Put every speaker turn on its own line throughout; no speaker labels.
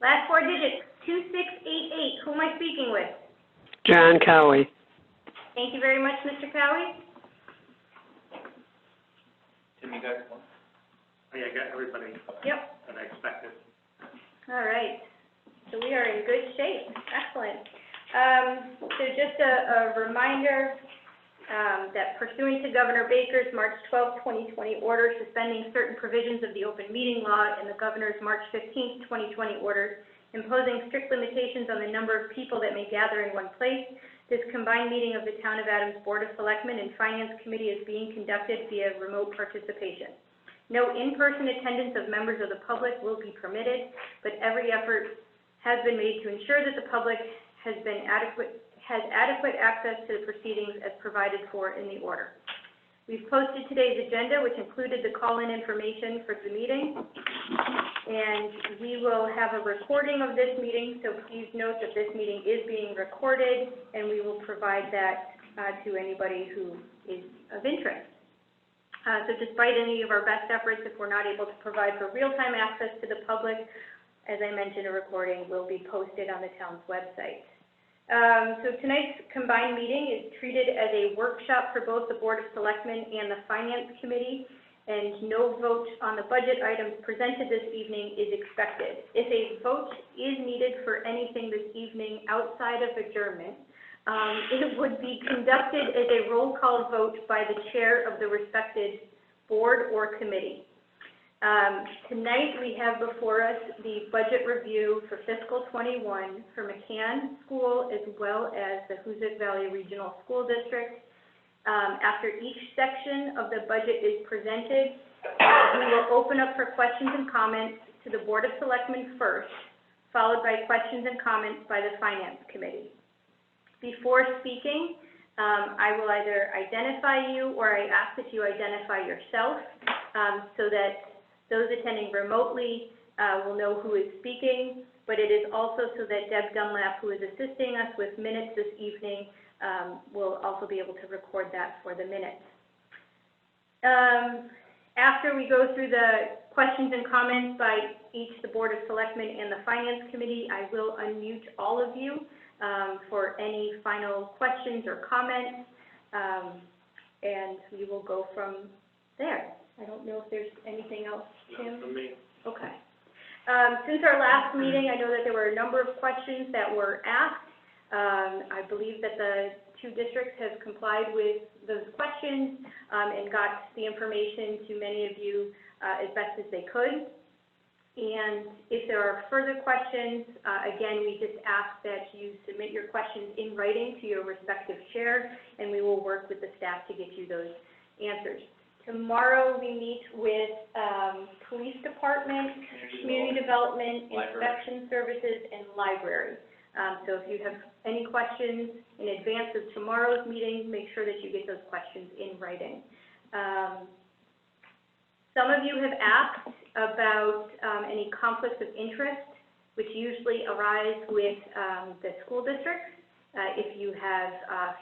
Last four digits, 2688. Who am I speaking with?
John Cowie.
Thank you very much, Mr. Cowie.
Tim, you got one?
Oh, yeah, I got everybody
Yep.
that I expected.
All right. So we are in good shape. Excellent. So just a reminder that pursuant to Governor Baker's March 12, 2020 order suspending certain provisions of the open meeting law and the Governor's March 15, 2020 order imposing strict limitations on the number of people that may gather in one place, this combined meeting of the Town of Adams Board of Selectmen and Finance Committee is being conducted via remote participation. No in-person attendance of members of the public will be permitted, but every effort has been made to ensure that the public has adequate access to the proceedings as provided for in the order. We've posted today's agenda, which included the call-in information for the meeting, and we will have a recording of this meeting, so please note that this meeting is being recorded, and we will provide that to anybody who is of interest. So despite any of our best efforts, if we're not able to provide for real-time access to the public, as I mentioned, a recording will be posted on the town's website. So tonight's combined meeting is treated as a workshop for both the Board of Selectmen and the Finance Committee, and no vote on the budget items presented this evening is expected. If a vote is needed for anything this evening outside of adjournment, it would be conducted as a roll call vote by the chair of the respected board or committee. Tonight we have before us the budget review for fiscal 21 for McCann School as well as the Hoosick Valley Regional School District. After each section of the budget is presented, we will open up for questions and comments to the Board of Selectmen first, followed by questions and comments by the Finance Committee. Before speaking, I will either identify you or I ask that you identify yourself so that those attending remotely will know who is speaking, but it is also so that Deb Dunlap, who is assisting us with minutes this evening, will also be able to record that for the minutes. After we go through the questions and comments by each the Board of Selectmen and the Finance Committee, I will unmute all of you for any final questions or comments, and we will go from there. I don't know if there's anything else, Tim?
For me.
Okay. Since our last meeting, I know that there were a number of questions that were asked. I believe that the two districts have complied with those questions and got the information to many of you as best as they could. And if there are further questions, again, we just ask that you submit your questions in writing to your respective chair, and we will work with the staff to get you those answers. Tomorrow we meet with Police Department, Community Development, Inspection Services, and Library. So if you have any questions in advance of tomorrow's meeting, make sure that you get those questions in writing. Some of you have asked about any conflicts of interest, which usually arise with the school districts. If you have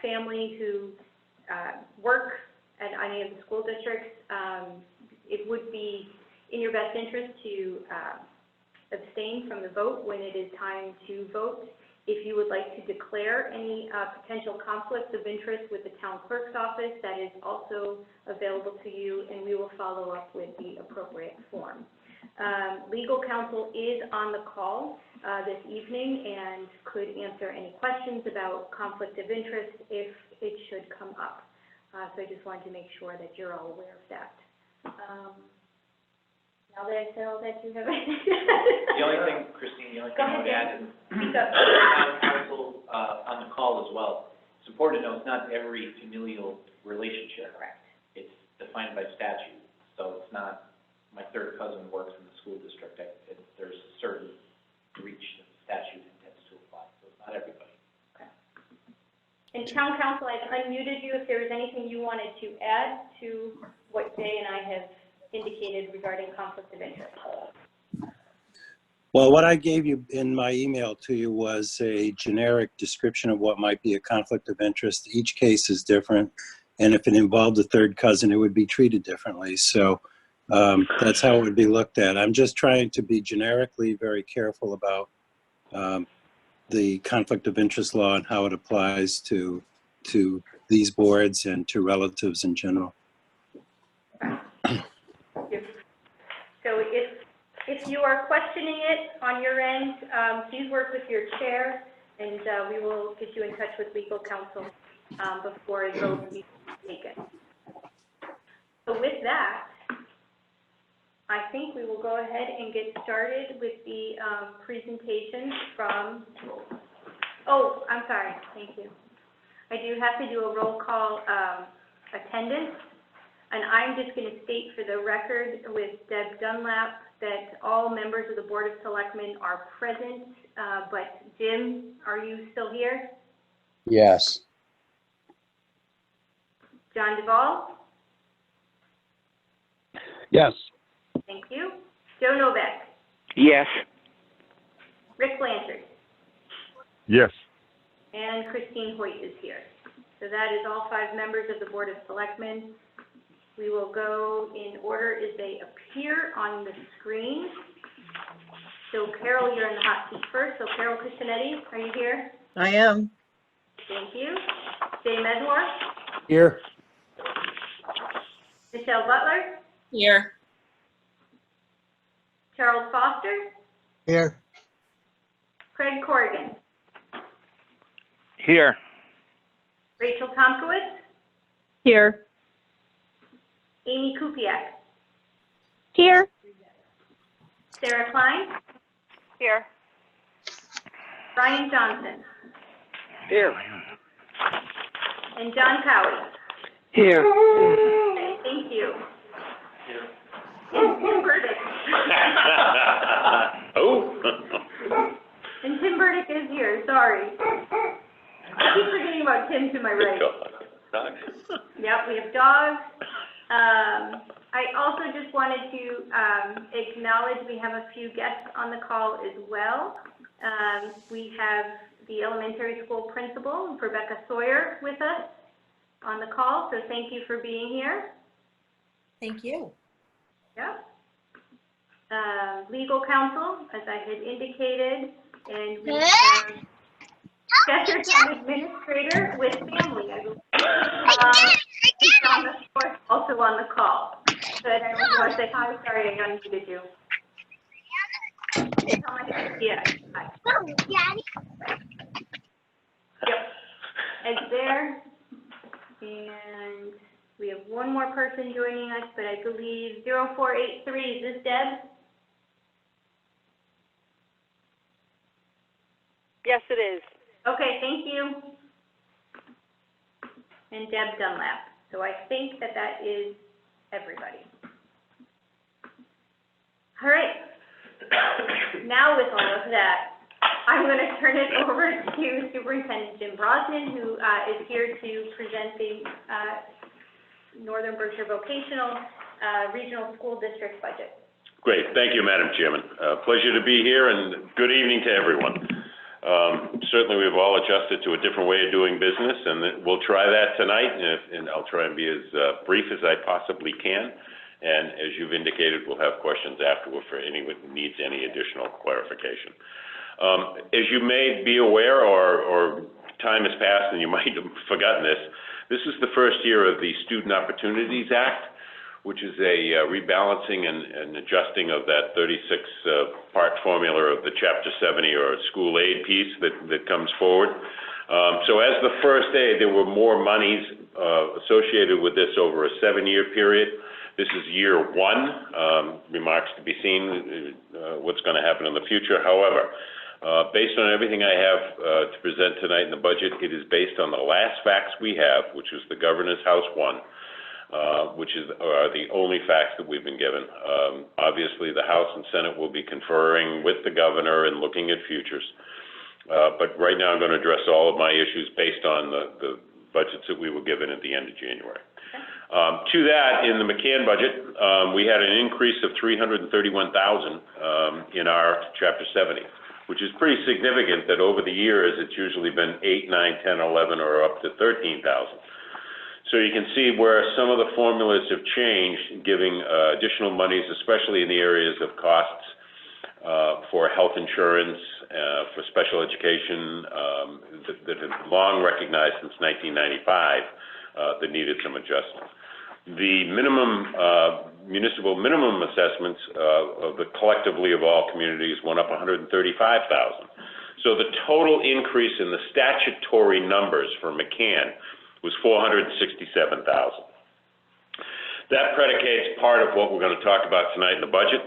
family who work at any of the school districts, it would be in your best interest to abstain from the vote when it is time to vote. If you would like to declare any potential conflicts of interest with the town clerk's office, that is also available to you, and we will follow up with the appropriate form. Legal counsel is on the call this evening and could answer any questions about conflict of interest if it should come up. So I just wanted to make sure that you're all aware of that. Now that I said all that, you have
The only thing, Christine, the only thing I would add is town council on the call as well. It's important to know it's not every familial relationship.
Correct.
It's defined by statute. So it's not my third cousin works in the school district. There's a certain reach that the statute intends to apply. So it's not everybody.
And town council, I've unmuted you if there was anything you wanted to add to what Jay and I have indicated regarding conflict of interest.
Well, what I gave you in my email to you was a generic description of what might be a conflict of interest. Each case is different, and if it involved a third cousin, it would be treated differently. So That's how it would be looked at. I'm just trying to be generically very careful about the conflict of interest law and how it applies to these boards and to relatives in general.
So if you are questioning it on your end, please work with your chair, and we will get you in touch with legal counsel before a vote is taken. So with that, I think we will go ahead and get started with the presentation from, oh, I'm sorry, thank you. I do have to do a roll call attendance, and I'm just going to state for the record with Deb Dunlap that all members of the Board of Selectmen are present, but Jim, are you still here?
Yes.
John Duvall?
Yes.
Thank you. Joe Novak?
Yes.
Rick Blanchard?
Yes.
And Christine Hoyt is here. So that is all 5 members of the Board of Selectmen. We will go in order as they appear on the screen. So Carol, you're in the hot seat first. So Carol Christianetti, are you here?
I am.
Thank you. Jay Medmore?
Here.
Michelle Butler?
Here.
Charles Foster?
Here.
Craig Corrigan?
Here.
Rachel Tomkowitz?
Here.
Amy Kupiak?
Here.
Sarah Klein?
Here.
Brian Johnson?
Here.
And John Cowie?
Here.
Okay, thank you. And Tim Burdick?
Oh.
And Tim Burdick is here, sorry. I keep forgetting about Tim to my right. Yep, we have dogs. I also just wanted to acknowledge we have a few guests on the call as well. We have the elementary school principal, Rebecca Sawyer, with us on the call, so thank you for being here.
Thank you.
Yep. Legal counsel, as I had indicated, and we have Chester Town Administrator with family, I believe. John, of course, also on the call. But I just want to say hi, sorry I unmuted you. Yeah. Hi. Yep. Ed's there. And we have one more person joining us, but I believe 0483, is this Deb?
Yes, it is.
Okay, thank you. And Deb Dunlap. So I think that that is everybody. All right. Now with all of that, I'm going to turn it over to Superintendent Jim Brosnan, who is here to present the Northern Berkshire Vocational Regional School District budget.
Great. Thank you, Madam Chairman. Pleasure to be here, and good evening to everyone. Certainly, we've all adjusted to a different way of doing business, and we'll try that tonight, and I'll try and be as brief as I possibly can. And as you've indicated, we'll have questions afterward for anyone who needs any additional clarification. As you may be aware, or time has passed and you might have forgotten this is the first year of the Student Opportunities Act, which is a rebalancing and adjusting of that 36-part formula of the Chapter 70 or school aid piece that comes forward. So as the first aid, there were more monies associated with this over a 7-year period. This is year 1, remarks to be seen, what's going to happen in the future. However, based on everything I have to present tonight in the budget, it is based on the last facts we have, which was the Governor's House 1, which are the only facts that we've been given. Obviously, the House and Senate will be conferring with the Governor and looking at futures. But right now, I'm going to address all of my issues based on the budgets that we were given at the end of January. To that, in the McCann budget, we had an increase of $331,000 in our Chapter 70, which is pretty significant that over the years, it's usually been 8, 9, 10, 11, or up to 13,000. So you can see where some of the formulas have changed, giving additional monies, especially in the areas of costs for health insurance, for special education, that have long recognized since 1995 that needed some adjustment. The minimum, municipal minimum assessments of the collectively of all communities went up $135,000. So the total increase in the statutory numbers for McCann was $467,000. That predicates part of what we're going to talk about tonight in the budget.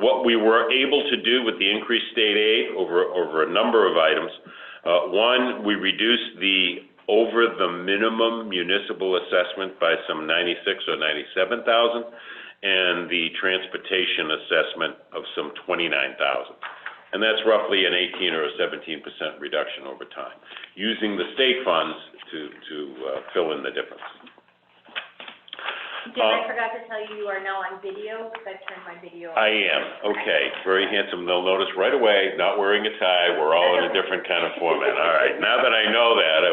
What we were able to do with the increased state aid over a number of items. One, we reduced the over the minimum municipal assessment by some $96,000 or $97,000, and the transportation assessment of some $29,000. And that's roughly an 18 or a 17% reduction over time, using the state funds to fill in the difference.
Jim, I forgot to tell you, you are now on video, because I've turned my video on.
I am, okay, very handsome. They'll notice right away, not wearing a tie, we're all in a different kind of format. All right, now that I know that,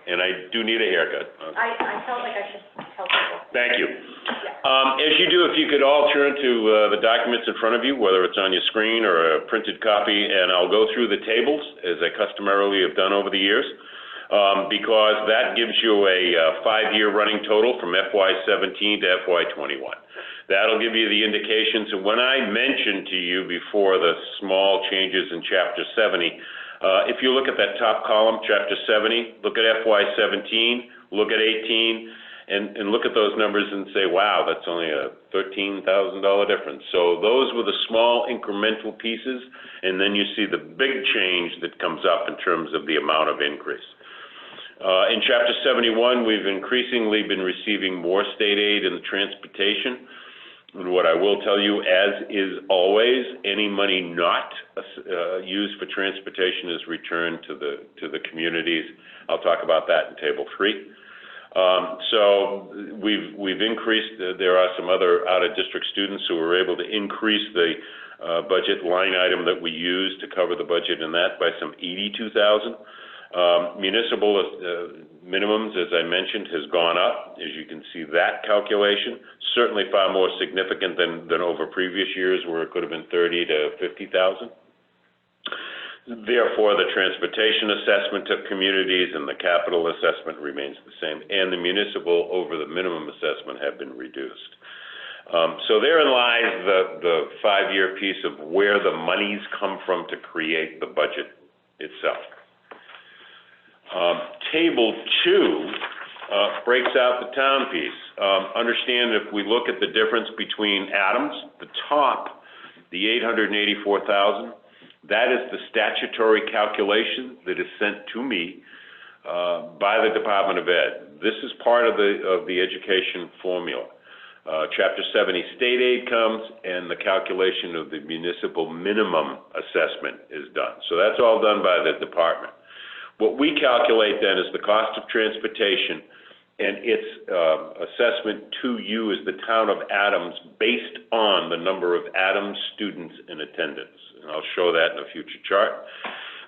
and I do need a haircut.
I felt like I should tell people.
Thank you.
Yeah.
As you do, if you could all turn to the documents in front of you, whether it's on your screen or a printed copy, and I'll go through the tables, as I customarily have done over the years. Because that gives you a 5-year running total from FY17 to FY21. That'll give you the indications, and when I mentioned to you before the small changes in Chapter 70, if you look at that top column, Chapter 70, look at FY17, look at 18, and look at those numbers and say, wow, that's only a $13,000 difference. So those were the small incremental pieces, and then you see the big change that comes up in terms of the amount of increase. In Chapter 71, we've increasingly been receiving more state aid in the transportation. And what I will tell you, as is always, any money not used for transportation is returned to the communities. I'll talk about that in Table 3. So we've increased, there are some other out-of-district students who were able to increase the budget line item that we use to cover the budget in that by some $82,000. Municipal minimums, as I mentioned, has gone up. As you can see, that calculation, certainly far more significant than over previous years where it could have been $30,000 to $50,000. Therefore, the transportation assessment of communities and the capital assessment remains the same, and the municipal over the minimum assessment have been reduced. So therein lies the 5-year piece of where the monies come from to create the budget itself. Table 2 breaks out the town piece. Understand if we look at the difference between Adams, the top, the $884,000, that is the statutory calculation that is sent to me by the Department of Ed. This is part of the education formula. Chapter 70 state aid comes, and the calculation of the municipal minimum assessment is done. So that's all done by the department. What we calculate then is the cost of transportation and its assessment to you as the town of Adams based on the number of Adams students in attendance. And I'll show that in a future chart.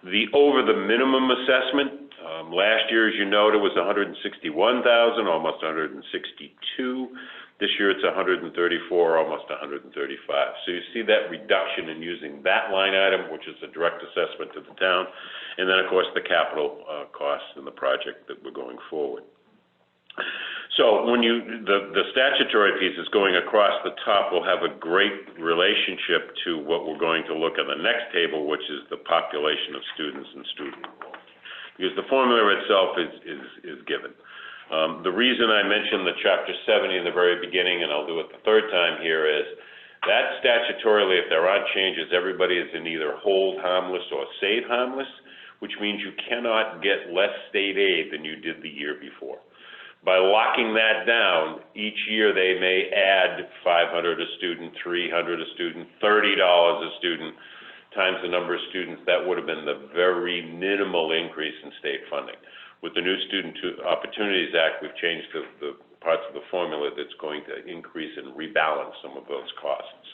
The over the minimum assessment, last year, as you noted, was $161,000, almost $162,000. This year it's $134,000, almost $135,000. So you see that reduction in using that line item, which is a direct assessment to the town, and then, of course, the capital costs in the project that we're going forward. So when the statutory piece is going across the top will have a great relationship to what we're going to look at the next table, which is the population of students and student enrollment. Because the formula itself is given. The reason I mentioned the Chapter 70 in the very beginning, and I'll do it the third time here, is that statutorily, if there aren't changes, everybody is in either hold harmless or save harmless, which means you cannot get less state aid than you did the year before. By locking that down, each year they may add $500 a student, $300 a student, $30 a student, times the number of students. That would have been the very minimal increase in state funding. With the new Student Opportunities Act, we've changed the parts of the formula that's going to increase and rebalance some of those costs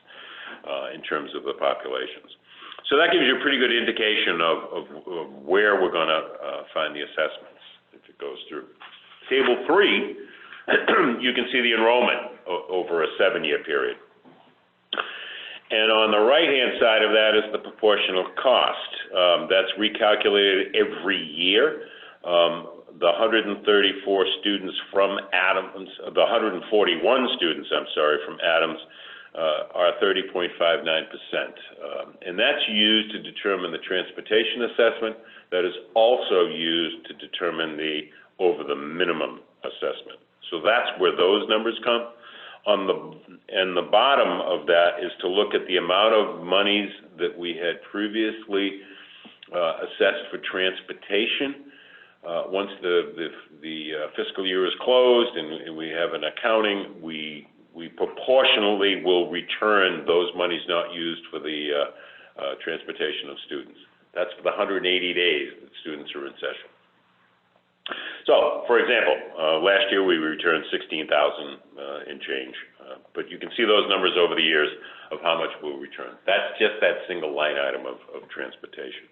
in terms of the populations. So that gives you a pretty good indication of where we're going to find the assessments if it goes through. Table 3 you can see the enrollment over a 7-year period. And on the right-hand side of that is the proportional cost. That's recalculated every year. The 134 students from Adams, the 141 students, I'm sorry, from Adams, are 30.59%. And that's used to determine the transportation assessment. That is also used to determine the over the minimum assessment. So that's where those numbers come. And the bottom of that is to look at the amount of monies that we had previously assessed for transportation. Once the fiscal year is closed and we have an accounting, we proportionally will return those monies not used for the transportation of students. That's for the 180 days that students are in session. So, for example, last year we returned $16,000 in change, but you can see those numbers over the years of how much we'll return. That's just that single line item of transportation.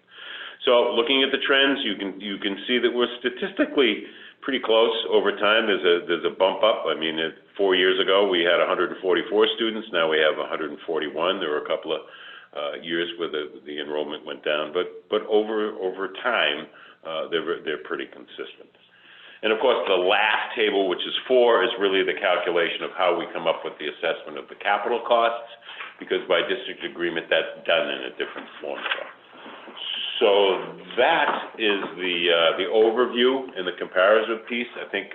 So, looking at the trends, you can see that we're statistically pretty close over time. There's a bump up. I mean, 4 years ago we had 144 students. Now we have 141. There were a couple of years where the enrollment went down, but over time they're pretty consistent. And of course, the last table, which is 4, is really the calculation of how we come up with the assessment of the capital costs, because by district agreement, that's done in a different formula. So that is the overview and the comparison piece. I think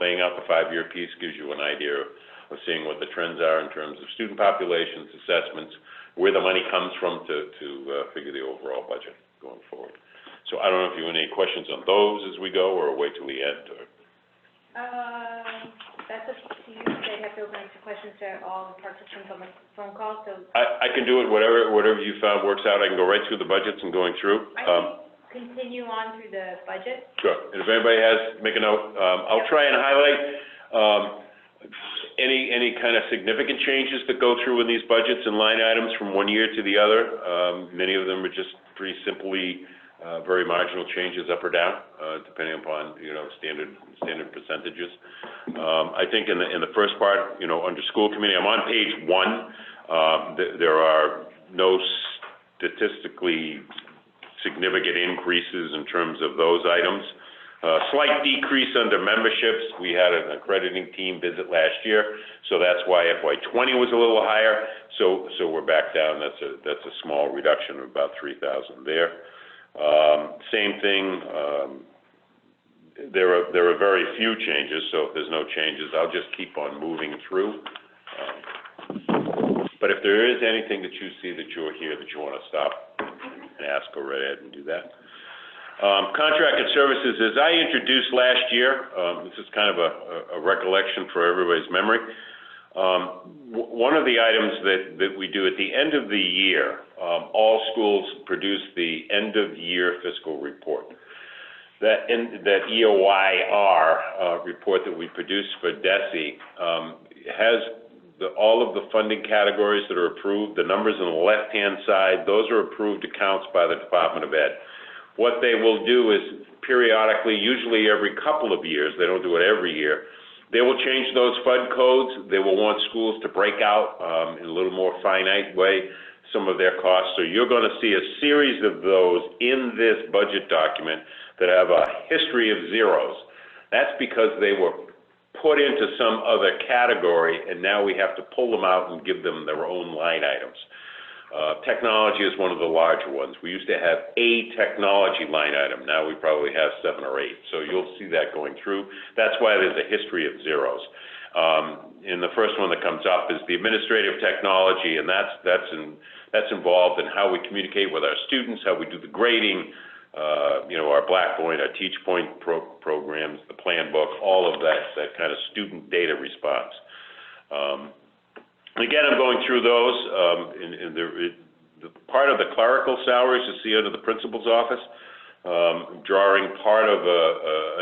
laying out the 5-year piece gives you an idea of seeing what the trends are in terms of student populations, assessments, where the money comes from to figure the overall budget going forward. So I don't know if you have any questions on those as we go, or wait till the end, or...
That's up to you. They'd have to open up to questions to all the participants on the phone call, so.
I can do it, whatever you found works out. I can go right through the budgets and going through.
I can continue on through the budget.
Sure, and if anybody has, make a note. I'll try and highlight any kind of significant changes that go through in these budgets and line items from one year to the other. Many of them are just pretty simply very marginal changes up or down, depending upon, standard percentages. I think in the first part, under school committee, I'm on page 1. There are no statistically significant increases in terms of those items. Slight decrease under memberships. We had an accrediting team visit last year, so that's why FY20 was a little higher. So we're back down. That's a small reduction of about 3,000 there. Same thing. There are very few changes, so if there's no changes, I'll just keep on moving through. But if there is anything that you see that you're here that you want to stop and ask, go right ahead and do that. Contracted services, as I introduced last year, this is kind of a recollection for everybody's memory. One of the items that we do at the end of the year, all schools produce the end of year fiscal report. That EOIR report that we produce for DESE has all of the funding categories that are approved. The numbers on the left-hand side, those are approved accounts by the Department of Ed. What they will do is periodically, usually every couple of years, they don't do it every year, they will change those FUD codes. They will want schools to break out in a little more finite way some of their costs. So you're going to see a series of those in this budget document that have a history of zeros. That's because they were put into some other category, and now we have to pull them out and give them their own line items. Technology is one of the larger ones. We used to have a technology line item. Now we probably have 7 or 8. So you'll see that going through. That's why there's a history of zeros. And the first one that comes up is the administrative technology, and that's involved in how we communicate with our students, how we do the grading, our Blackpoint, our TeachPoint programs, the plan book, all of that kind of student data response. Again, I'm going through those. The part of the clerical salaries you see under the principal's office, drawing part of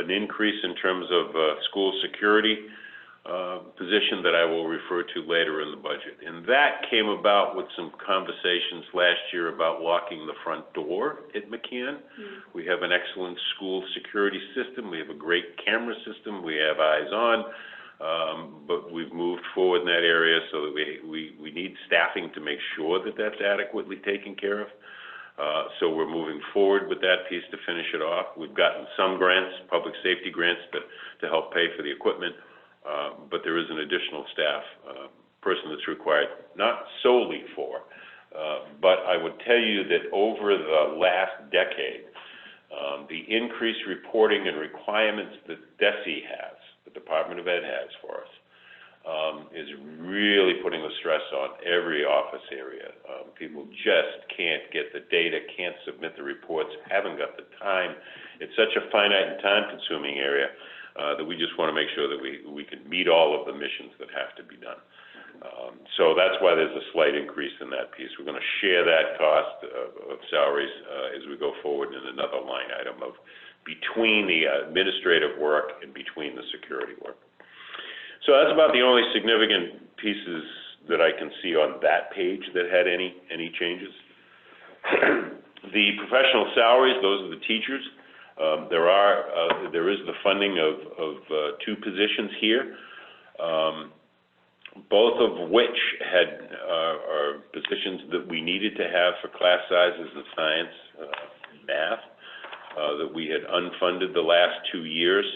an increase in terms of school security position that I will refer to later in the budget. And that came about with some conversations last year about locking the front door at McCann. We have an excellent school security system. We have a great camera system. We have eyes on. But we've moved forward in that area so that we need staffing to make sure that that's adequately taken care of. So we're moving forward with that piece to finish it off. We've gotten some grants, public safety grants, to help pay for the equipment, but there is an additional staff person that's required, not solely for, but I would tell you that over the last decade, the increased reporting and requirements that DESE has, the Department of Ed has for us, is really putting the stress on every office area. People just can't get the data, can't submit the reports, haven't got the time. It's such a finite and time-consuming area that we just want to make sure that we can meet all of the missions that have to be done. So that's why there's a slight increase in that piece. We're going to share that cost of salaries as we go forward in another line item of between the administrative work and between the security work. So that's about the only significant pieces that I can see on that page that had any changes. The professional salaries, those are the teachers. There is the funding of two positions here, both of which are positions that we needed to have for class sizes in science and math that we had unfunded the last 2 years.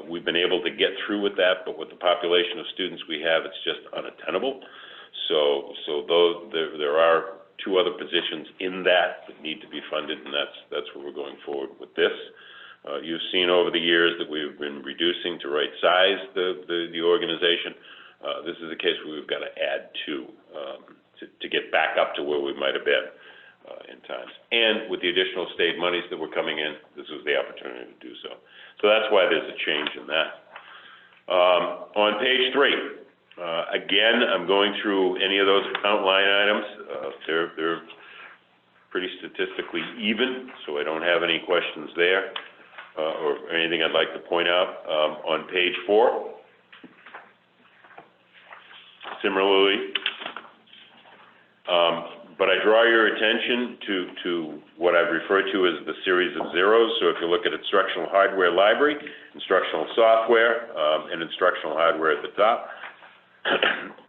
We've been able to get through with that, but with the population of students we have, it's just unattainable. So there are two other positions in that need to be funded, and that's where we're going forward with this. You've seen over the years that we've been reducing to right size the organization. This is a case where we've got to add two to get back up to where we might have been in times. And with the additional state monies that were coming in, this was the opportunity to do so. So that's why there's a change in that. On page 3, again, I'm going through any of those account line items. They're pretty statistically even, so I don't have any questions there or anything I'd like to point out. On page 4, similarly, but I draw your attention to what I've referred to as the series of zeros. So if you look at instructional hardware library, instructional software, and instructional hardware at the top,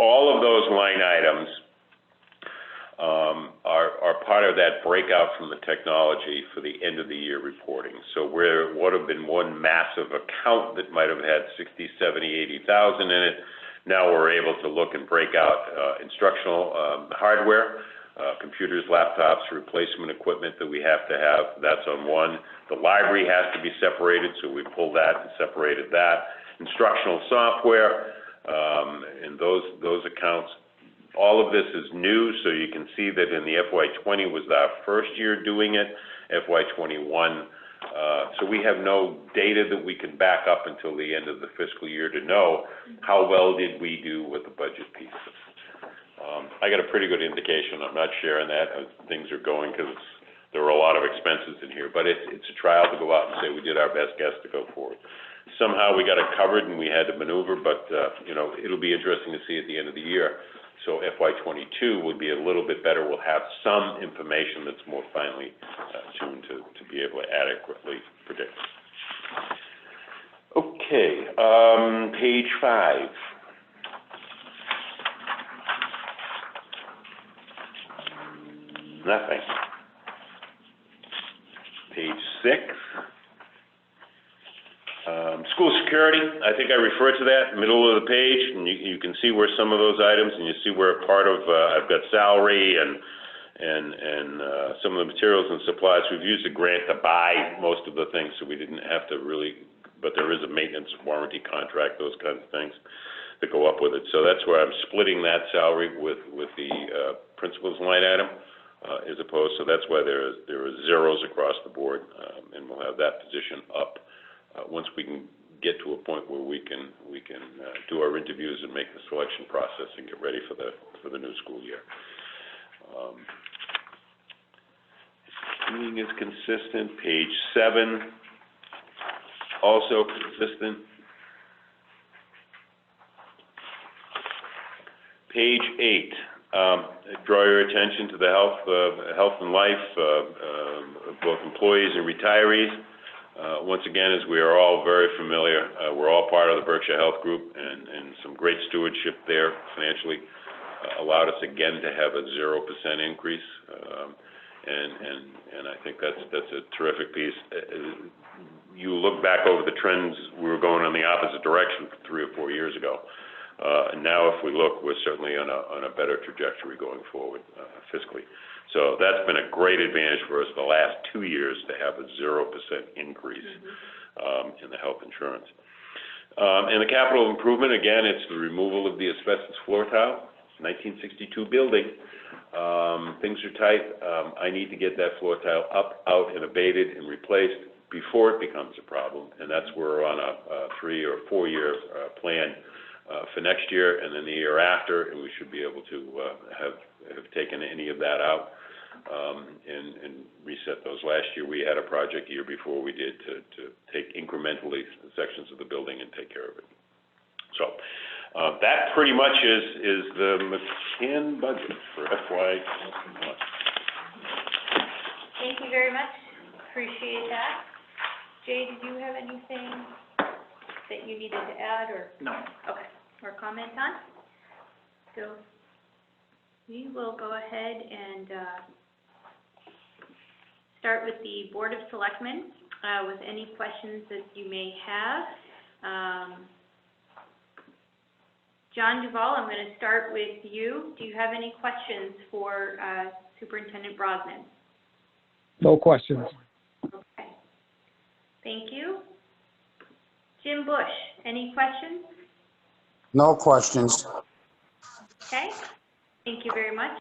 all of those line items are part of that breakout from the technology for the end of the year reporting. So where it would have been one massive account that might have had 60, 70, 80,000 in it, now we're able to look and break out instructional hardware, computers, laptops, replacement equipment that we have to have. That's on one. The library has to be separated, so we pulled that and separated that. Instructional software, and those accounts. All of this is new, so you can see that in the FY20 was our first year doing it, FY21. So we have no data that we can back up until the end of the fiscal year to know how well did we do with the budget pieces. I got a pretty good indication. I'm not sharing that as things are going because there were a lot of expenses in here, but it's a trial to go out and say we did our best guess to go forward. Somehow we got it covered and we had to maneuver, but it'll be interesting to see at the end of the year. So FY22 will be a little bit better. We'll have some information that's more finely tuned to be able to adequately predict. Okay, page 5. Nothing. Page 6. School security, I think I referred to that, middle of the page, and you can see where some of those items, and you see where part of, I've got salary and some of the materials and supplies. We've used a grant to buy most of the things, so we didn't have to really, but there is a maintenance warranty contract, those kinds of things that go up with it. So that's where I'm splitting that salary with the principal's line item, as opposed, so that's why there are zeros across the board, and we'll have that position up once we can get to a point where we can do our interviews and make the selection process and get ready for the new school year. Meeting is consistent. Page 7, also consistent. Page 8, draw your attention to the health and life of both employees and retirees. Once again, as we are all very familiar, we're all part of the Berkshire Health Group, and some great stewardship there financially allowed us again to have a 0% increase, and I think that's a terrific piece. You look back over the trends, we were going in the opposite direction 3 or 4 years ago. And now if we look, we're certainly on a better trajectory going forward fiscally. So that's been a great advantage for us the last 2 years to have a 0% increase in the health insurance. And the capital improvement, again, it's the removal of the asbestos floor tile, 1962 building. Things are tight. I need to get that floor tile up, out, and abated and replaced before it becomes a problem. And that's where we're on a 3 or 4 year plan for next year and then the year after, and we should be able to have taken any of that out and reset those. Last year we had a project year before we did to take incrementally sections of the building and take care of it. So that pretty much is the McCann budget for FY2021.
Thank you very much. Appreciate that. Jay, did you have anything that you needed to add or?
No.
Okay, or comment on? So we will go ahead and start with the Board of Selectmen with any questions that you may have. John Duval, I'm going to start with you. Do you have any questions for Superintendent Brosnan?
No questions.
Okay. Thank you. Jim Bush, any questions?
No questions.
Okay. Thank you very much.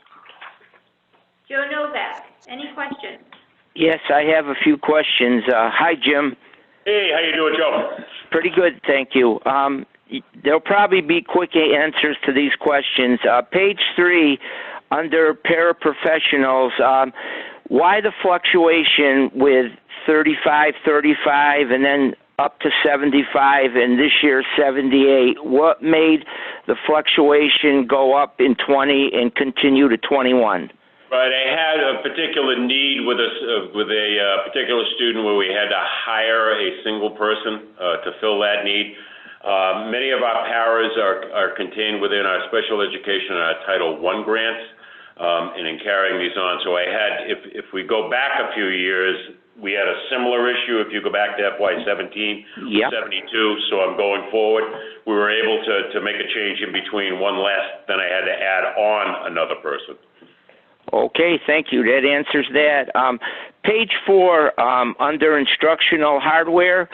Joe Novak, any questions?
Yes, I have a few questions. Hi, Jim.
Hey, how you doing, Joe?
Pretty good, thank you. There'll probably be quick answers to these questions. Page 3, under paraprofessionals, why the fluctuation with 35, and then up to 75, and this year 78? What made the fluctuation go up in 20 and continue to 21?
Right, I had a particular need with a particular student where we had to hire a single person to fill that need. Many of our paras are contained within our special education and our Title I grants, and in carrying these on. So I had, if we go back a few years, we had a similar issue. If you go back to FY17,
Yep.
72. So I'm going forward. We were able to make a change in between, one less, then I had to add on another person.
Okay, thank you. That answers that. Page 4, under instructional hardware,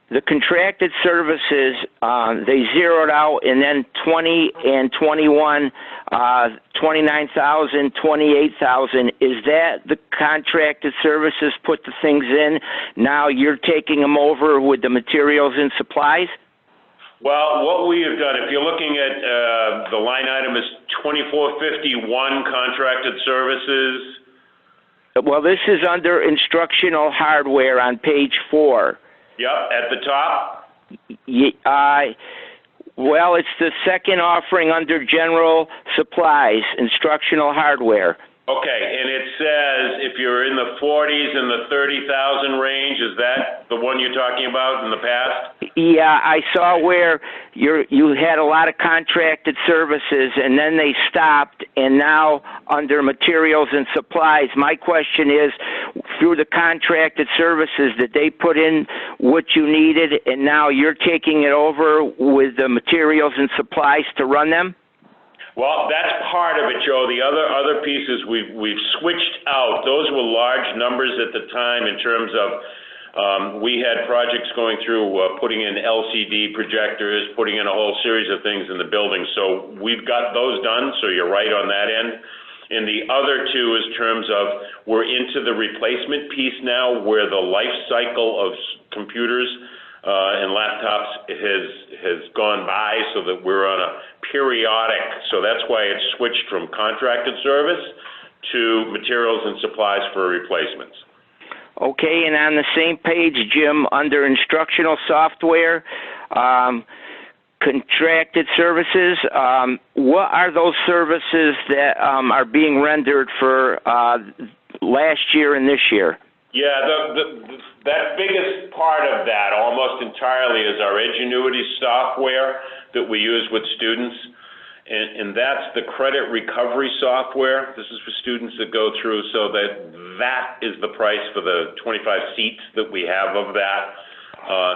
the contracted services, they zeroed out, and then 20 and 21, 29,000, 28,000. Is that the contracted services put the things in? Now you're taking them over with the materials and supplies?
Well, what we have done, if you're looking at the line item is 2451 contracted services.
Well, this is under instructional hardware on page 4.
Yep, at the top.
Well, it's the second offering under general supplies, instructional hardware.
Okay, and it says if you're in the 40s and the 30,000 range, is that the one you're talking about in the past?
Yeah, I saw where you had a lot of contracted services, and then they stopped, and now under materials and supplies. My question is, through the contracted services, did they put in what you needed, and now you're taking it over with the materials and supplies to run them?
Well, that's part of it, Joe. The other pieces we've switched out. Those were large numbers at the time in terms of we had projects going through putting in LCD projectors, putting in a whole series of things in the building. So we've got those done, so you're right on that end. And the other two is terms of we're into the replacement piece now where the life cycle of computers and laptops has gone by, so that we're on a periodic, so that's why it's switched from contracted service to materials and supplies for replacements.
Okay, and on the same page, Jim, under instructional software, contracted services. What are those services that are being rendered for last year and this year?
Yeah, that biggest part of that, almost entirely, is our Edgenuity software that we use with students. And that's the credit recovery software. This is for students that go through, so that is the price for the 25 seats that we have of that.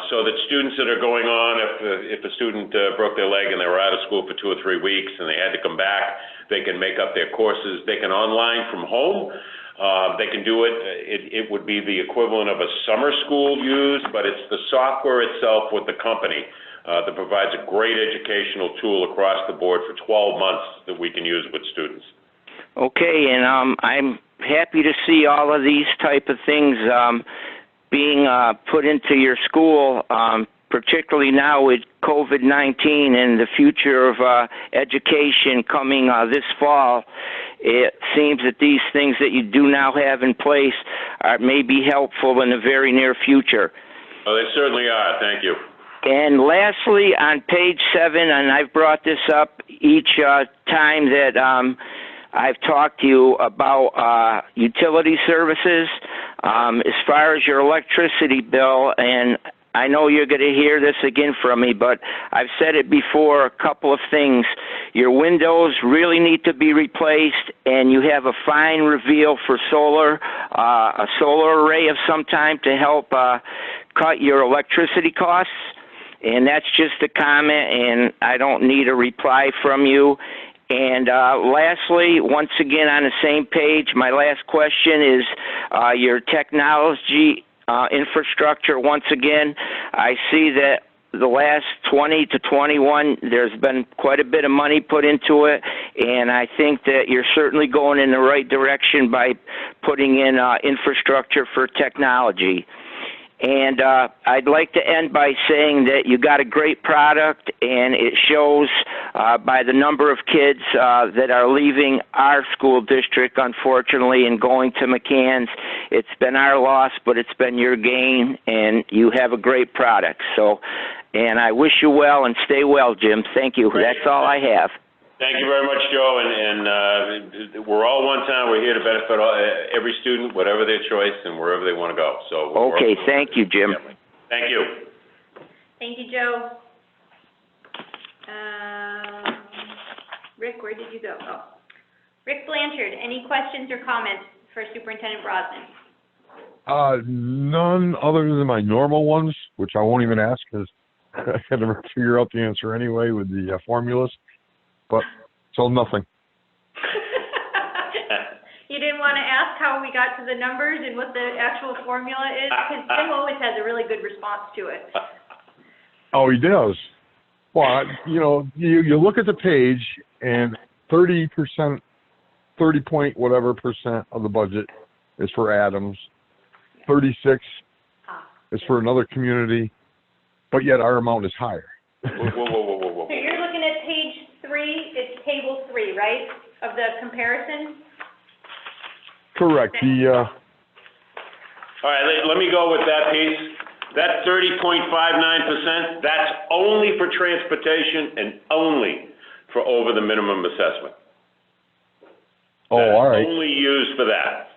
So that students that are going on, if a student broke their leg and they were out of school for 2 or 3 weeks and they had to come back, they can make up their courses. They can online from home. They can do it. It would be the equivalent of a summer school used, but it's the software itself with the company that provides a great educational tool across the board for 12 months that we can use with students.
Okay, and I'm happy to see all of these type of things being put into your school, particularly now with COVID-19 and the future of education coming this fall. It seems that these things that you do now have in place may be helpful in the very near future.
Oh, they certainly are. Thank you.
And lastly, on page 7, and I've brought this up each time that I've talked to you about utility services, as far as your electricity bill, and I know you're going to hear this again from me, but I've said it before, a couple of things. Your windows really need to be replaced, and you have a fine reveal for solar, a solar array of some time to help cut your electricity costs. And that's just a comment, and I don't need a reply from you. And lastly, once again on the same page, my last question is your technology infrastructure. Once again, I see that the last 20 to 21, there's been quite a bit of money put into it, and I think that you're certainly going in the right direction by putting in infrastructure for technology. And I'd like to end by saying that you got a great product, and it shows by the number of kids that are leaving our school district, unfortunately, and going to McCann's. It's been our loss, but it's been your gain, and you have a great product. So, and I wish you well, and stay well, Jim. Thank you. That's all I have.
Thank you very much, Joe, and we're all one town. We're here to benefit every student, whatever their choice and wherever they want to go. So
okay, thank you, Jim.
Thank you.
Thank you, Joe. Rick, where did you go? Oh. Rick Blanchard, any questions or comments for Superintendent Brosnan?
None other than my normal ones, which I won't even ask because I can never figure out the answer anyway with the formulas. But, so nothing.
You didn't want to ask how we got to the numbers and what the actual formula is? Because Tim always has a really good response to it.
Oh, he does. Well, you know, you look at the page and 30%, 30 point whatever percent of the budget is for Adams. 36 is for another community, but yet our amount is higher.
Whoa.
So you're looking at page 3, it's table 3, right, of the comparison?
Correct.
All right, let me go with that piece. That 30.59%, that's only for transportation and only for over the minimum assessment.
Oh, all right.
That's only used for that.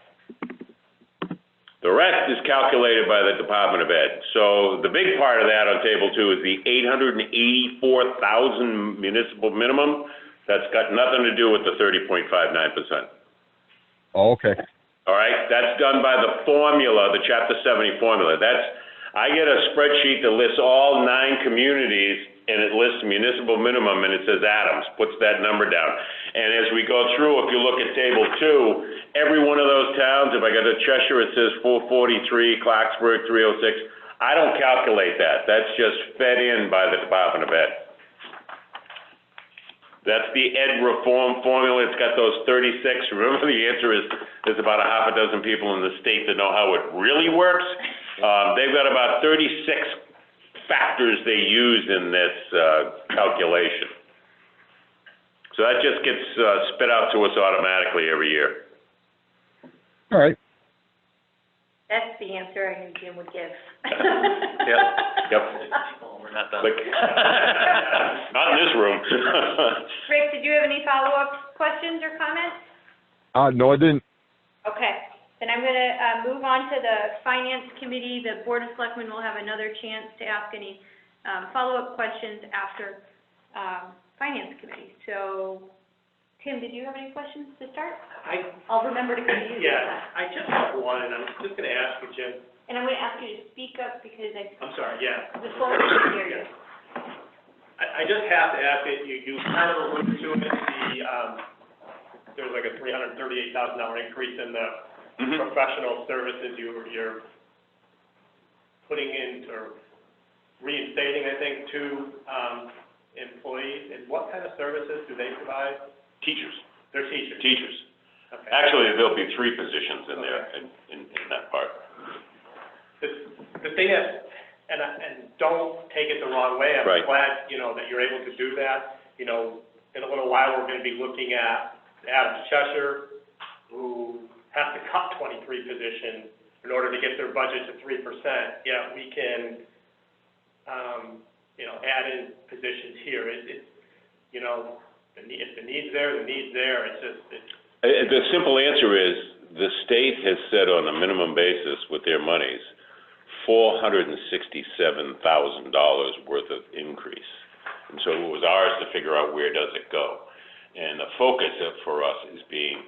The rest is calculated by the Department of Ed. So the big part of that on table 2 is the $884,000 municipal minimum. That's got nothing to do with the 30.59%.
Oh, okay.
All right, that's done by the formula, the Chapter 70 formula. I get a spreadsheet that lists all 9 communities, and it lists municipal minimum, and it says Adams, puts that number down. And as we go through, if you look at table 2, every one of those towns, if I go to Cheshire, it says 443, Clarksburg, 306. I don't calculate that. That's just fed in by the Department of Ed. That's the Ed reform formula. It's got those 36. Remember, the answer is there's about a half a dozen people in the state that know how it really works. They've got about 36 factors they use in this calculation. So that just gets spit out to us automatically every year.
All right.
That's the answer I knew Jim would give.
Yep.
We're not done.
Click. Not in this room.
Rick, did you have any follow-up questions or comments?
No, I didn't.
Okay, then I'm gonna, move on to the Finance Committee. The Board of Selectmen will have another chance to ask any, follow-up questions after, Finance Committee. So, Tim, did you have any questions to start? I'll remember to come to you.
Yeah, I just have one, and I'm just gonna ask you, Jim,
And I'm gonna ask you to speak up because
I'm sorry, yeah.
the phone can't hear you.
I just have to ask it, you kind of alluded to it, there's like a $338,000 increase in the professional services you're putting in, or reinstating, I think, to, employees. And what kind of services do they provide?
Teachers.
They're teachers?
Teachers.
Okay.
Actually, there'll be 3 positions in there, in that part.
The thing is, and don't take it the wrong way, I'm
Right.
glad, that you're able to do that. In a little while, we're gonna be looking at Adams Cheshire, who have to cut 23 positions in order to get their budget to 3%, yet we can, add in positions here. If the need's there, the need's there. It's just,
The simple answer is, the state has said on a minimum basis with their monies, $467,000 worth of increase. And so it was ours to figure out where does it go. And the focus for us is being,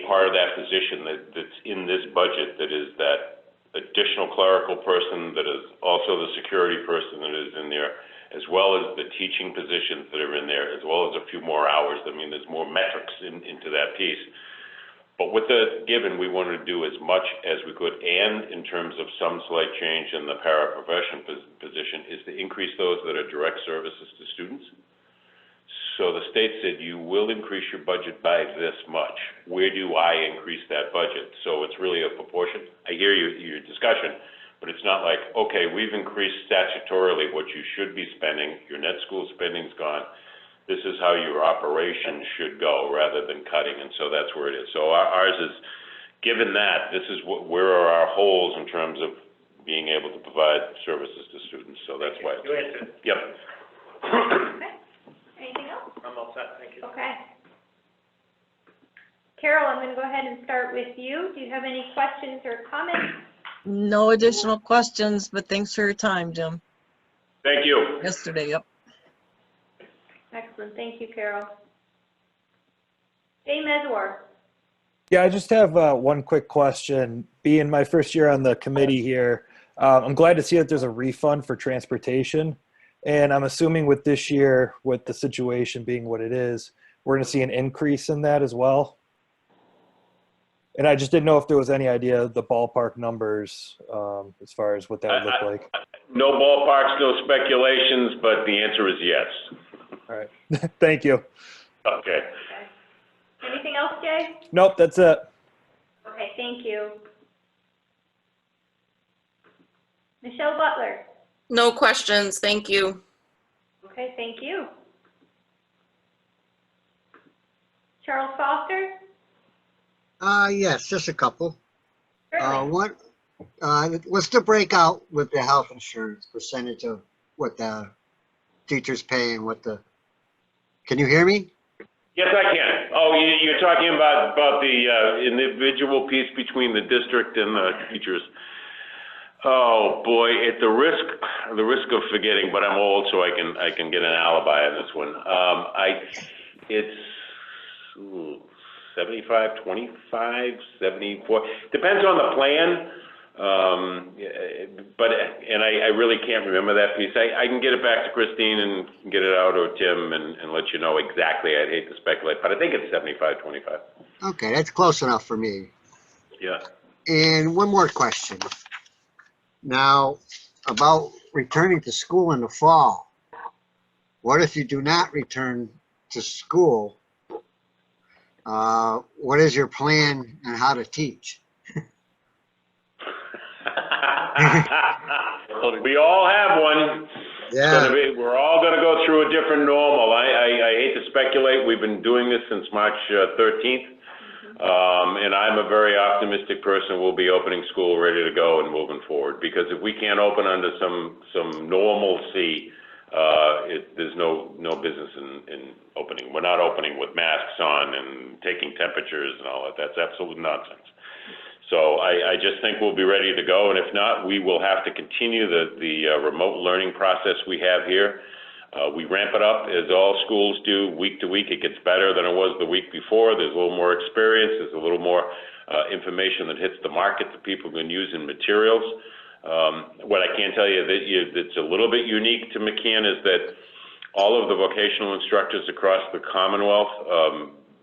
part of that position that's in this budget, that is that additional clerical person, that is also the security person that is in there, as well as the teaching positions that are in there, as well as a few more hours. I mean, there's more metrics into that piece. But with the given, we wanted to do as much as we could, and in terms of some slight change in the paraprofession position, is to increase those that are direct services to students. So the state said, you will increase your budget by this much. Where do I increase that budget? So it's really a proportion. I hear your discussion, but it's not like, okay, we've increased statutorily what you should be spending, your net school spending's gone, this is how your operation should go, rather than cutting, and so that's where it is. So ours is, given that, this is where are our holes in terms of being able to provide services to students, so that's why.
you answered.
Yep.
Okay. Anything else?
I'm all set, thank you.
Okay. Carol, I'm gonna go ahead and start with you. Do you have any questions or comments?
No additional questions, but thanks for your time, Jim.
Thank you.
Yesterday, yep.
Excellent, thank you, Carol. Jay Meswar.
Yeah, I just have one quick question. Being my first year on the committee here, I'm glad to see that there's a refund for transportation. And I'm assuming with this year, with the situation being what it is, we're going to see an increase in that as well. And I just didn't know if there was any idea of the ballpark numbers as far as what that would look like.
No ballparks, no speculations, but the answer is yes.
All right. Thank you.
Okay.
Anything else, Jay?
Nope, that's it.
Okay, thank you. Michelle Butler.
No questions, thank you.
Okay, thank you. Charles Foster?
Yes, just a couple.
Certainly.
What's the breakout with the health insurance percentage of what the teachers pay and what the, can you hear me?
Yes, I can. Oh, you're talking about the individual piece between the district and the teachers. Oh boy, at the risk of forgetting, but I'm old, so I can get an alibi on this one. It's 75, 25, 74. Depends on the plan. But I really can't remember that piece. I can get it back to Christine and get it out, or Tim, and let you know exactly. I'd hate to speculate, but I think it's 75, 25.
Okay, that's close enough for me.
Yeah.
And one more question. Now, about returning to school in the fall. What if you do not return to school? What is your plan on how to teach?
We all have one.
Yeah.
We're all going to go through a different normal. I hate to speculate. We've been doing this since March 13th. And I'm a very optimistic person. We'll be opening school ready to go and moving forward. Because if we can't open under some normalcy, there's no business in opening. We're not opening with masks on and taking temperatures and all that. That's absolute nonsense. So I just think we'll be ready to go. And if not, we will have to continue the remote learning process we have here. We ramp it up, as all schools do, week to week. It gets better than it was the week before. There's a little more experience. There's a little more information that hits the market that people can use in materials. What I can tell you that's a little bit unique to McCann is that all of the vocational instructors across the Commonwealth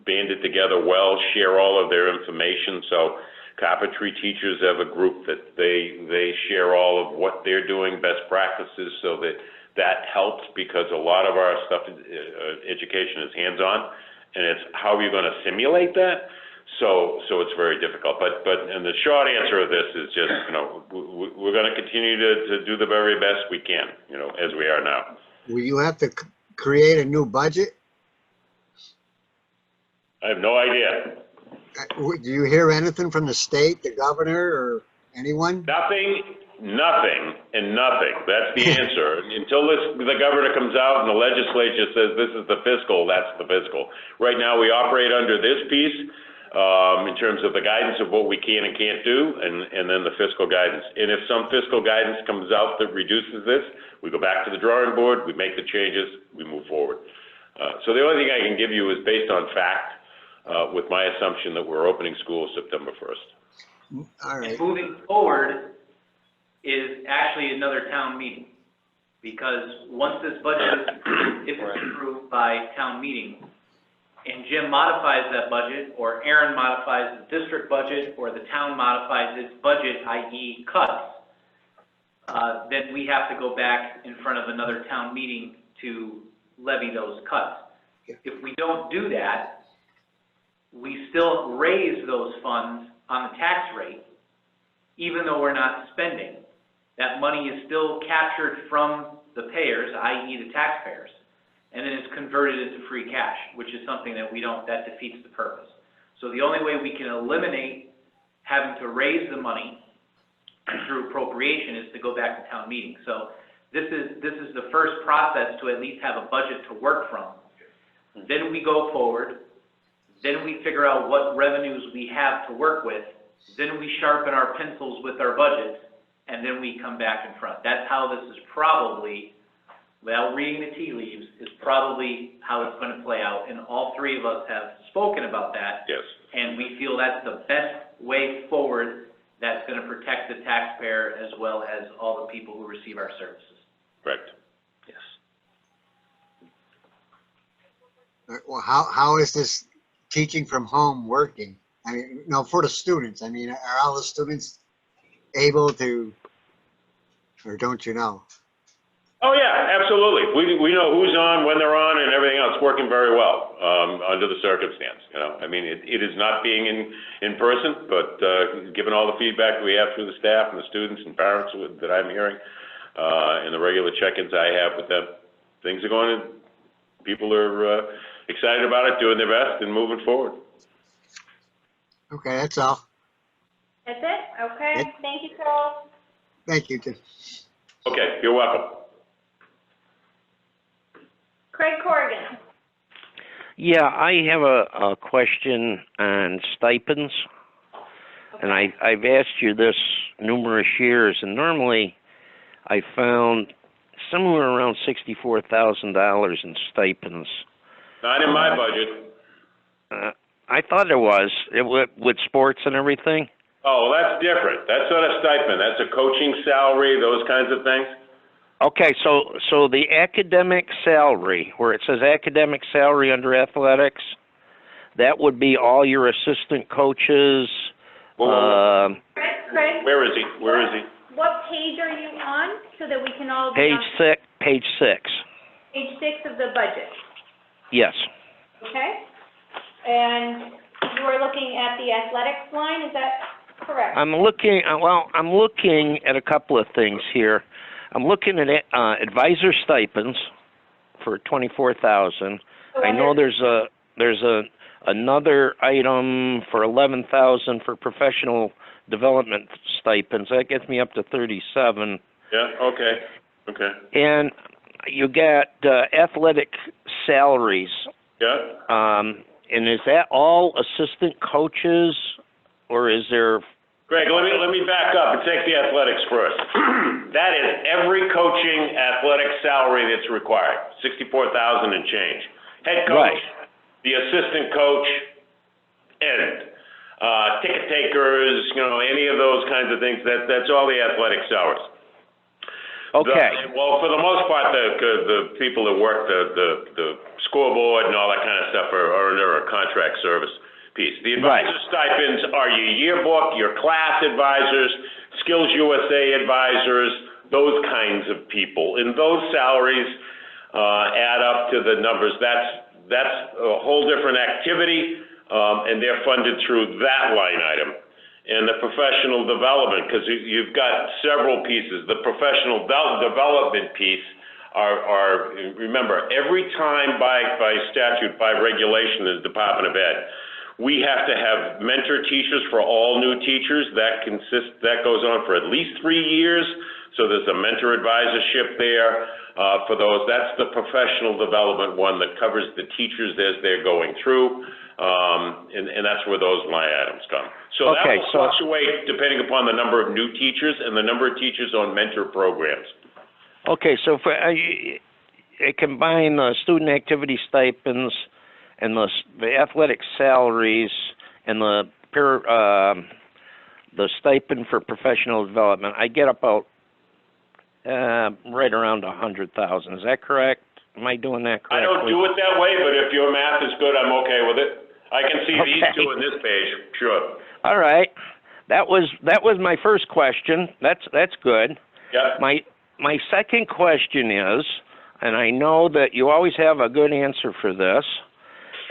banded together well, share all of their information. So carpentry teachers have a group that they share all of what they're doing, best practices, so that helps, because a lot of our stuff, education is hands-on, and it's how are you going to simulate that? So it's very difficult. But and the short answer of this is just, we're going to continue to do the very best we can, as we are now.
Will you have to create a new budget?
I have no idea.
Do you hear anything from the state, the governor, or anyone?
Nothing, and nothing. That's the answer. Until the governor comes out and the legislature says this is the fiscal, that's the fiscal. Right now, we operate under this piece in terms of the guidance of what we can and can't do, and then the fiscal guidance. And if some fiscal guidance comes out that reduces this, we go back to the drawing board, we make the changes, we move forward. So the only thing I can give you is based on fact, with my assumption that we're opening schools September 1st.
All right.
And moving forward is actually another town meeting, because once this budget is approved by town meeting, and Jim modifies that budget, or Aaron modifies the district budget, or the town modifies its budget, i.e. cuts, then we have to go back in front of another town meeting to levy those cuts. If we don't do that, we still raise those funds on the tax rate, even though we're not spending. That money is still captured from the payers, i.e. the taxpayers, and then it's converted into free cash, which is something that that defeats the purpose. So the only way we can eliminate having to raise the money through appropriation is to go back to town meeting. So this is the first process to at least have a budget to work from. Then we go forward. Then we figure out what revenues we have to work with. Then we sharpen our pencils with our budgets, and then we come back in front. That's how this is probably, without reading the tea leaves, is probably how it's going to play out. And all three of us have spoken about that.
Yes.
And we feel that's the best way forward that's going to protect the taxpayer as well as all the people who receive our services.
Correct.
Yes.
Well, how is this teaching from home working? I mean, for the students. I mean, are all the students able to, or don't you know?
Oh, yeah, absolutely. We know who's on, when they're on, and everything else. Working very well under the circumstance. I mean, it is not being in person, but given all the feedback we have through the staff and the students and parents that I'm hearing, and the regular check-ins I have with them, things are going. People are excited about it, doing their best, and moving forward.
Okay, that's all.
That's it? Okay. Thank you, Carl.
Thank you, Tim.
Okay, you're welcome.
Craig Corrigan.
Yeah, I have a question on stipends. And I've asked you this numerous years, and normally I found somewhere around $64,000 in stipends.
Not in my budget.
I thought there was, with sports and everything.
Oh, well, that's different. That's not a stipend. That's a coaching salary, those kinds of things.
Okay, so the academic salary, where it says academic salary under athletics, that would be all your assistant coaches.
Craig?
Where is he?
What page are you on so that we can all be
Page
on?
six. Page 6.
Page 6 of the budget.
Yes.
Okay? And you are looking at the athletics line, is that correct?
I'm looking at a couple of things here. I'm looking at advisor stipends for $24,000. I know there's a another item for 11,000 for professional development stipends. That gets me up to 37.
Yeah, okay, okay.
And you got athletic salaries.
Yeah.
And is that all assistant coaches, or is there?
Greg, let me back up and take the athletics first. That is every coaching athletic salary that's required, 64,000 and change. Head coach,
Right.
the assistant coach, and ticket takers, any of those kinds of things. That's all the athletic salaries.
Okay.
Well, for the most part, the people that work the scoreboard and all that kind of stuff are under a contract service piece. The advisor stipends are your yearbook, your class advisors, Skills USA advisors, those kinds of people. And those salaries add up to the numbers. That's a whole different activity, and they're funded through that line item. And the professional development, because you've got several pieces. The professional development piece are remember, every time by statute, by regulation, the Department of Ed, we have to have mentor teachers for all new teachers. That goes on for at least 3 years. So there's a mentor advisorship there for those. That's the professional development one that covers the teachers as they're going through. And that's where those line items come. So that will fluctuate depending upon the number of new teachers and the number of teachers on mentor programs.
Okay, so for combine the student activity stipends and the athletic salaries and the stipend for professional development, I get about right around 100,000. Is that correct? Am I doing that correctly?
I don't do it that way, but if your math is good, I'm okay with it. I can see these two on this page, sure.
All right. That was my first question. That's good.
Yep.
My second question is, and I know that you always have a good answer for this,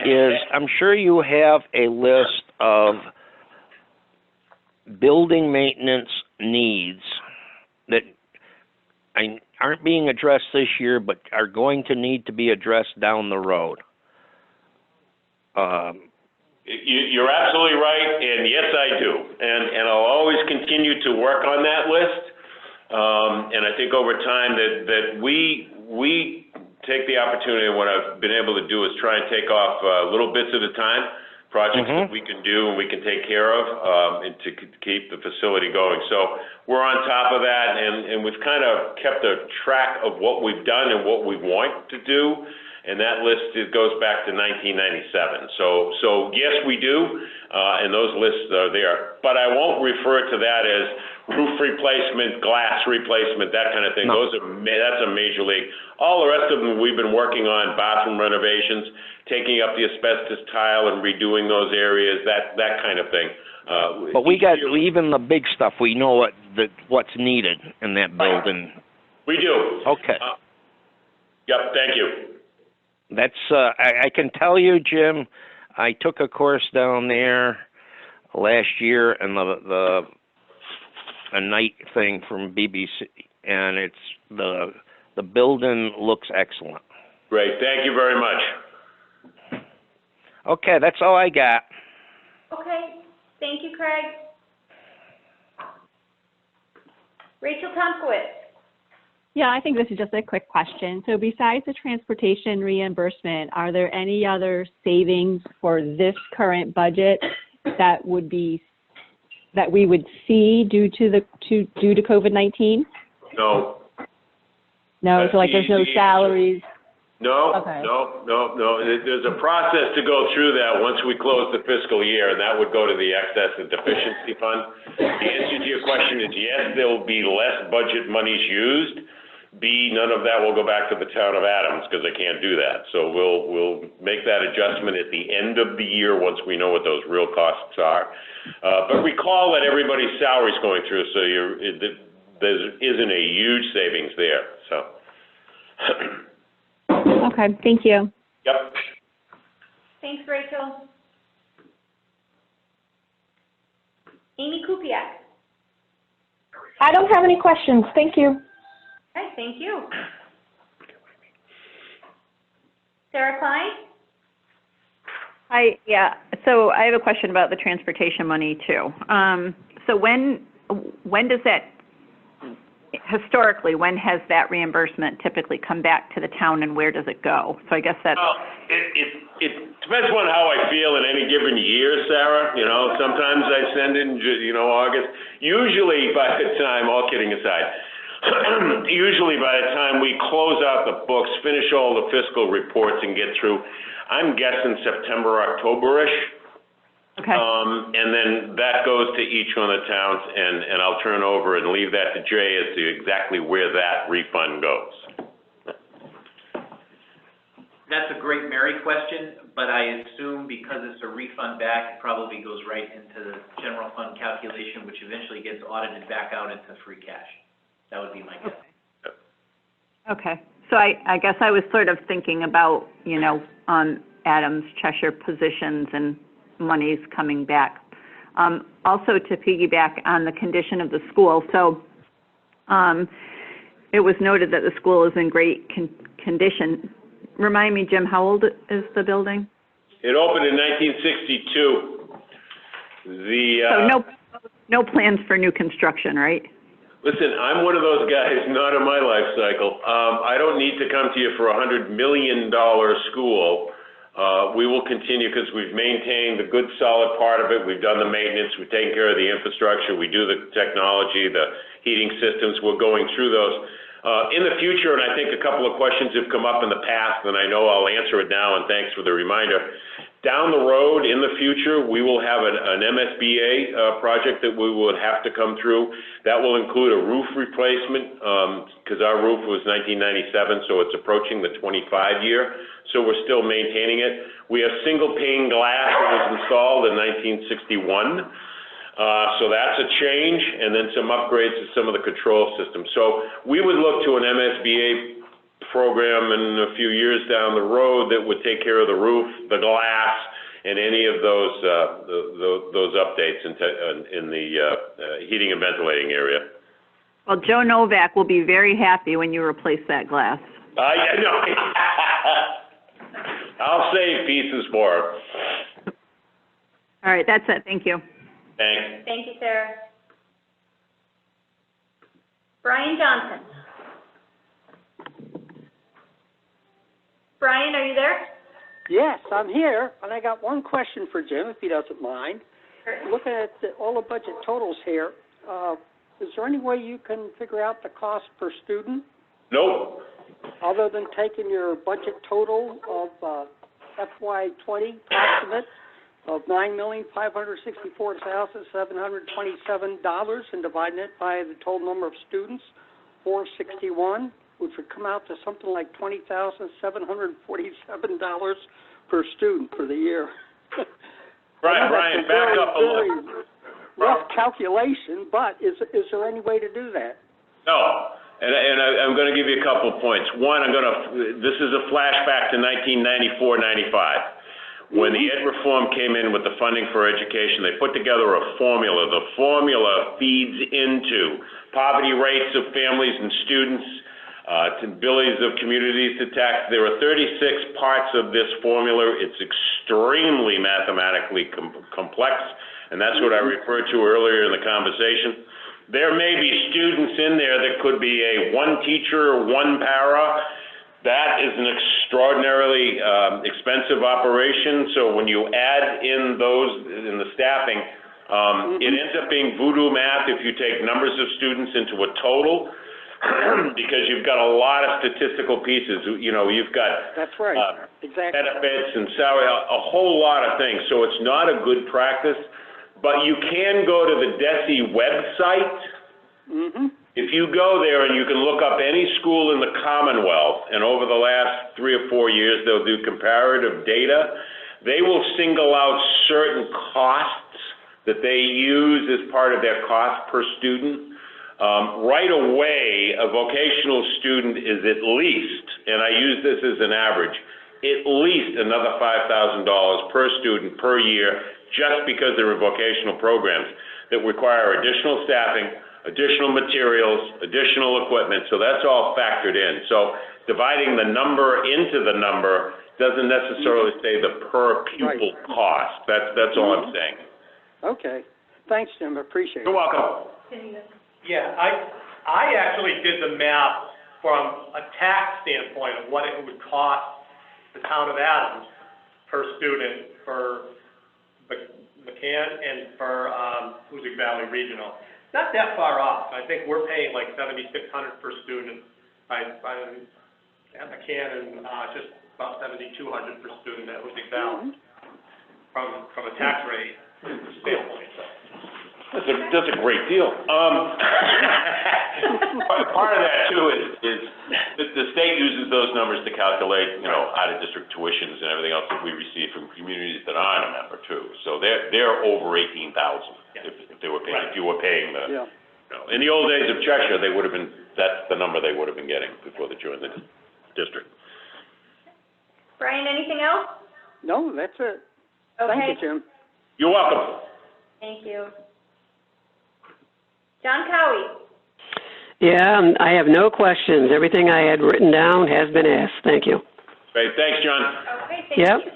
is I'm sure you have a list of building maintenance needs that aren't being addressed this year, but are going to need to be addressed down the road.
You're absolutely right, and yes, I do. And I'll always continue to work on that list. And I think over time that we take the opportunity, and what I've been able to do is try and take off little bits at a time, projects that we can do and we can take care of, and to keep the facility going. So we're on top of that, and we've kind of kept a track of what we've done and what we want to do. And that list, it goes back to 1997. So yes, we do, and those lists are there. But I won't refer to that as roof replacement, glass replacement, that kind of thing.
No.
That's a major league. All the rest of them, we've been working on bathroom renovations, taking up the asbestos tile and redoing those areas, that kind of thing.
But we got even the big stuff. We know what's needed in that building.
We do.
Okay.
Yep. Thank you.
That's I can tell you, Jim, I took a course down there last year, and a night thing from BBC, and it's the building looks excellent.
Great. Thank you very much.
Okay, that's all I got.
Okay, thank you, Craig. Rachel Tomkowitz.
Yeah, I think this is just a quick question. So besides the transportation reimbursement, are there any other savings for this current budget that we would see due to COVID-19?
No.
No, so like there's no salaries?
No,
Okay.
no. There's a process to go through that once we close the fiscal year, and that would go to the excess and deficiency fund. The answer to your question is yes, there will be less budget monies used. B, none of that will go back to the town of Adams because they can't do that. So we'll make that adjustment at the end of the year once we know what those real costs are. But recall that everybody's salary is going through, so there isn't a huge savings there. So.
Okay, thank you.
Yep.
Thanks, Rachel. Amy Kupiak.
I don't have any questions. Thank you.
Okay, thank you. Sarah Klein?
So I have a question about the transportation money too. So when does that, historically, when has that reimbursement typically come back to the town and where does it go? So I guess that's.
It depends on how I feel in any given year, Sarah. You know, sometimes I send in, August. Usually by the time, all kidding aside, usually by the time we close out the books, finish all the fiscal reports and get through, I'm guessing September, October-ish.
Okay.
And then that goes to each one of the towns, and I'll turn over and leave that to Jay as to exactly where that refund goes.
That's a great Mary question, but I assume because it's a refund back, it probably goes right into the general fund calculation, which eventually gets audited back out into free cash. That would be my guess.
Okay. So I guess I was sort of thinking about, Adams, Cheshire positions and monies coming back. Also to piggyback on the condition of the school. So it was noted that the school is in great condition. Remind me, Jim, how old is the building?
It opened in 1962.
So no plans for new construction, right?
Listen, I'm one of those guys, not in my life cycle. I don't need to come to you for a $100 million school. We will continue because we've maintained the good, solid part of it. We've done the maintenance. We've taken care of the infrastructure. We do the technology, the heating systems. We're going through those. In the future, and I think a couple of questions have come up in the past, and I know I'll answer it now, and thanks for the reminder. Down the road, in the future, we will have an MSBA project that we will have to come through. That will include a roof replacement, because our roof was 1997, so it's approaching the 25 year. So we're still maintaining it. We have single pane glass that was installed in 1961. So that's a change, and then some upgrades to some of the control systems. So we would look to an MSBA program in a few years down the road that would take care of the roof, the glass, and any of those updates in the heating and ventilating area.
Well, Joe Novak will be very happy when you replace that glass.
Yeah, no. I'll save pieces for her.
All right, that's it. Thank you.
Thanks.
Thank you, Sarah. Brian Johnson. Brian, are you there?
Yes, I'm here, and I got one question for Jim, if he doesn't mind. Looking at all the budget totals here, is there any way you can figure out the cost per student?
Nope.
Other than taking your budget total of FY20 approximate of $9,564,727 and dividing it by the total number of students, 461, which would come out to something like $20,747 per student for the year.
Brian, back up a little.
Rough calculation, but is there any way to do that?
No. And I'm going to give you a couple of points. One, this is a flashback to 1994-95. When the ed reform came in with the funding for education, they put together a formula. The formula feeds into poverty rates of families and students, to abilities of communities to tax. There are 36 parts of this formula. It's extremely mathematically complex, and that's what I referred to earlier in the conversation. There may be students in there that could be one teacher, one para. That is an extraordinarily expensive operation. So when you add in the staffing, it ends up being voodoo math if you take numbers of students into a total, because you've got a lot of statistical pieces. You've got
that's right, exactly,
benefits and salary, a whole lot of things. So it's not a good practice, but you can go to the DESE website. If you go there and you can look up any school in the Commonwealth, and over the last 3 or 4 years they'll do comparative data, they will single out certain costs that they use as part of their cost per student. Right away, a vocational student is at least, and I use this as an average, at least another $5,000 per student per year, just because they're in vocational programs that require additional staffing, additional materials, additional equipment, so that's all factored in. So dividing the number into the number Doesn't necessarily say the per pupil cost. That's all I'm saying.
Okay. Thanks, Jim. I appreciate it.
You're welcome.
Yeah, I actually did the math from a tax standpoint of what it would cost the town of Adams per student for McCann and for Hoosick Valley Regional. Not that far off. I think we're paying like $7,600 per student at McCann and just about $7,200 per student at Hoosick Valley from a tax rate standpoint.
That's a great deal. Part of that too is the state uses those numbers to calculate, out of district tuitions and everything else that we receive from communities that aren't a member too. So they're over 18,000 if they were paying, if you were paying the. In the old days of Cheshire, they would have been. That's the number they would have been getting before they joined the district.
Brian, anything else?
No, that's it.
Okay.
Thank you, Jim.
You're welcome.
Thank you. John Cowie.
Yeah, I have no questions. Everything I had written down has been asked. Thank you.
Great. Thanks, John.
Okay, thank you.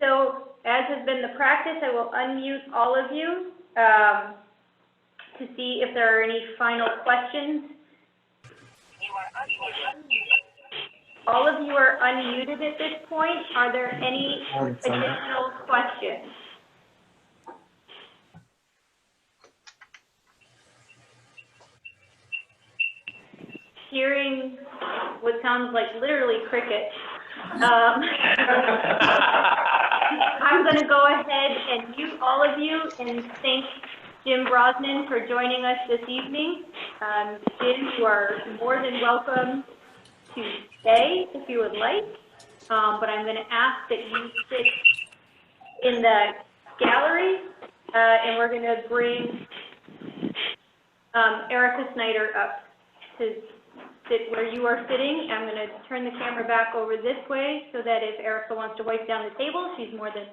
So, as has been the practice, I will unmute all of you to see if there are any final questions. All of you are unmuted at this point. Are there any additional questions? Hearing what sounds like literally cricket, I'm going to go ahead and mute all of you and thank Jim Brosnan for joining us this evening. Jim, you are more than welcome to stay if you would like, but I'm going to ask that you sit in the gallery, and we're going to bring Erica Snyder up to sit where you are sitting. I'm going to turn the camera back over this way so that if Erica wants to wipe down the table, she's more than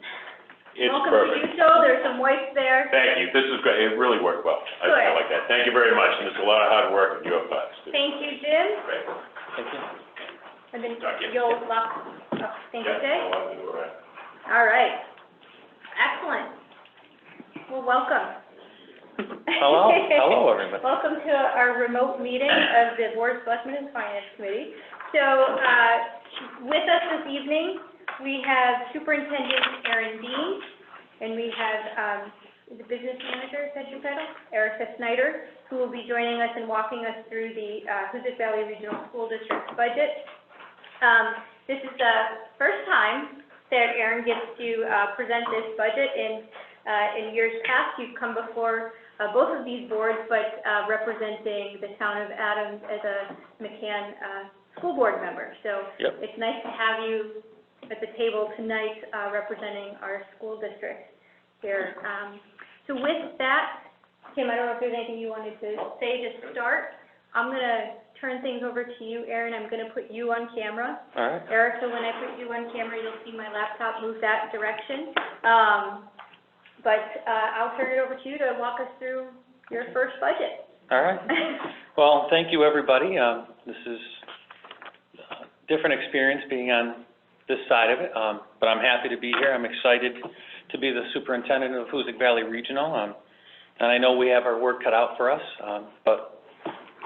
welcome to do so. There's some wipes there.
Thank you. This is great. It really worked well. I like that. Thank you very much. And it's a lot of hard work on your part.
Thank you, Jim.
Great. Thank you.
And then you'll lock up. Thank you, Jay. All right. Excellent. Well, welcome.
Hello. Hello, everybody.
Welcome to our remote meeting of the Board of Selectmen and Finance Committee. So, with us this evening, we have Superintendent Aaron Dean, and we have the Business Manager, is that your title? Erica Snyder, who will be joining us and walking us through the Hoosick Valley Regional School District's budget. This is the first time that Aaron gets to present this budget. In years past, you've come before both of these boards, but representing the town of Adams as a McCann school board member. So it's nice to have you at the table tonight representing our school district here. So with that, Tim, I don't know if there's anything you wanted to say to start. I'm going to turn things over to you, Aaron. I'm going to put you on camera.
All right.
Erica, when I put you on camera, you'll see my laptop move that direction. But I'll turn it over to you to walk us through your first budget.
All right. Well, thank you, everybody. This is a different experience being on this side of it, but I'm happy to be here. I'm excited to be the superintendent of Hoosick Valley Regional, and I know we have our work cut out for us, but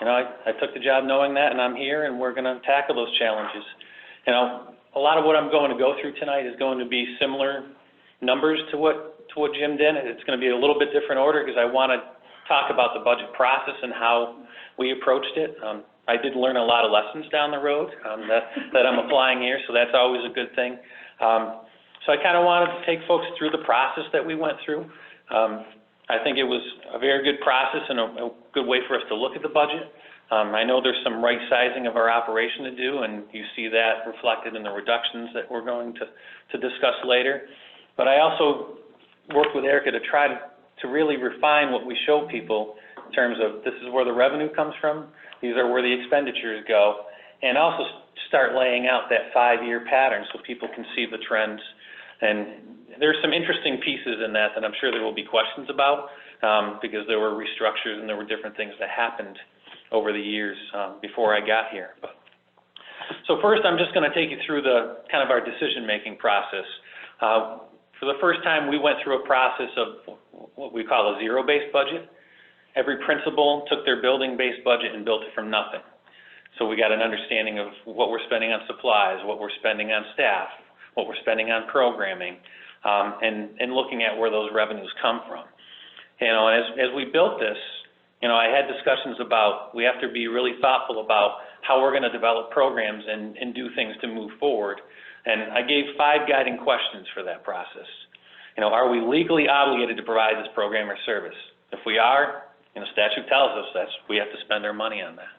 I took the job knowing that, and I'm here, and we're going to tackle those challenges. A lot of what I'm going to go through tonight is going to be similar numbers to what Jim did. It's going to be a little bit different order because I want to talk about the budget process and how we approached it. I did learn a lot of lessons down the road that I'm applying here, so that's always a good thing. So I kind of wanted to take folks through the process that we went through. I think it was a very good process and a good way for us to look at the budget. I know there's some right sizing of our operation to do, and you see that reflected in the reductions that we're going to discuss later. But I also worked with Erica to try to really refine what we show people in terms of this is where the revenue comes from, these are where the expenditures go, and also start laying out that 5-year pattern so people can see the trends. And there's some interesting pieces in that I'm sure there will be questions about because there were restructures and there were different things that happened over the years before I got here. So first, I'm just going to take you through the kind of our decision-making process. For the first time, we went through a process of what we call a zero-based budget. Every principal took their building-based budget and built it from nothing. So we got an understanding of what we're spending on supplies, what we're spending on staff, what we're spending on programming, and looking at where those revenues come from. You know, as we built this, you know, I had discussions about we have to be really thoughtful about how we're going to develop programs and do things to move forward. And I gave 5 guiding questions for that process. You know, are we legally obligated to provide this program or service? If we are, you know, statute tells us we have to spend our money on that.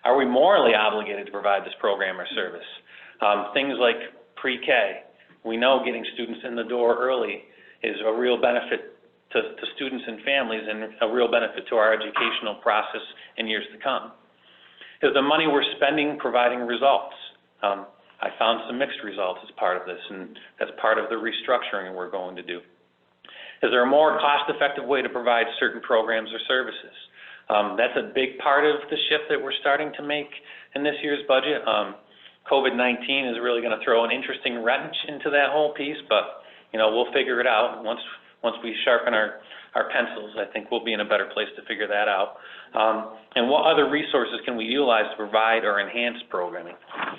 Are we morally obligated to provide this program or service? Things like pre-K. We know getting students in the door early is a real benefit to students and families and a real benefit to our educational process in years to come. Is the money we're spending providing results? I found some mixed results as part of this, and that's part of the restructuring we're going to do. Is there a more cost-effective way to provide certain programs or services? That's a big part of the shift that we're starting to make in this year's budget. COVID-19 is really going to throw an interesting wrench into that whole piece, but you know, we'll figure it out. Once we sharpen our pencils, I think we'll be in a better place to figure that out. And what other resources can we utilize to provide or enhance programming?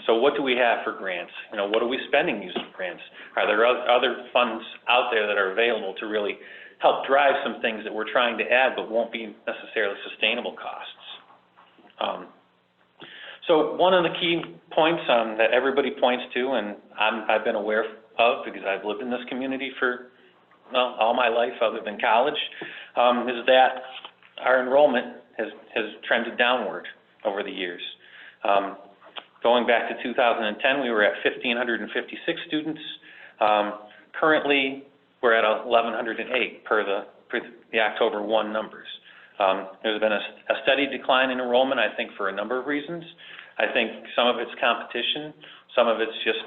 So what do we have for grants? You know, what are we spending using grants? Are there other funds out there that are available to really help drive some things that we're trying to add but won't be necessarily sustainable costs? So one of the key points that everybody points to, and I've been aware of because I've lived in this community for all my life other than college, is that our enrollment has trended downward over the years. Going back to 2010, we were at 1,556 students. Currently, we're at 1,108 per the October 1 numbers. There's been a steady decline in enrollment, I think, for a number of reasons. I think some of it's competition, some of it's just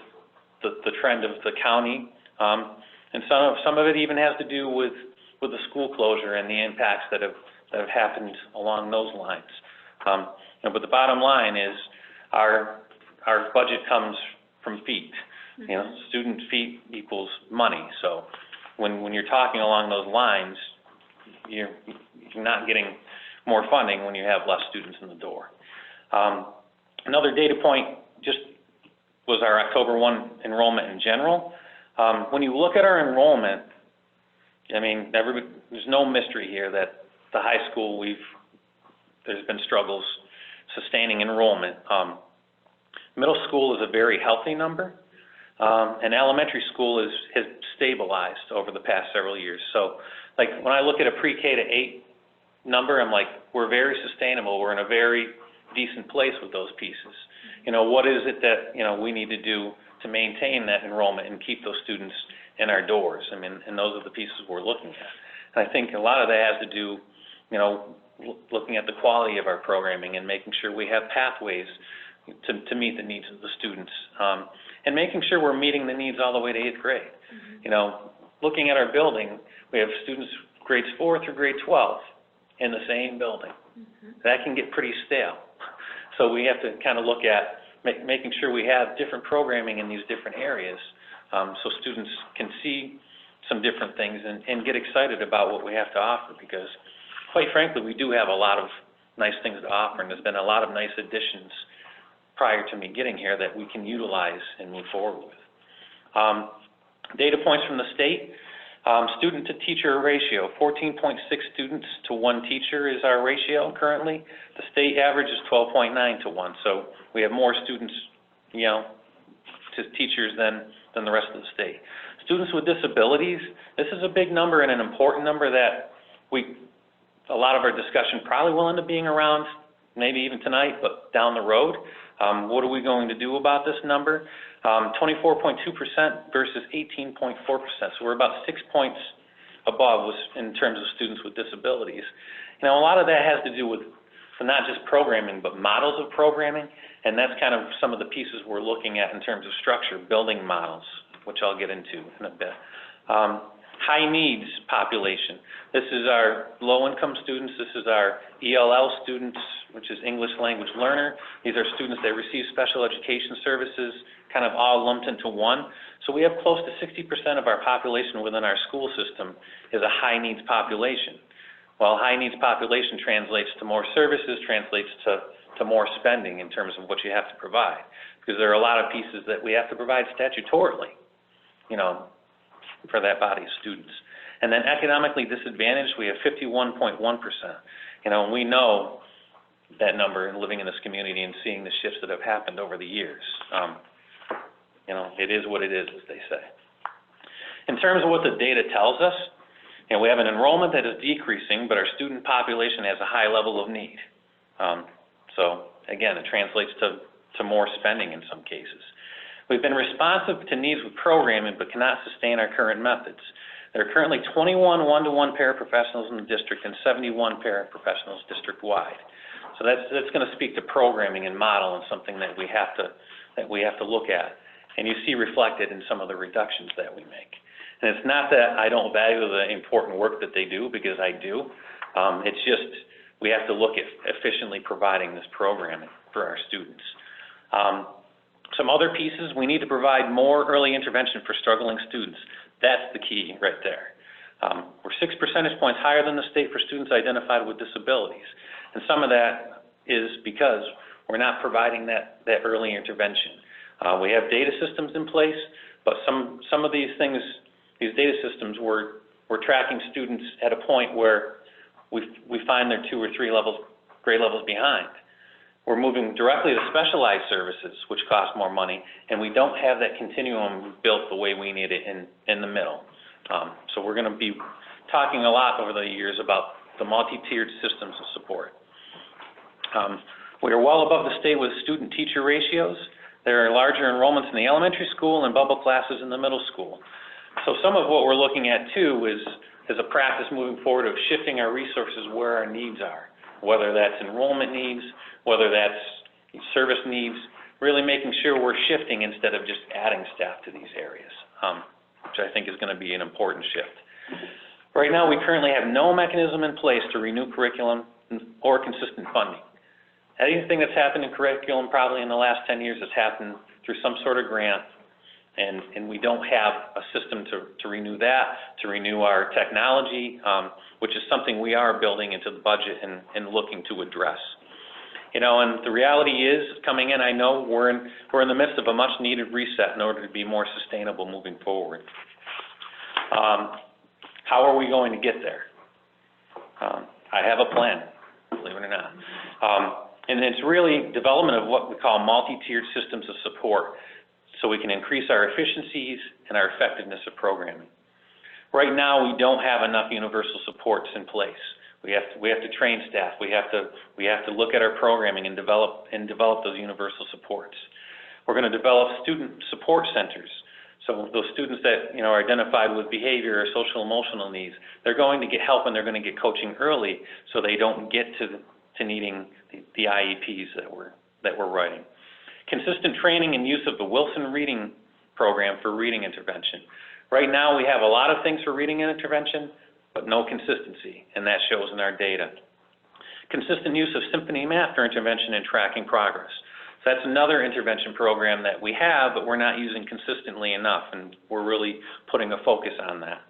the trend of the county, and some of it even has to do with the school closure and the impacts that have happened along those lines. But the bottom line is our budget comes from feet. You know, student feet equals money. So when you're talking along those lines, you're not getting more funding when you have less students in the door. Another data point just was our October 1 enrollment in general. When you look at our enrollment, I mean, there's no mystery here that the high school, there's been struggles sustaining enrollment. Middle school is a very healthy number, and elementary school has stabilized over the past several years. So, like, when I look at a pre-K to 8 number, I'm like, we're very sustainable. We're in a very decent place with those pieces. You know, what is it that, you know, we need to do to maintain that enrollment and keep those students in our doors? I mean, and those are the pieces we're looking at. And I think a lot of that has to do, you know, looking at the quality of our programming and making sure we have pathways to meet the needs of the students, and making sure we're meeting the needs all the way to 8th grade. You know, looking at our building, we have students grades 4 through grade 12 in the same building. That can get pretty stale. So we have to kind of look at making sure we have different programming in these different areas, so students can see some different things and get excited about what we have to offer, because quite frankly, we do have a lot of nice things to offer, and there's been a lot of nice additions prior to me getting here that we can utilize and move forward with. Data points from the state. Student to teacher ratio, 14.6 students to 1 teacher is our ratio currently. The state average is 12.9 to 1, so we have more students, you know, to teachers than the rest of the state. Students with disabilities, this is a big number and an important number that a lot of our discussion probably will end up being around, maybe even tonight, but down the road. What are we going to do about this number? 24.2% versus 18.4%. So we're about 6 points above in terms of students with disabilities. You know, a lot of that has to do with not just programming, but models of programming, and that's kind of some of the pieces we're looking at in terms of structure, building models, which I'll get into in a bit. high needs population. This is our low-income students. This is our ELL students, which is English Language Learner. These are students that receive special education services, kind of all lumped into one. So we have close to 60% of our population within our school system is a high needs population. Well, high needs population translates to more services, translates to more spending in terms of what you have to provide, because there are a lot of pieces that we have to provide statutorily, you know, for that body of students. And then economically disadvantaged, we have 51.1%. You know, and we know that number in living in this community and seeing the shifts that have happened over the years. You know, it is what it is, as they say. In terms of what the data tells us, you know, we have an enrollment that is decreasing, but our student population has a high level of need. So again, it translates to more spending in some cases. We've been responsive to needs with programming, but cannot sustain our current methods. There are currently 21 one-to-one paraprofessionals in the district and 71 paraprofessionals district-wide. So that's going to speak to programming and model and something that we have to look at. And you see reflected in some of the reductions that we make. And it's not that I don't value the important work that they do, because I do. It's just we have to look at efficiently providing this programming for our students. Some other pieces, we need to provide more early intervention for struggling students. That's the key right there. We're 6 percentage points higher than the state for students identified with disabilities. And some of that is because we're not providing that early intervention. We have data systems in place, but some of these things, these data systems, we're tracking students at a point where we find they're 2 or 3 grade levels behind. We're moving directly to specialized services, which cost more money, and we don't have that continuum built the way we need it in the middle. So we're going to be talking a lot over the years about the multi-tiered systems of support. We are well above the state with student-teacher ratios. There are larger enrollments in the elementary school and bubble classes in the middle school. So some of what we're looking at, too, is a practice moving forward of shifting our resources where our needs are, whether that's enrollment needs, whether that's service needs, really making sure we're shifting instead of just adding staff to these areas, which I think is going to be an important shift. Right now, we currently have no mechanism in place to renew curriculum or consistent funding. Anything that's happened in curriculum probably in the last 10 years has happened through some sort of grant, and we don't have a system to renew that, to renew our technology, which is something we are building into the budget and looking to address. You know, and the reality is, coming in, I know we're in the midst of a much-needed reset in order to be more sustainable moving forward. How are we going to get there? I have a plan, believe it or not. And it's really development of what we call multi-tiered systems of support, so we can increase our efficiencies and our effectiveness of programming. Right now, we don't have enough universal supports in place. We have to train staff. We have to look at our programming and develop those universal supports. We're going to develop student support centers. So those students that are identified with behavior or social emotional needs, they're going to get help and they're going to get coaching early, so they don't get to needing the IEPs that we're writing. Consistent training and use of the Wilson Reading Program for reading intervention. Right now, we have a lot of things for reading intervention, but no consistency, and that shows in our data. Consistent use of Symphony Math for intervention and tracking progress. So that's another intervention program that we have, but we're not using consistently enough, and we're really putting a focus on that.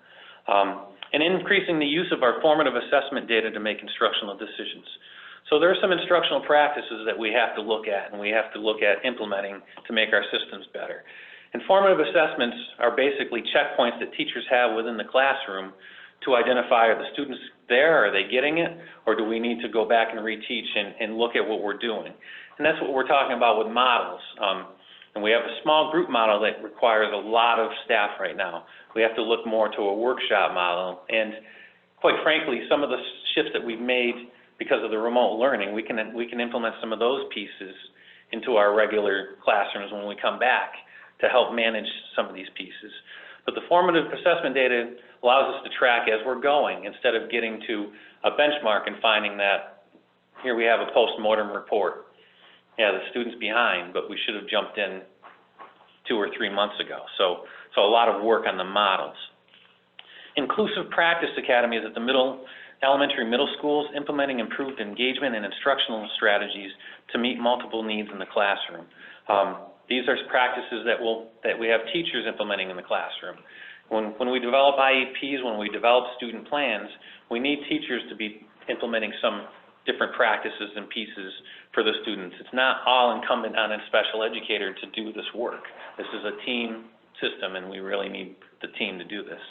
And increasing the use of our formative assessment data to make instructional decisions. So there are some instructional practices that we have to look at, and we have to look at implementing to make our systems better. And formative assessments are basically checkpoints that teachers have within the classroom to identify, are the students there, are they getting it, or do we need to go back and reteach and look at what we're doing? And that's what we're talking about with models. And we have a small group model that requires a lot of staff right now. We have to look more to a workshop model. And quite frankly, some of the shifts that we've made because of the remote learning, we can implement some of those pieces into our regular classrooms when we come back to help manage some of these pieces. But the formative assessment data allows us to track as we're going, instead of getting to a benchmark and finding that here we have a post-mortem report. Yeah, the student's behind, but we should have jumped in 2 or 3 months ago. So a lot of work on the models. Inclusive Practice Academies at the elementary middle schools, implementing improved engagement and instructional strategies to meet multiple needs in the classroom. These are practices that we have teachers implementing in the classroom. When we develop IEPs, when we develop student plans, we need teachers to be implementing some different practices and pieces for the students. It's not all incumbent on a special educator to do this work. This is a team system, and we really need the team to do this.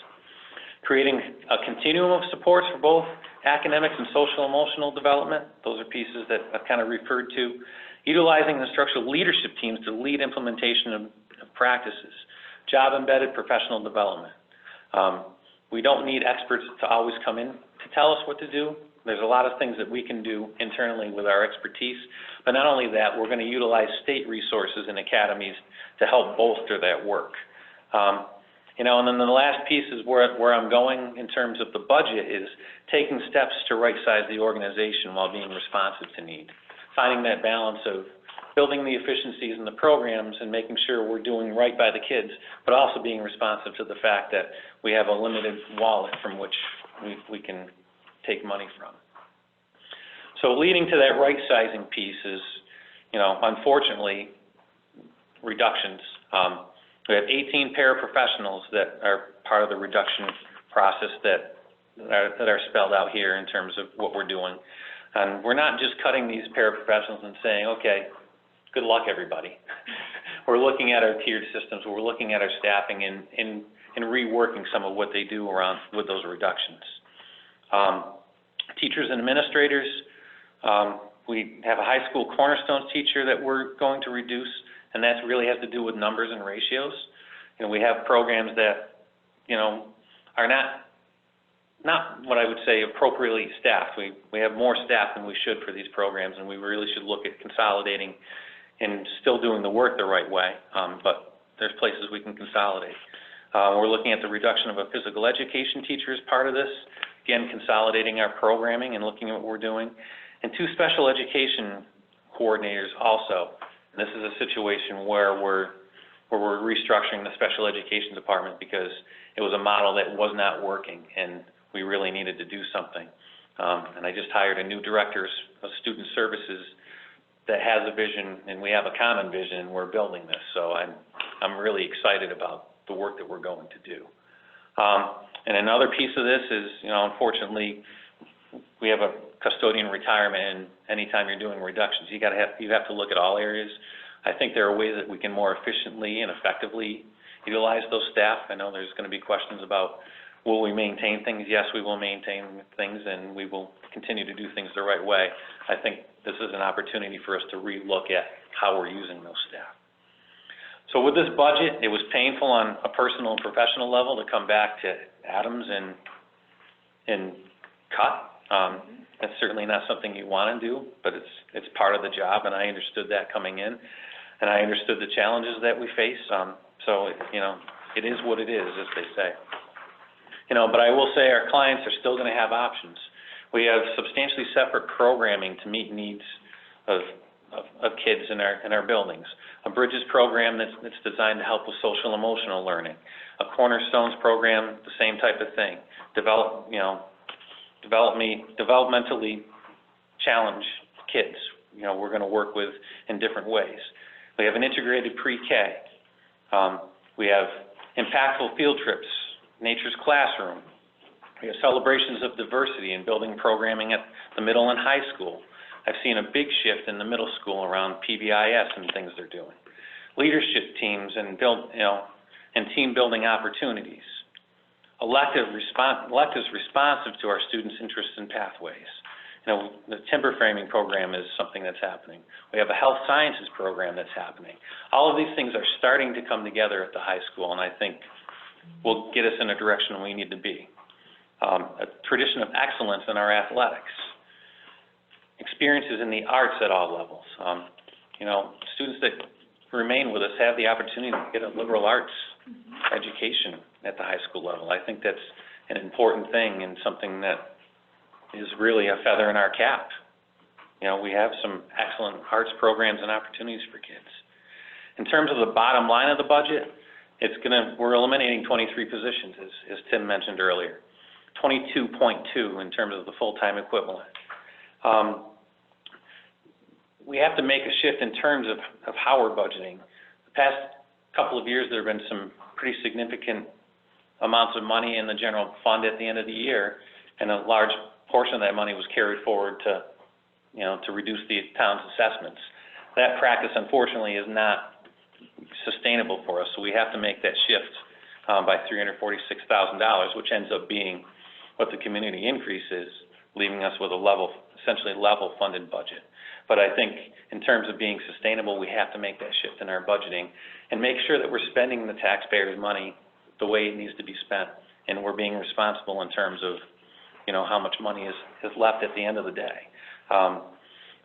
Creating a continuum of supports for both academics and social emotional development. Those are pieces that I've kind of referred to. Utilizing instructional leadership teams to lead implementation of practices. Job-embedded professional development. We don't need experts to always come in to tell us what to do. There's a lot of things that we can do internally with our expertise. But not only that, we're going to utilize state resources and academies to help bolster that work. You know, and then the last piece is where I'm going in terms of the budget is taking steps to right-size the organization while being responsive to need. Finding that balance of building the efficiencies in the programs and making sure we're doing right by the kids, but also being responsive to the fact that we have a limited wallet from which we can take money from. So leading to that right-sizing piece is, you know, unfortunately, reductions. We have 18 paraprofessionals that are part of the reduction process that are spelled out here in terms of what we're doing. And we're not just cutting these paraprofessionals and saying, okay, good luck, everybody. We're looking at our tiered systems. We're looking at our staffing and reworking some of what they do around with those reductions. Teachers and administrators, we have a high school cornerstones teacher that we're going to reduce, and that really has to do with numbers and ratios. You know, we have programs that, you know, are not what I would say appropriately staffed. We have more staff than we should for these programs, and we really should look at consolidating and still doing the work the right way, but there's places we can consolidate. We're looking at the reduction of a physical education teacher as part of this, again, consolidating our programming and looking at what we're doing, and 2 special education coordinators also. And this is a situation where we're restructuring the special education department because it was a model that was not working, and we really needed to do something. And I just hired a new director of student services that has a vision, and we have a common vision, and we're building this. So I'm really excited about the work that we're going to do. And another piece of this is, you know, unfortunately, we have a custodian retirement, and anytime you're doing reductions, you have to look at all areas. I think there are ways that we can more efficiently and effectively utilize those staff. I know there's going to be questions about, will we maintain things? Yes, we will maintain things, and we will continue to do things the right way. I think this is an opportunity for us to relook at how we're using those staff. So with this budget, it was painful on a personal and professional level to come back to Adams and cut. That's certainly not something you want to do, but it's part of the job, and I understood that coming in, and I understood the challenges that we face. So, you know, it is what it is, as they say. You know, but I will say our clients are still going to have options. We have substantially separate programming to meet needs of kids in our buildings. A Bridges program that's designed to help with social emotional learning. A Cornerstones program, the same type of thing. Developmentally challenged kids, you know, we're going to work with in different ways. We have an integrated pre-K. We have impactful field trips, nature's classroom. We have celebrations of diversity and building programming at the middle and high school. I've seen a big shift in the middle school around PBIS and things they're doing. Leadership teams and team building opportunities. Electives responsive to our students' interests and pathways. You know, the timber framing program is something that's happening. We have a health sciences program that's happening. All of these things are starting to come together at the high school, and I think will get us in a direction we need to be. A tradition of excellence in our athletics. Experiences in the arts at all levels. You know, students that remain with us have the opportunity to get a liberal arts education at the high school level. I think that's an important thing and something that is really a feather in our cap. You know, we have some excellent arts programs and opportunities for kids. In terms of the bottom line of the budget, we're eliminating 23 positions, as Tim mentioned earlier. 22.2 in terms of the full-time equivalent. We have to make a shift in terms of how we're budgeting. The past couple of years, there have been some pretty significant amounts of money in the general fund at the end of the year, and a large portion of that money was carried forward to, to reduce the town's assessments. That practice, unfortunately, is not sustainable for us, so we have to make that shift by $346,000, which ends up being what the community increase is, leaving us with a essentially level funded budget. But I think in terms of being sustainable, we have to make that shift in our budgeting and make sure that we're spending the taxpayers' money the way it needs to be spent, and we're being responsible in terms of, how much money is left at the end of the day.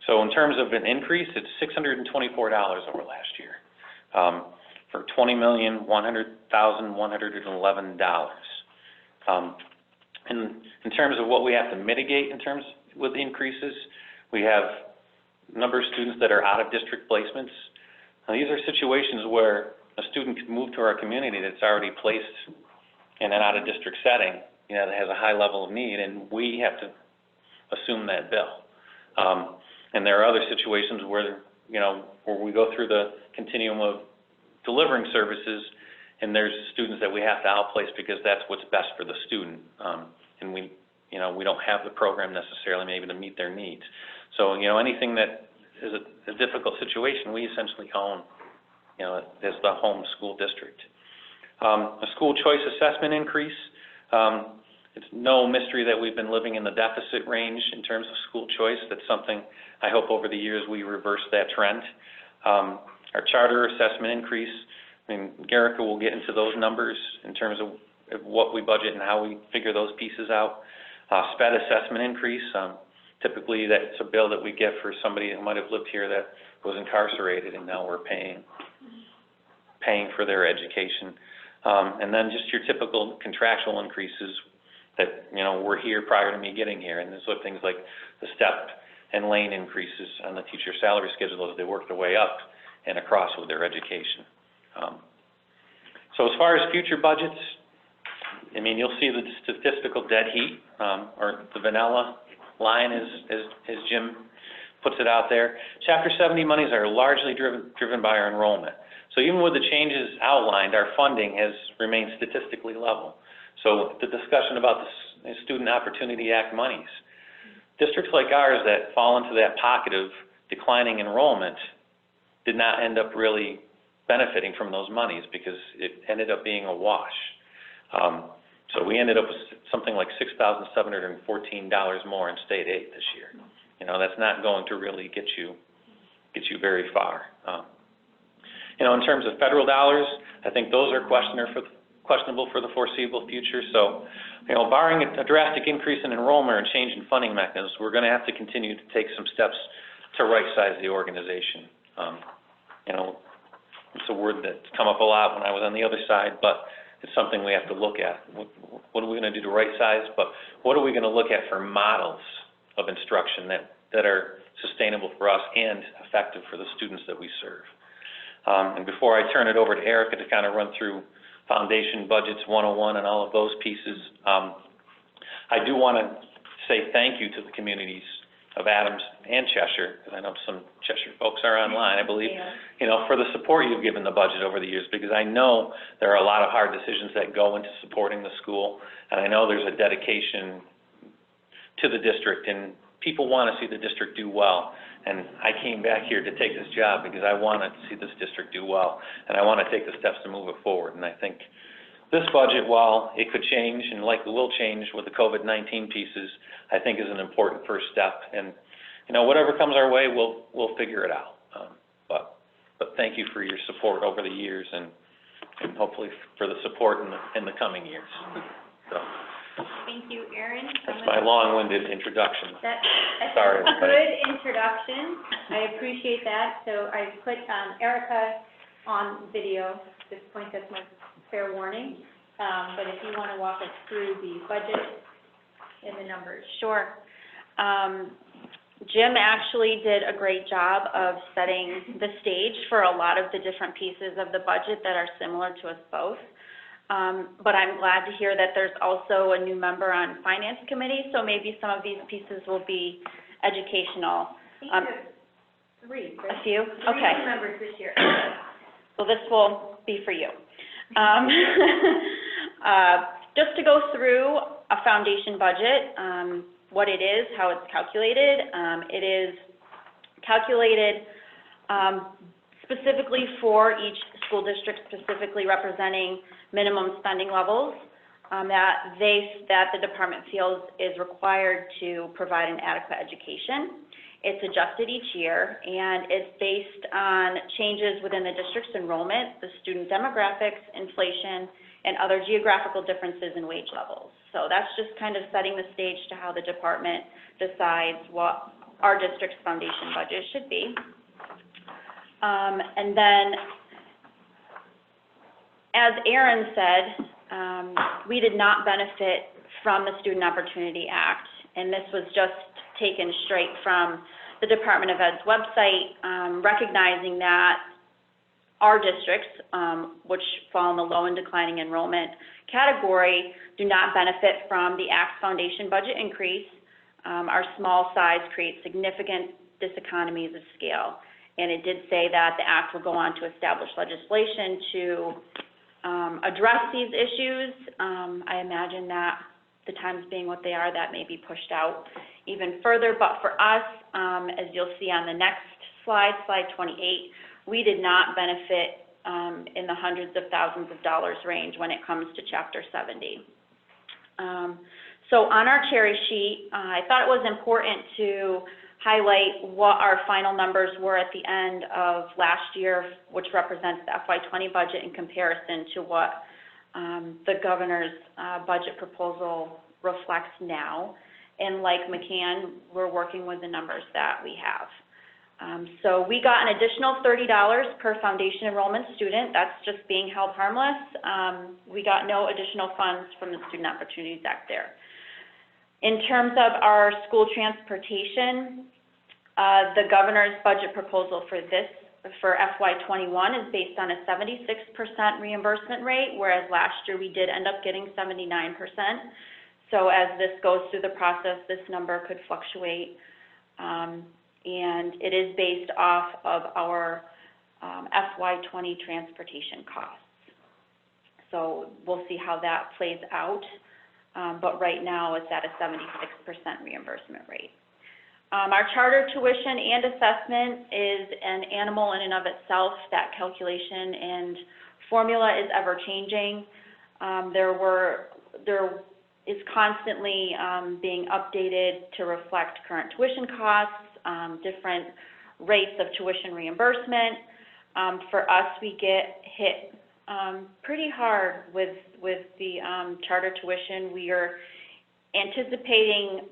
So in terms of an increase, it's $624 over last year, for $20,100,111. In terms of what we have to mitigate with the increases, we have a number of students that are out of district placements. Now, these are situations where a student can move to our community that's already placed in an out of district setting, that has a high level of need, and we have to assume that bill. And there are other situations where, where we go through the continuum of delivering services, and there's students that we have to outplace because that's what's best for the student. And we don't have the program necessarily maybe to meet their needs. So, anything that is a difficult situation, we essentially own, as the home school district. A school choice assessment increase. It's no mystery that we've been living in the deficit range in terms of school choice. That's something I hope over the years we reverse that trend. Our charter assessment increase, Garrica will get into those numbers in terms of what we budget and how we figure those pieces out. SPED assessment increase, typically that's a bill that we get for somebody who might have lived here that was incarcerated, and now we're paying for their education. And then just your typical contractual increases that, were here prior to me getting here. And those are things like the step and lane increases on the teacher salary schedule as they work their way up and across with their education. So as far as future budgets, you'll see the statistical dead heat, or the vanilla line as Jim puts it out there. Chapter 70 monies are largely driven by our enrollment. So even with the changes outlined, our funding has remained statistically level. So the discussion about the Student Opportunity Act monies, districts like ours that fall into that pocket of declining enrollment did not end up really benefiting from those monies because it ended up being a wash. So we ended up with something like $6,714 more in state aid this year. That's not going to really get you very far. In terms of federal dollars, I think those are questionable for the foreseeable future. So, barring a drastic increase in enrollment or change in funding mechanisms, we're going to have to continue to take some steps to right-size the organization. It's a word that's come up a lot when I was on the other side, but it's something we have to look at. What are we going to do to right-size? But what are we going to look at for models of instruction that are sustainable for us and effective for the students that we serve? And before I turn it over to Erica to kind of run through Foundation Budgets 101 and all of those pieces, I do want to say thank you to the communities of Adams and Cheshire, because I know some Cheshire folks are online, I believe, for the support you've given the budget over the years, because I know there are a lot of hard decisions that go into supporting the school, and I know there's a dedication to the district, and people want to see the district do well. And I came back here to take this job because I want to see this district do well, and I want to take the steps to move it forward. And I think this budget, while it could change and likely will change with the COVID-19 pieces, I think is an important first step. And whatever comes our way, we'll figure it out. But thank you for your support over the years, and hopefully for the support in the coming years. So.
Thank you, Aaron.
That's my long-winded introduction. Sorry,
a good introduction. I appreciate that. So I put Erica on video at this point. That's my fair warning. But if you want to walk us through the budget and the numbers.
Sure.
Jim actually did a great job of setting the stage for a lot of the different pieces of the budget that are similar to us both. But I'm glad to hear that there's also a new member on Finance Committee, so maybe some of these pieces will be educational. Three. A few? Three Okay. new members this year. So this will be for you. Just to go through a foundation budget, what it is, how it's calculated. It is calculated specifically for each school district, specifically representing minimum spending levels that the department feels is required to provide an adequate education. It's adjusted each year, and it's based on changes within the district's enrollment, the student demographics, inflation, and other geographical differences in wage levels. So that's just kind of setting the stage to how the department decides what our district's foundation budget should be. And then, as Aaron said, we did not benefit from the Student Opportunity Act, and this was just taken straight from the Department of Ed's website, recognizing that our districts, which fall in the low and declining enrollment category, do not benefit from the Act's foundation budget increase. Our small size creates significant diseconomies of scale. And it did say that the Act will go on to establish legislation to address these issues. I imagine that the times being what they are, that may be pushed out even further. But for us, as you'll see on the next slide, slide 28, we did not benefit in the hundreds of thousands of dollars range when it comes to Chapter 70. So on our cherry sheet, I thought it was important to highlight what our final numbers were at the end of last year, which represents the FY20 budget in comparison to what the governor's budget proposal reflects now. And like McCann, we're working with the numbers that we have. So we got an additional $30 per foundation enrollment student. That's just being held harmless. We got no additional funds from the Student Opportunities Act there. In terms of our school transportation, the governor's budget proposal for FY21 is based on a 76% reimbursement rate, whereas last year we did end up getting 79%. So as this goes through the process, this number could fluctuate. And it is based off of our FY20 transportation costs. So we'll see how that plays out. But right now it's at a 76% reimbursement rate. Our charter tuition and assessment is an animal in and of itself. That calculation and formula is ever changing. There is constantly being updated to reflect current tuition costs, different rates of tuition reimbursement. For us, we get hit pretty hard with the charter tuition. We are anticipating,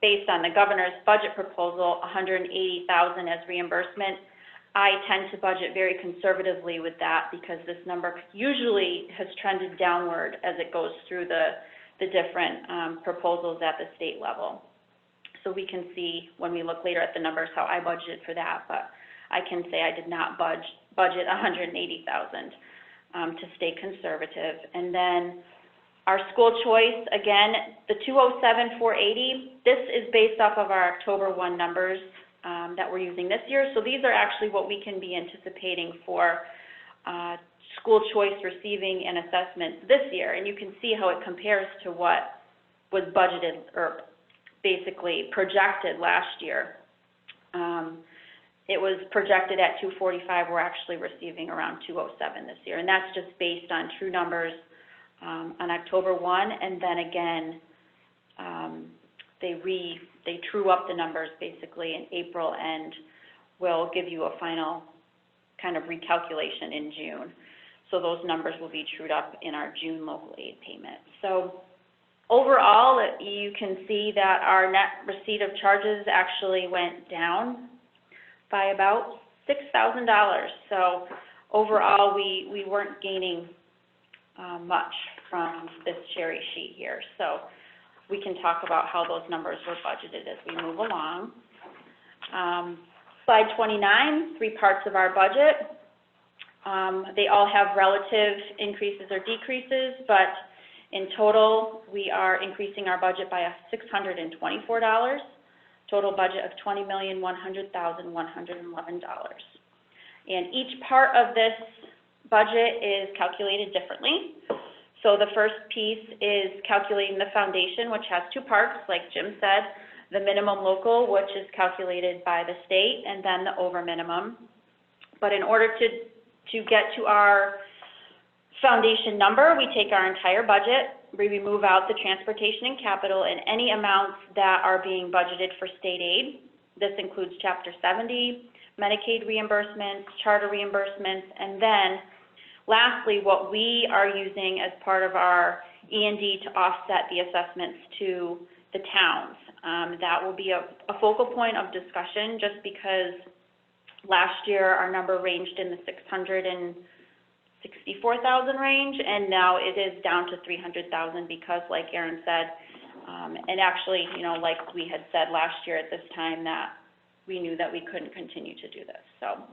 based on the governor's budget proposal, $180,000 as reimbursement. I tend to budget very conservatively with that because this number usually has trended downward as it goes through the different proposals at the state level. So we can see when we look later at the numbers how I budgeted for that, but I can say I did not budget $180,000 to stay conservative. And then our school choice, again, the 207,480, this is based off of our October 1 numbers that we're using this year. So these are actually what we can be anticipating for school choice receiving and assessments this year. And you can see how it compares to what was budgeted or basically projected last year. It was projected at 245. We're actually receiving around 207 this year. And that's just based on true numbers on October 1, and then again, they true up the numbers basically in April and will give you a final kind of recalculation in June. So those numbers will be trued up in our June local aid payment. So overall, you can see that our net receipt of charges actually went down by about $6,000. So overall, we weren't gaining much from this cherry sheet here. So we can talk about how those numbers were budgeted as we move along. Slide 29, 3 parts of our budget. They all have relative increases or decreases, but in total, we are increasing our budget by $624, total budget of $20,100,111. And each part of this budget is calculated differently. So the first piece is calculating the foundation, which has 2 parts, like Jim said, the minimum local, which is calculated by the state, and then the over minimum. But in order to get to our foundation number, we take our entire budget, we remove out the transportation and capital and any amounts that are being budgeted for state aid. This includes Chapter 70, Medicaid reimbursements, charter reimbursements, and then lastly, what we are using as part of our E&D to offset the assessments to the towns. That will be a focal point of discussion just because last year our number ranged in the $664,000 range, and now it is down to $300,000 because, like Aaron said, and actually, you know, like we had said last year at this time, that we knew that we couldn't continue to do this. So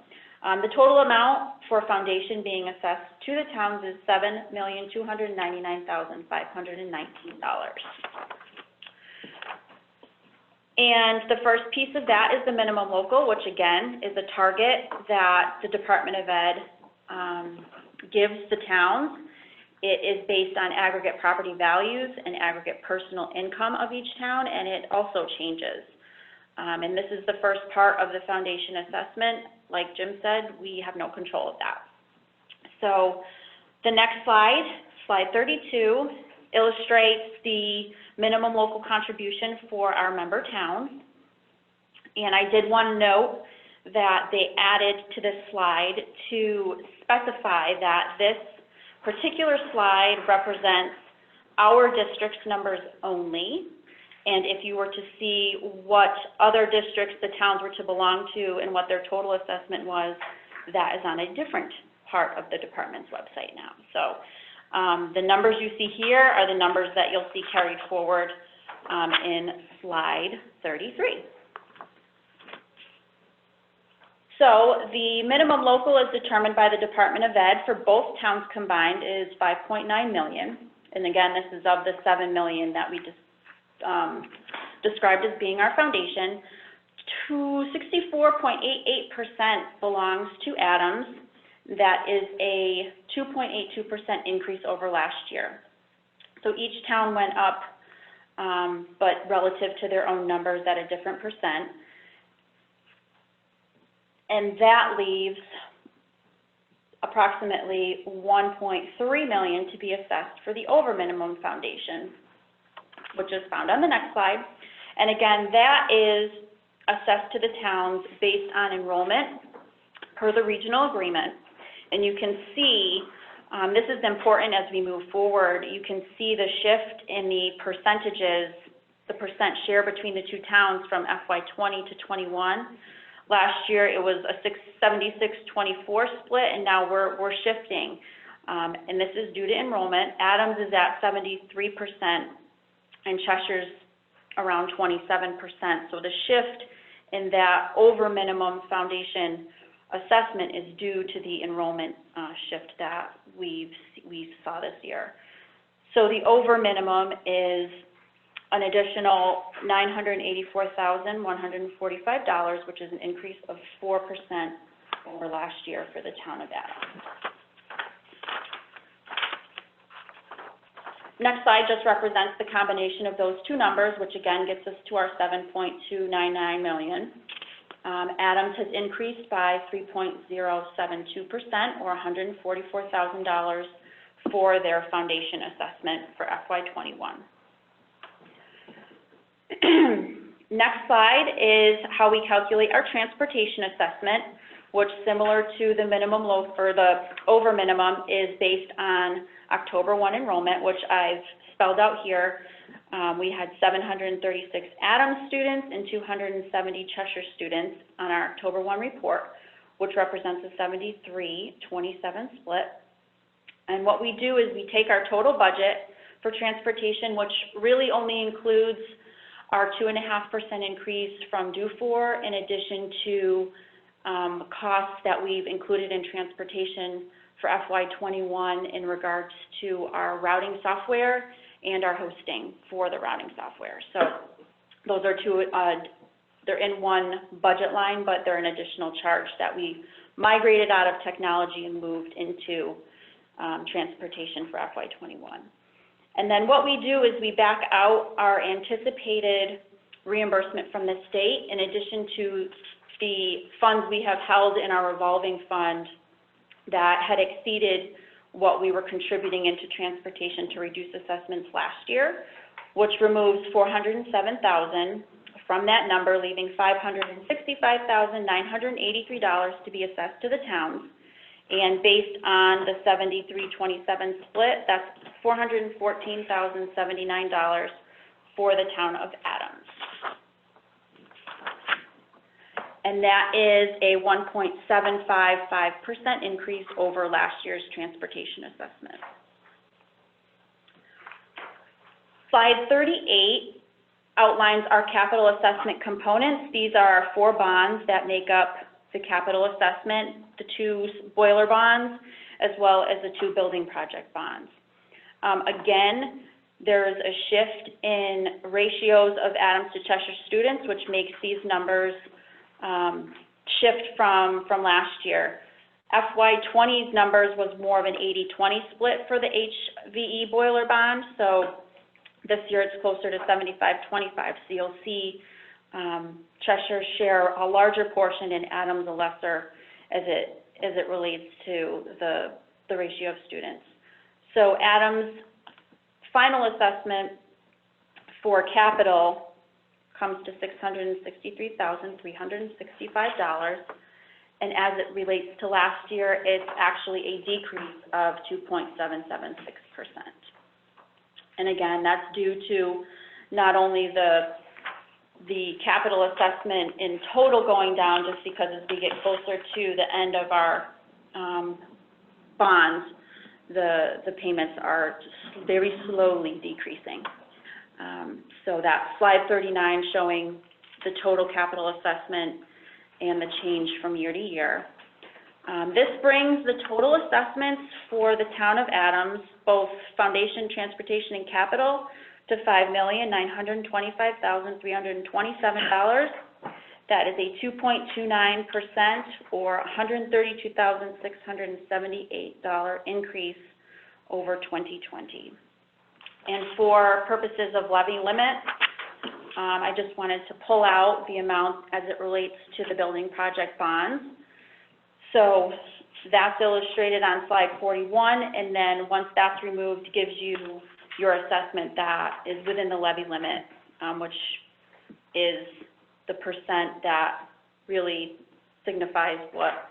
the total amount for foundation being assessed to the towns is $7,299,519. And the first piece of that is the minimum local, which again is a target that the Department of Ed gives the towns. It is based on aggregate property values and aggregate personal income of each town, and it also changes. And this is the first part of the foundation assessment. Like Jim said, we have no control of that. So the next slide, slide 32, illustrates the minimum local contribution for our member towns. And I did want to note that they added to this slide to specify that this particular slide represents our district's numbers only. And if you were to see what other districts the towns were to belong to and what their total assessment was, that is on a different part of the department's website now. So the numbers you see here are the numbers that you'll see carried forward in slide 33. So the minimum local is determined by the Department of Ed for both towns combined is $5.9 million. And again, this is of the $7 million that we just described as being our foundation. 64.88% belongs to Adams. That is a 2.82% increase over last year. So each town went up, but relative to their own numbers at a different percent. And that leaves approximately $1.3 million to be assessed for the over minimum foundation, which is found on the next slide. And again, that is assessed to the towns based on enrollment per the regional agreement. And you can see, this is important as we move forward, you can see the shift in the percentages, the percent share between the two towns from FY20 to 21. Last year it was a 76-24 split, and now we're shifting. And this is due to enrollment. Adams is at 73%, and Cheshire's around 27%. So the shift in that over minimum foundation assessment is due to the enrollment shift that we saw this year. So the over minimum is an additional $984,145, which is an increase of 4% over last year for the town of Adams. Next slide just represents the combination of those two numbers, which again gets us to our $7.299 million. Adams has increased by 3.072%, or $144,000 for their foundation assessment for FY21. Next slide is how we calculate our transportation assessment, which, similar to the minimum low or the over minimum, is based on October 1 enrollment, which I've spelled out here. We had 736 Adams students and 270 Cheshire students on our October 1 report, which represents a 73-27 split. And what we do is we take our total budget for transportation, which really only includes
our 2.5% increase from due for, in addition to costs that we've included in transportation for FY21 in regards to our routing software and our hosting for the routing software. So those are two, they're in one budget line, but they're an additional charge that we migrated out of technology and moved into transportation for FY21. And then what we do is we back out our anticipated reimbursement from the state in addition to the funds we have held in our revolving fund that had exceeded what we were contributing into transportation to reduce assessments last year, which removes $407,000 from that number, leaving $565,983 to be assessed to the towns. And based on the 73-27 split, that's $414,079 for the town of Adams. And that is a 1.755% increase over last year's transportation assessment. Slide 38 outlines our capital assessment components. These are our 4 bonds that make up the capital assessment, the 2 boiler bonds, as well as the 2 building project bonds. Again, there's a shift in ratios of Adams to Cheshire students, which makes these numbers shift from last year. FY20's numbers was more of an 80-20 split for the HVE boiler bond, so this year it's closer to 75-25, so you'll see Cheshire share a larger portion and Adams a lesser as it relates to the ratio of students. So Adams' final assessment for capital comes to $663,365, and as it relates to last year, it's actually a decrease of 2.776%. And again, that's due to not only the capital assessment in total going down, just because as we get closer to the end of our bonds, the payments are just very slowly decreasing. So that's slide 39 showing the total capital assessment and the change from year to year. This brings the total assessments for the town of Adams, both foundation, transportation, and capital, to $5,925,327. That is a 2.29% or $132,678 increase over 2020. And for purposes of levy limit, I just wanted to pull out the amount as it relates to the building project bonds. So that's illustrated on slide 41, and then once that's removed, gives you your assessment that is within the levy limit, which is the percent that really signifies what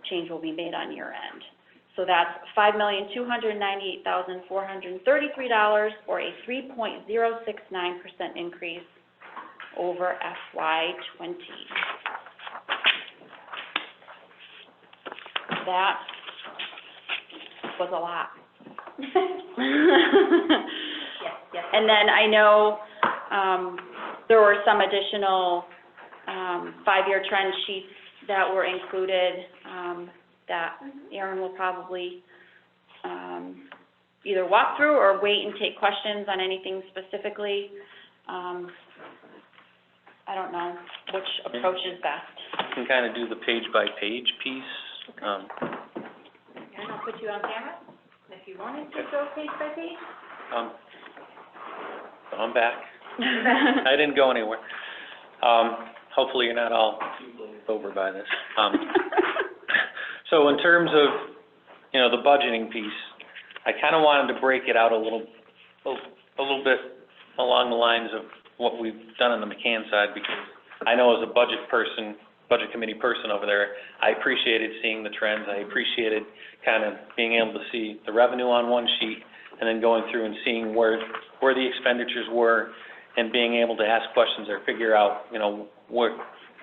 change will be made on your end. So that's $5,298,433, or a 3.069% increase over FY20. That was a lot. Yes. And then I know there were some additional 5-year trend sheets that were included that Erin will probably either walk through or wait and take questions on anything specifically. I don't know which approach is best.
You can kind of do the page-by-page piece.
And I'll put you on camera if you wanted to go page by page.
I'm back. I didn't go anywhere. Hopefully you're not all over by this. So in terms of, the budgeting piece, I kind of wanted to break it out a little bit along the lines of what we've done on the McCann side, because I know as a budget committee person over there, I appreciated seeing the trends. I appreciated kind of being able to see the revenue on one sheet and then going through and seeing where the expenditures were and being able to ask questions or figure out, where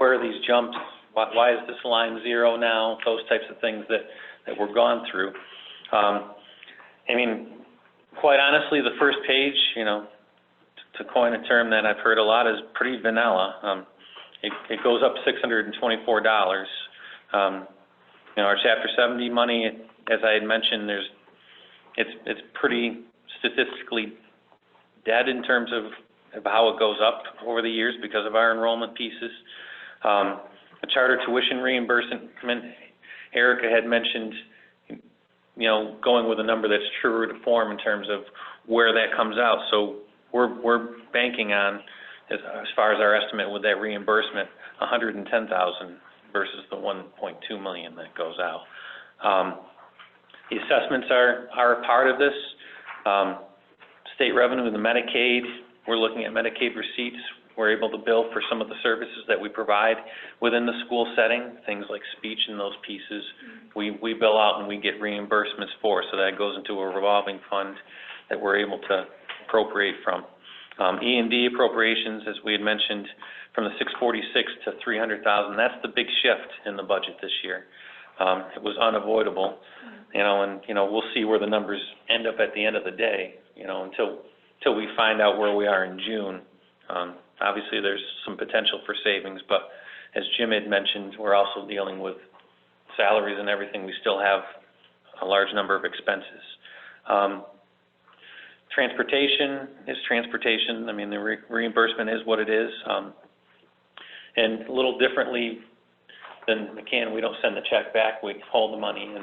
are these jumps? Why is this line 0 now? Those types of things that we're gone through. Quite honestly, the first page, to coin a term that I've heard a lot, is pretty vanilla. It goes up $624. You know, our Chapter 70 money, as I had mentioned, it's pretty statistically dead in terms of how it goes up over the years because of our enrollment pieces. The charter tuition reimbursement, Erica had mentioned, you know, going with a number that's truer to form in terms of where that comes out. So we're banking on, as far as our estimate with that reimbursement, $110,000 versus the $1.2 million that goes out. The assessments are a part of this. State revenue, the Medicaid, we're looking at Medicaid receipts. We're able to bill for some of the services that we provide within the school setting, things like speech and those pieces. We bill out and we get reimbursements for, so that goes into a revolving fund that we're able to appropriate from. E&D appropriations, as we had mentioned, from the 646 to 300,000. That's the big shift in the budget this year. It was unavoidable, you know, and you know we'll see where the numbers end up at the end of the day, you know, until we find out where we are in June. Obviously, there's some potential for savings, but as Jim had mentioned, we're also dealing with salaries and everything. We still have a large number of expenses. Transportation is transportation. I mean, the reimbursement is what it is. And a little differently than McCann, we don't send the check back. We hold the money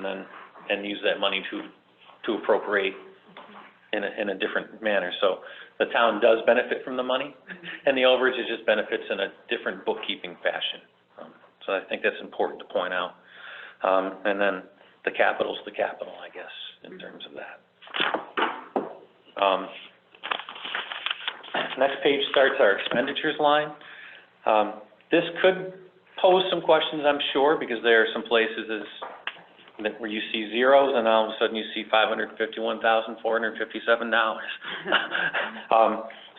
and use that money to appropriate in a different manner. So the town does benefit from the money, and the overage just benefits in a different bookkeeping fashion. So I think that's important to point out. And then the capital's the capital, I guess, in terms of that. Next page starts our expenditures line. This could pose some questions, I'm sure, because there are some places where you see zeros and all of a sudden you see $551,457.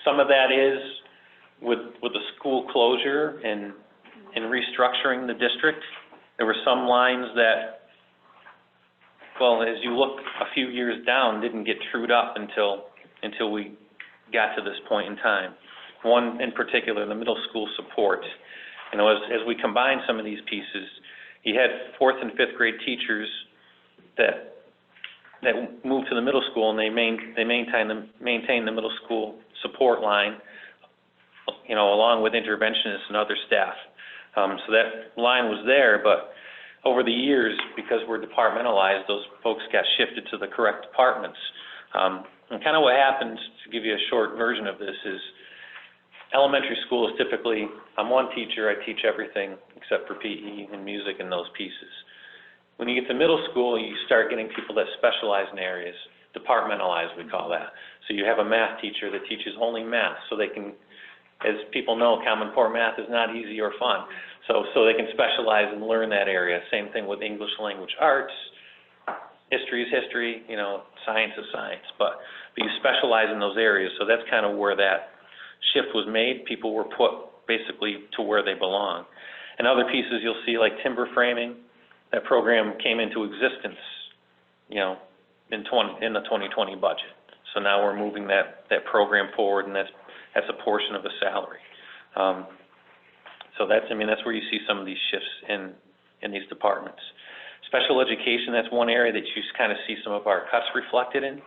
Some of that is with the school closure and restructuring the district. There were some lines that, well, as you look a few years down, didn't get trued up until we got to this point in time. One in particular, the middle school support. You know, as we combine some of these pieces, you had 4th and 5th grade teachers that moved to the middle school, and they maintain the middle school support line, you know, along with interventionists and other staff. So that line was there, but over the years, because we're departmentalized, those folks got shifted to the correct departments. And kind of what happens, to give you a short version of this, is elementary school is typically, I'm one teacher, I teach everything except for PE and music and those pieces. When you get to middle school, you start getting people that specialize in areas, departmentalized, we call that. So you have a math teacher that teaches only math, so they can, as people know, Common Core math is not easy or fun. So they can specialize and learn that area. Same thing with English language arts. History is history, you know, science is science, but you specialize in those areas, so that's kind of where that shift was made. People were put basically to where they belong. And other pieces you'll see, like timber framing, that program came into existence, you know, in the 2020 budget. So now we're moving that program forward, and that's a portion of the salary. So that's where you see some of these shifts in these departments. Special education, that's one area that you kind of see some of our cuts reflected in,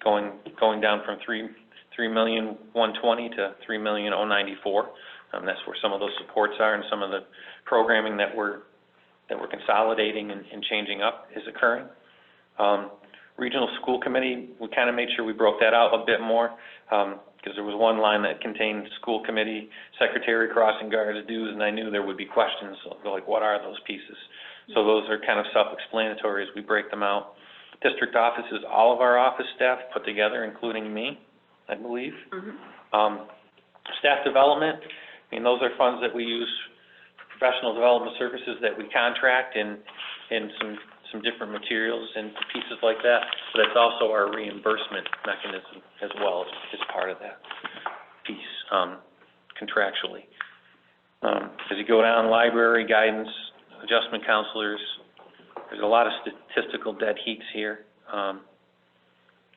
going down from $3,120,000 to $3,094,000. That's where some of those supports are, and some of the programming that we're consolidating and changing up is occurring. Regional School Committee, we kind of made sure we broke that out a bit more, because there was one line that contained school committee, secretary, crossing guards, dues, and I knew there would be questions, like what are those pieces? So those are kind of self-explanatory as we break them out. District offices, all of our office staff put together, including me, I believe. Staff development, I mean, those are funds that we use for professional development services that we contract in some different materials and pieces like that. So that's also our reimbursement mechanism as well as part of that piece, contractually. As you go down, library, guidance, adjustment counselors, there's a lot of statistical dead heats here.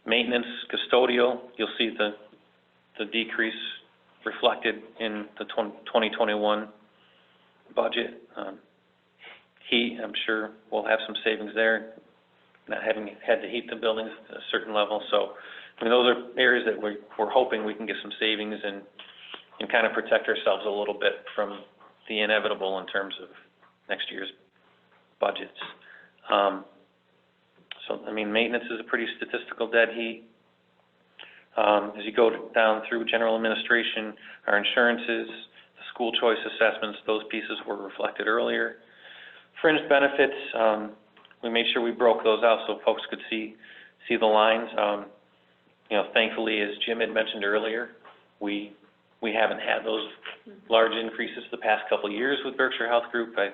Maintenance, custodial, you'll see the decrease reflected in the 2021 budget. Heat, I'm sure we'll have some savings there, not having had to heat the buildings at a certain level. So, I mean, those are areas that we're hoping we can get some savings and kind of protect ourselves a little bit from the inevitable in terms of next year's budgets. So, I mean, maintenance is a pretty statistical dead heat. As you go down through general administration, our insurances, the school choice assessments, those pieces were reflected earlier. Fringe benefits, we made sure we broke those out so folks could see the lines. You know, thankfully, as Jim had mentioned earlier, we haven't had those large increases the past couple of years with Berkshire Health Group. I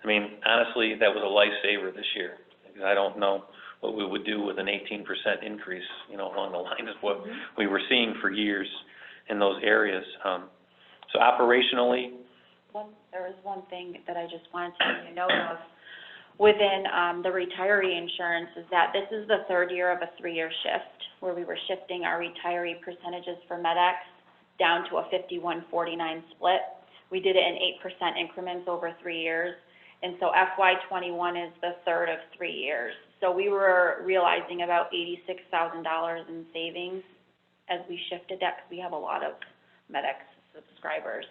mean, honestly, that was a lifesaver this year. I don't know what we would do with an 18% increase, you know, along the lines of what we were seeing for years in those areas. So operationally,
There was one thing that I just wanted to make a note of within the retiree insurance is that this is the third year of a 3-year shift where we were shifting our retiree percentages for MedX down to a 51-49 split. We did it in 8% increments over 3 years. And so FY21 is the third of 3 years. So we were realizing about $86,000 in savings as we shifted that because we have a lot of MedX subscribers.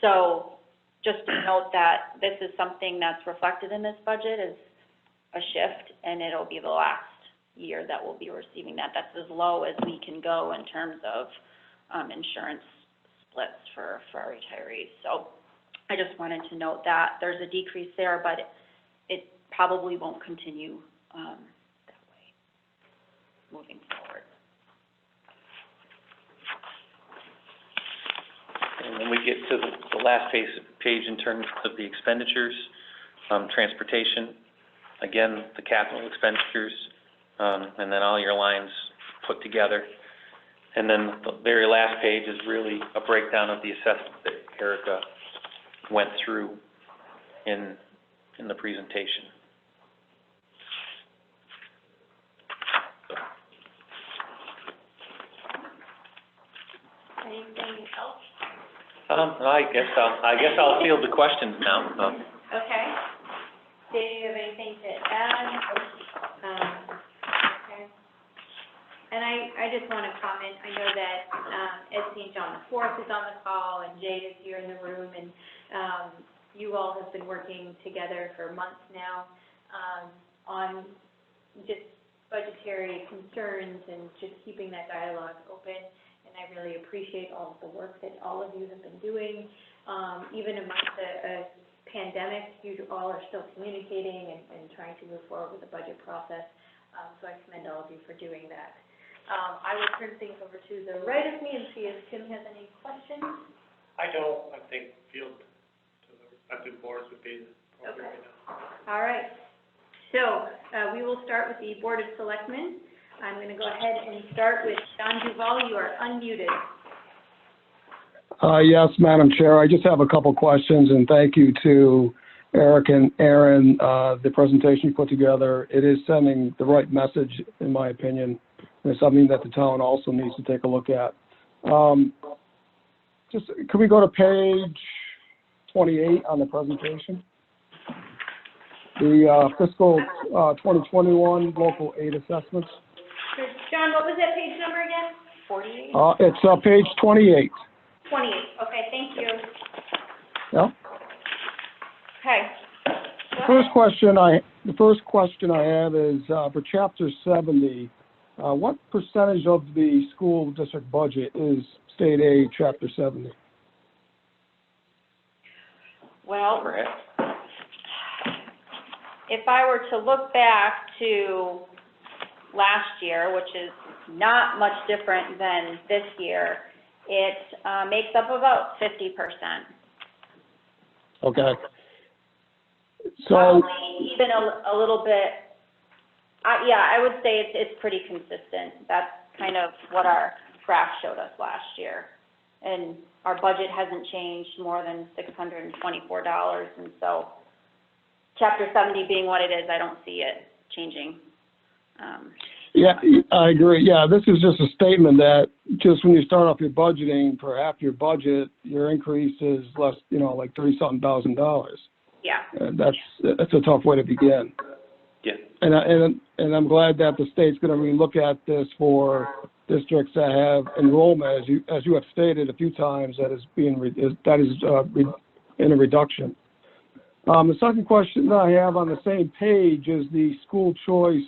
So just to note that this is something that's reflected in this budget is a shift, and it'll be the last year that we'll be receiving that. That's as low as we can go in terms of insurance splits for our retirees. So I just wanted to note that there's a decrease there, but it probably won't continue that way moving forward.
and then we get to the last page in terms of the expenditures, transportation, again, the capital expenditures, and then all your lines put together. And then the very last page is really a breakdown of the assessment that Erica went through in the presentation.
Anything else?
I guess I'll field the questions now.
Okay. Dave, do you have anything to add? Okay. And I just want to comment, I know that Ed St. John IV is on the call, and Jay is here in the room, and you all have been working together for months now on just budgetary concerns and just keeping that dialogue open. And I really appreciate all of the work that all of you have been doing. Even amongst a pandemic, you all are still communicating and trying to move forward with the budget process. So I commend all of you for doing that. I will turn things over to the right of me and see if Tim has any questions.
I don't. I think field to the respective boards would be the appropriate right now.
All right. So we will start with the Board of Selectmen. I'm going to go ahead and start with John Duval. You are unmuted.
Yes, Madam Chair. I just have a couple questions, and thank you to Eric and Aaron. The presentation you put together, it is sending the right message, in my opinion, and it's something that the town also needs to take a look at. Just, could we go to page 28 on the presentation? The fiscal 2021 local aid assessments.
John, what was that page number again? 48?
It's page 28.
28. Okay, thank you.
Yeah.
Okay.
The first question I have is for Chapter 70. What percentage of the school district budget is state aid, Chapter 70?
Well, if I were to look back to last year, which is not much different than this year, it makes up about 50%.
Okay. So
probably even a little bit. Yeah, I would say it's pretty consistent. That's kind of what our graph showed us last year, and our budget hasn't changed more than $624, and so Chapter 70 being what it is, I don't see it changing.
Yeah, I agree. Yeah, this is just a statement that just when you start off your budgeting for half your budget, your increase is less, like $30-something thousand.
Yeah.
And that's a tough way to begin.
Yeah.
And I'm glad that the state's going to relook at this for districts that have enrollment, as you have stated a few times, that is in a reduction. The second question that I have on the same page is the school choice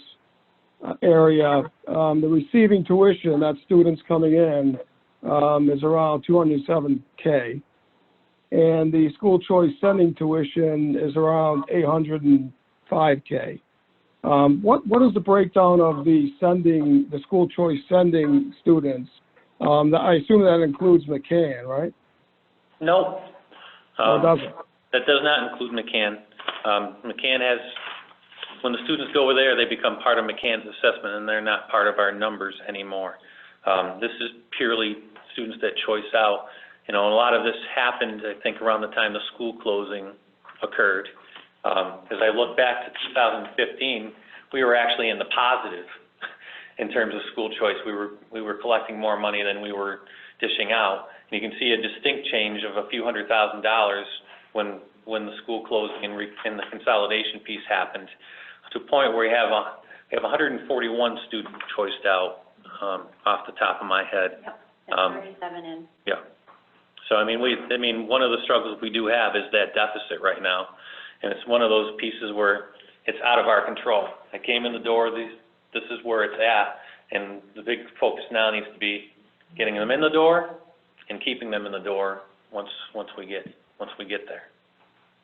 area. The receiving tuition that students coming in is around $207K, and the school choice sending tuition is around $805K. What is the breakdown of the school choice sending students? I assume that includes McCann, right?
No.
Or does it?
That does not include McCann. McCann has, when the students go over there, they become part of McCann's assessment, and they're not part of our numbers anymore. This is purely students that choice out. A lot of this happened, I think, around the time the school closing occurred. As I look back to 2015, we were actually in the positive in terms of school choice. We were collecting more money than we were dishing out. And you can see a distinct change of a few $100,000 when the school closing and the consolidation piece happened, to a point where we have 141 students choiced out off the top of my head.
Yep. And 37 in.
Yeah. So one of the struggles we do have is that deficit right now. And it's one of those pieces where it's out of our control. I came in the door, this is where it's at, and the big focus now needs to be getting them in the door and keeping them in the door once we get there.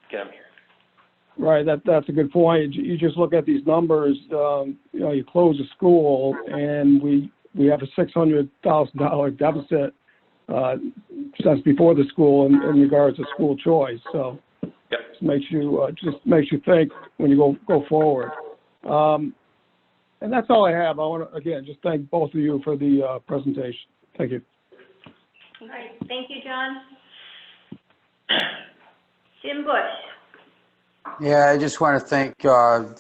Get them here.
Right, that's a good point. You just look at these numbers, you close a school and we have a $600,000 deficit since before the school in regards to school choice. So
yep.
Just makes you think when you go forward. And that's all I have. I want to again just thank both of you for the presentation. Thank you.
All right, thank you, John. Jim Bush.
Yeah, I just want to thank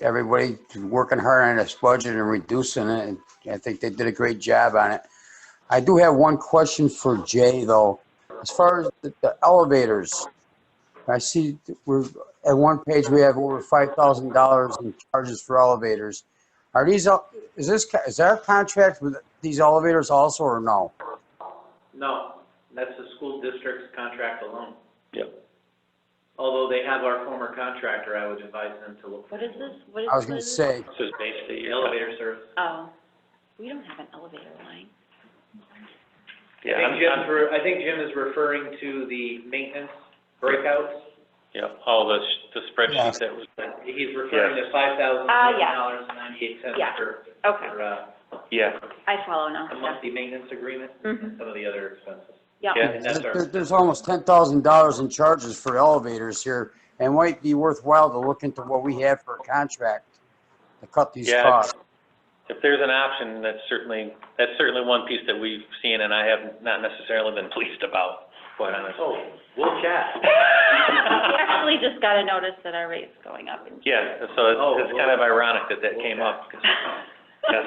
everybody for working hard on this budget and reducing it. And I think they did a great job on it. I do have one question for Jay, though. As far as the elevators, I see we're at one page we have over $5,000 in charges for elevators. Are these? Is there a contract with these elevators also, or no?
No, that's the school district's contract alone.
Yep.
Although they have our former contractor, I would advise them to look.
What is this? What is
I was going to say.
This is basically
Elevator service.
Oh, we don't have an elevator line.
Yeah,
I think Jim is referring to the maintenance breakouts.
Yeah, all the spreadsheets that was.
He's referring to $5,000.98
Yeah.
for
yeah.
I follow now.
a monthly maintenance agreement and some of the other expenses.
Yeah.
And that's our.
There's almost $10,000 in charges for elevators here, and it might be worthwhile to look into what we have for a contract to cut these costs.
If there's an option, that's certainly one piece that we've seen, and I have not necessarily been pleased about, quite honestly.
Oh, we'll chat.
We actually just got a notice that our rate's going up.
Yeah, so it's kind of ironic that came up. Yes.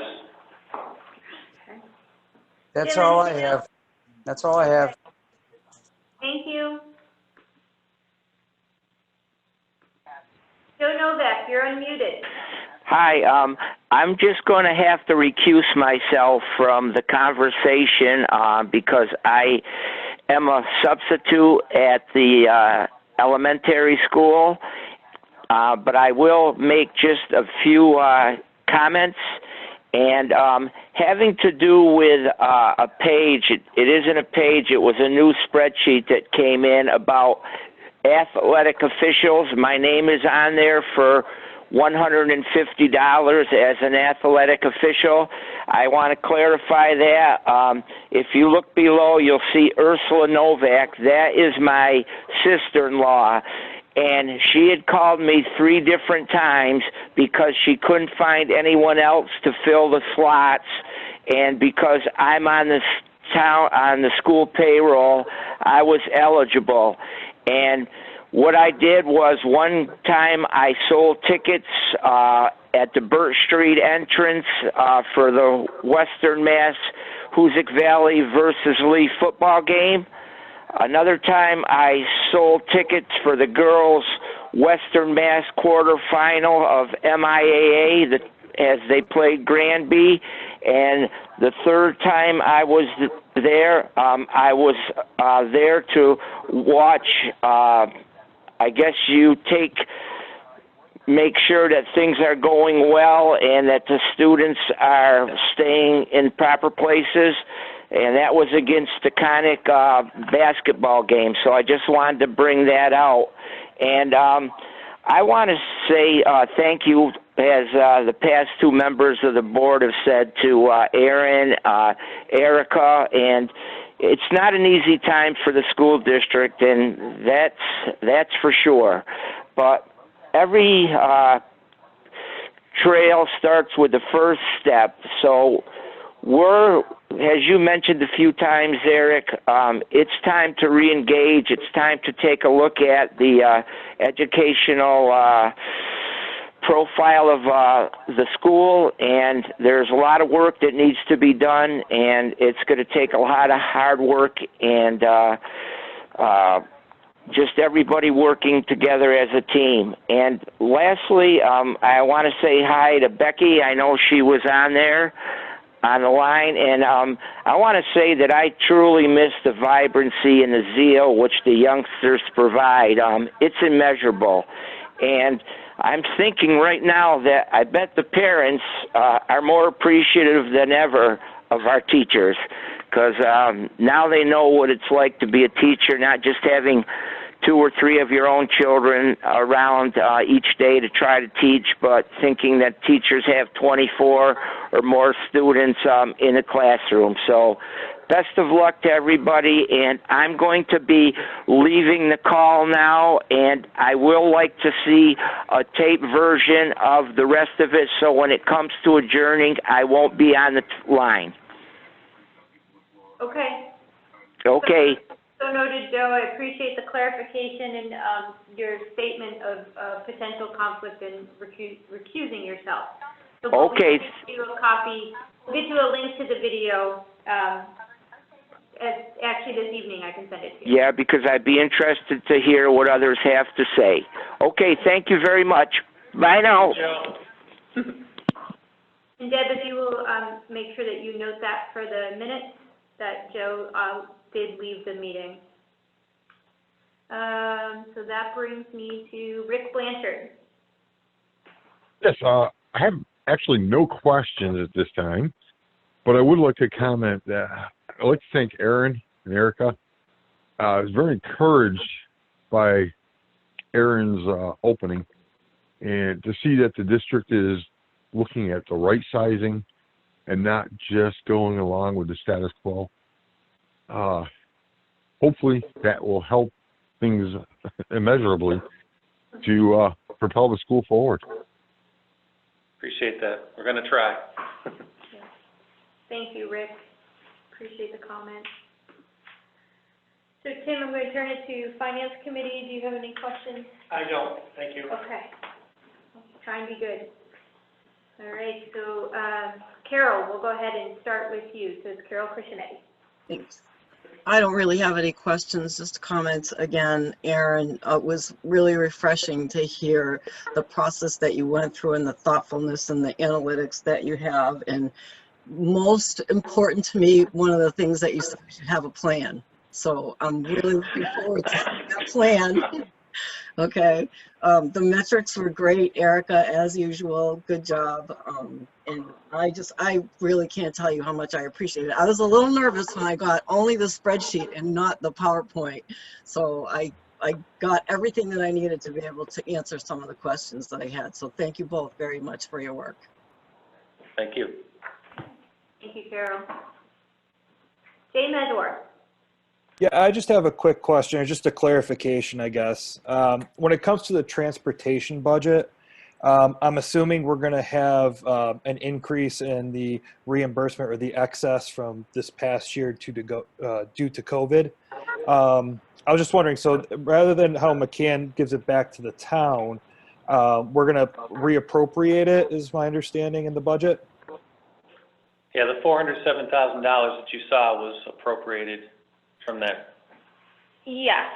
That's all I have. That's all I have.
Thank you. Joe Novak, you're unmuted.
Hi, I'm just going to have to recuse myself from the conversation because I am a substitute at the elementary school, but I will make just a few comments. And having to do with a page, it isn't a page, it was a new spreadsheet that came in about athletic officials. My name is on there for $150 as an athletic official. I want to clarify that. If you look below, you'll see Ursula Novak. That is my sister-in-law. And she had called me 3 different times because she couldn't find anyone else to fill the slots. And because I'm on the school payroll, I was eligible. And what I did was one time I sold tickets at the Burt Street entrance for the Western Mass Hoosick Valley versus Lee football game. Another time I sold tickets for the girls' Western Mass quarterfinal of MIAA as they played Granby. And the third time I was there, I was there to watch, I guess you make sure that things are going well and that the students are staying in proper places. And that was against the Conic basketball game. So I just wanted to bring that out. And I want to say thank you, as the past two members of the board have said, to Aaron, Erica, and it's not an easy time for the school district, and that's for sure. But every trail starts with the first step. So we're, as you mentioned a few times, Eric, it's time to re-engage. It's time to take a look at the educational profile of the school, and there's a lot of work that needs to be done, and it's going to take a lot of hard work and just everybody working together as a team. And lastly, I want to say hi to Becky. I know she was on there on the line, and I want to say that I truly miss the vibrancy and the zeal which the youngsters provide. It's immeasurable. And I'm thinking right now that I bet the parents are more appreciative than ever of our teachers, because now they know what it's like to be a teacher, not just having 2 or 3 of your own children around each day to try to teach, but thinking that teachers have 24 or more students in a classroom. So best of luck to everybody, and I'm going to be leaving the call now, and I will like to see a tape version of the rest of it, so when it comes to adjourning, I won't be on the line.
Okay.
Okay.
So noted, Joe. I appreciate the clarification and your statement of potential conflict and recusing yourself. So
okay.
We'll get you a copy. We'll get you a link to the video. Actually, this evening I can send it to you.
Yeah, because I'd be interested to hear what others have to say. Okay, thank you very much. Bye now.
And Deb, if you will make sure that you note that for the minutes that Joe did leave the meeting. So that brings me to Rick Blanchard.
Yes, I have actually no questions at this time, but I would like to comment that I'd like to thank Aaron and Erica. I was very encouraged by Aaron's opening, and to see that the district is looking at the right sizing and not just going along with the status quo. Hopefully that will help things immeasurably to propel the school forward.
Appreciate that. We're going to try.
Thank you, Rick. Appreciate the comment. So Tim, I'm going to turn it to Finance Committee. Do you have any questions?
I don't, thank you.
Okay. Try and be good. All right, so Carol, we'll go ahead and start with you. So it's Carol Criscinetti.
Thanks. I don't really have any questions, just comments. Again, Aaron, it was really refreshing to hear the process that you went through and the thoughtfulness and the analytics that you have. And most important to me, one of the things that you said, you should have a plan. So I'm really looking forward to seeing that plan. Okay. The metrics were great, Erica, as usual. Good job. And I really can't tell you how much I appreciate it. I was a little nervous when I got only the spreadsheet and not the PowerPoint. So I got everything that I needed to be able to answer some of the questions that I had. So thank you both very much for your work.
Thank you.
Thank you, Carol. Jay Medor.
Yeah, I just have a quick question, or just a clarification, I guess. When it comes to the transportation budget, I'm assuming we're going to have an increase in the reimbursement or the excess from this past year due to COVID. I was just wondering, so rather than how McCann gives it back to the town, We're going to reappropriate it, is my understanding, in the budget.
Yeah, the $407,000 that you saw was appropriated from that.
Yes.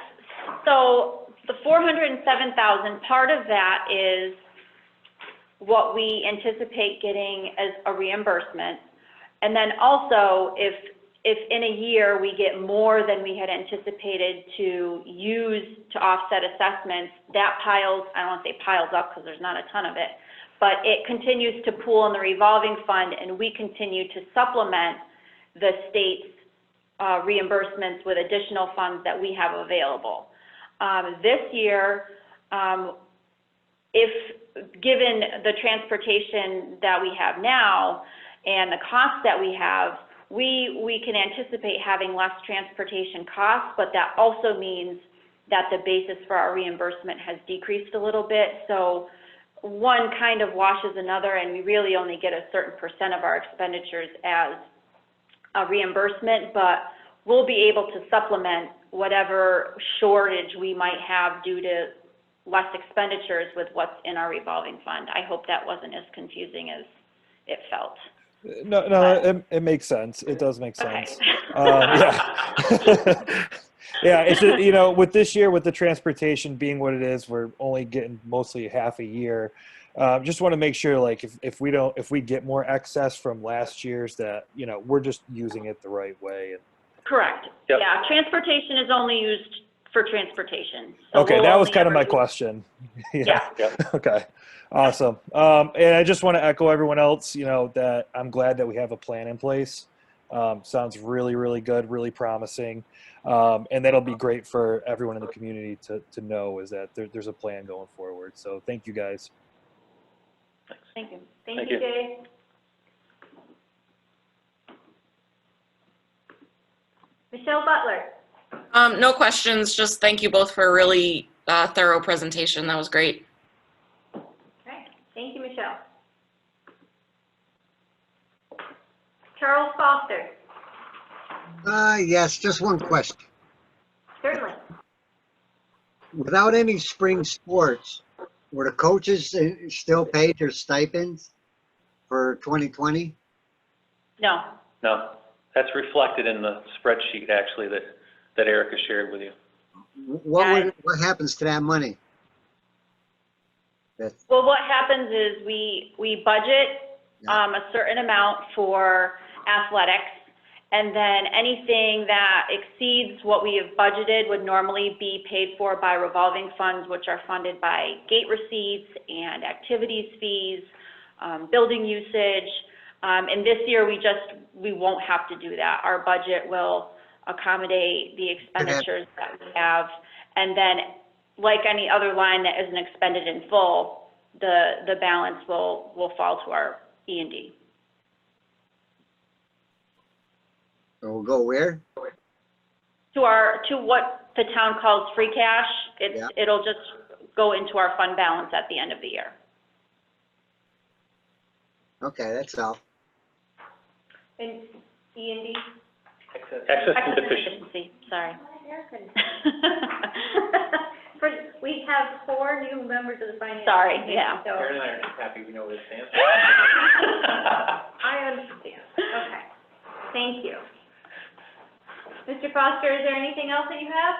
So the 407,000, part of that is what we anticipate getting as a reimbursement. And then also, if in a year we get more than we had anticipated to use to offset assessments, that piles, I don't want to say piles up because there's not a ton of it, but it continues to pool in the revolving fund, and we continue to supplement the state's reimbursements with additional funds that we have available. This year, if given the transportation that we have now and the costs that we have, we can anticipate having less transportation costs, but that also means that the basis for our reimbursement has decreased a little bit. So one kind of washes another, and we really only get a certain percent of our expenditures as a reimbursement, but we'll be able to supplement whatever shortage we might have due to less expenditures with what's in our revolving fund. I hope that wasn't as confusing as it felt.
No, it makes sense. It does make sense.
Okay.
Yeah. Yeah, it's just, you know, with this year, with the transportation being what it is, we're only getting mostly half a year. Just want to make sure, like, if we get more excess from last year's, that, you know, we're just using it the right way.
Correct.
Yep.
Yeah, transportation is only used for transportation. So
Okay,
we'll
that was
only
kind of
ever
my
use-
question.
Yeah.
Okay. Awesome. And I just want to echo everyone else, you know, that I'm glad that we have a plan in place. Sounds really, really good, really promising. And that'll be great for everyone in the community to know, is that there's a plan going forward. So thank you, guys.
Thank you. Thank you, Jay. Michelle Butler.
No questions, just thank you both for a really thorough presentation. That was great.
Okay. Thank you, Michelle. Charles Foster.
Yes, just one question.
Certainly.
Without any spring sports, were the coaches still paid their stipends for 2020?
No.
No, that's reflected in the spreadsheet, actually, that Erica shared with you.
What happens to that money?
Well, what happens is we budget a certain amount for athletics, and then anything that exceeds what we have budgeted would normally be paid for by revolving funds, which are funded by gate receipts and activities fees, building usage. And this year we won't have to do that. Our budget will accommodate the expenditures that we have, and then like any other line that isn't expended in full, the balance will fall to our E&D.
It will go where?
To what the town calls free cash. It'll just go into our fund balance at the end of the year.
Okay, that's all.
And E&D?
Excess and deficiency.
Sorry. We have 4 new members of the finance.
Sorry,
committee,
yeah.
so-
Karen and I are just happy we know what it stands for.
I understand. Okay. Thank you. Mr. Foster, is there anything else that you have?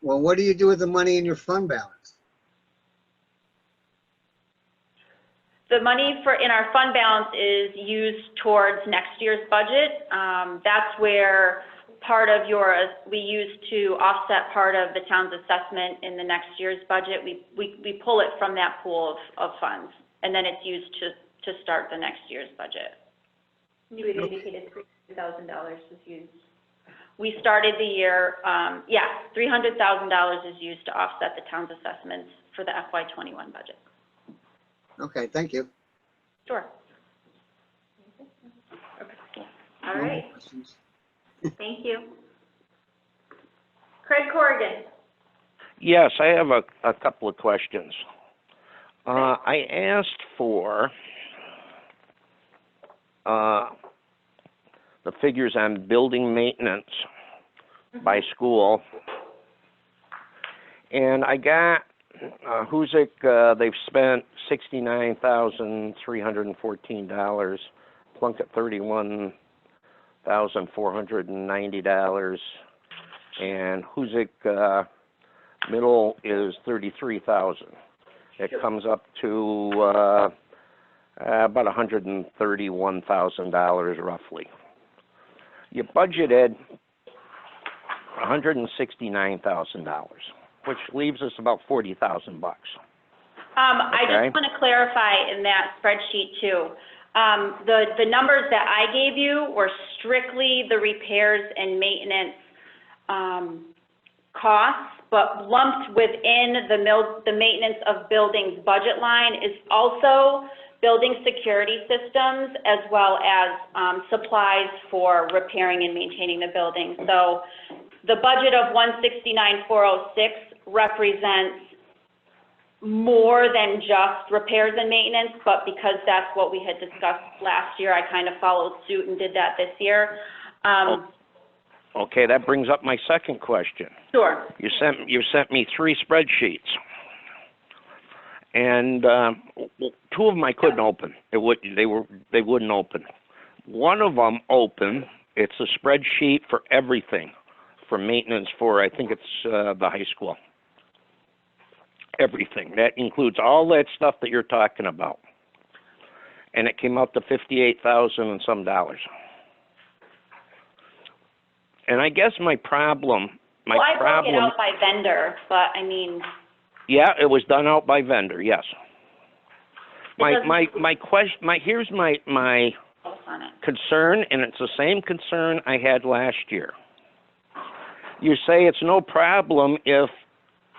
Well, what do you do with the money in your fund balance?
The money in our fund balance is used towards next year's budget. That's where part of we use to offset part of the town's assessment in the next year's budget. We pull it from that pool of funds, and then it's used to start the next year's budget.
You had indicated $300,000 was used.
We started the year, $300,000 is used to offset the town's assessments for the FY21 budget.
Okay, thank you.
Sure.
All right. Thank you. Craig Corrigan.
Yes, I have a couple of questions. I asked for the figures on building maintenance by school, and I got Huzik, they've spent $69,314. Plunkett, $31,490. And Huzik, middle is $33,000. It comes up to about $131,000 roughly. You budgeted $169,000, which leaves us about $40,000 bucks.
I just want to clarify in that spreadsheet too. The numbers that I gave you were strictly the repairs and maintenance costs, but lumped within the maintenance of buildings budget line is also building security systems as well as supplies for repairing and maintaining the building. So the budget of $169,406 represents more than just repairs and maintenance, but because that's what we had discussed last year, I kind of followed suit and did that this year.
Okay, that brings up my second question.
Sure.
You sent me 3 spreadsheets, and 2 of them I couldn't open. They wouldn't open. One of them open. It's a spreadsheet for everything, for maintenance for I think it's the high school. Everything that includes all that stuff that you're talking about, and it came out to $58,000 and some dollars. And I guess my problem.
I broke it out by vendor, but I mean.
Yeah, it was done out by vendor. Yes. Here's my concern, and it's the same concern I had last year. You say it's no problem if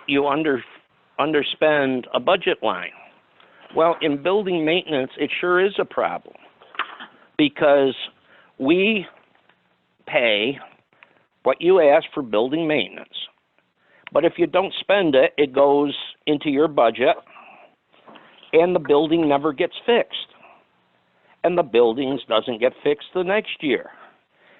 you underspend a budget line. Well, in building maintenance, it sure is a problem because we pay what you ask for building maintenance. But if you don't spend it, it goes into your budget and the building never gets fixed. And the buildings doesn't get fixed the next year.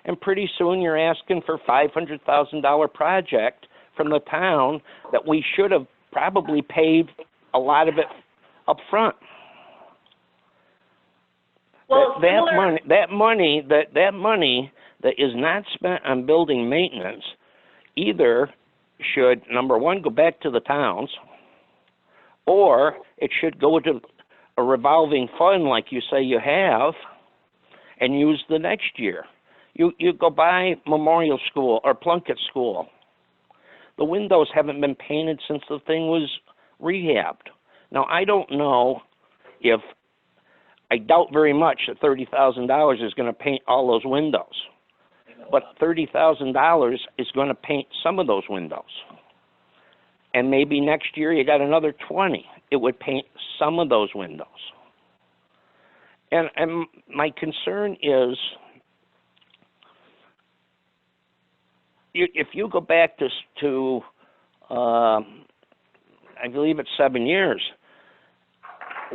And pretty soon you're asking for $500,000 project from the town that we should have probably paid a lot of it up front.
Well,
that money that is not spent on building maintenance either should, number one, go back to the towns, or it should go to a revolving fund like you say you have and use the next year. You go by Memorial School or Plunkett School. The windows haven't been painted since the thing was rehabbed. Now, I don't know if, I doubt very much that $30,000 is going to paint all those windows. But $30,000 is going to paint some of those windows. And maybe next year you got another 20. It would paint some of those windows. And my concern is, if you go back to I believe it's 7 years,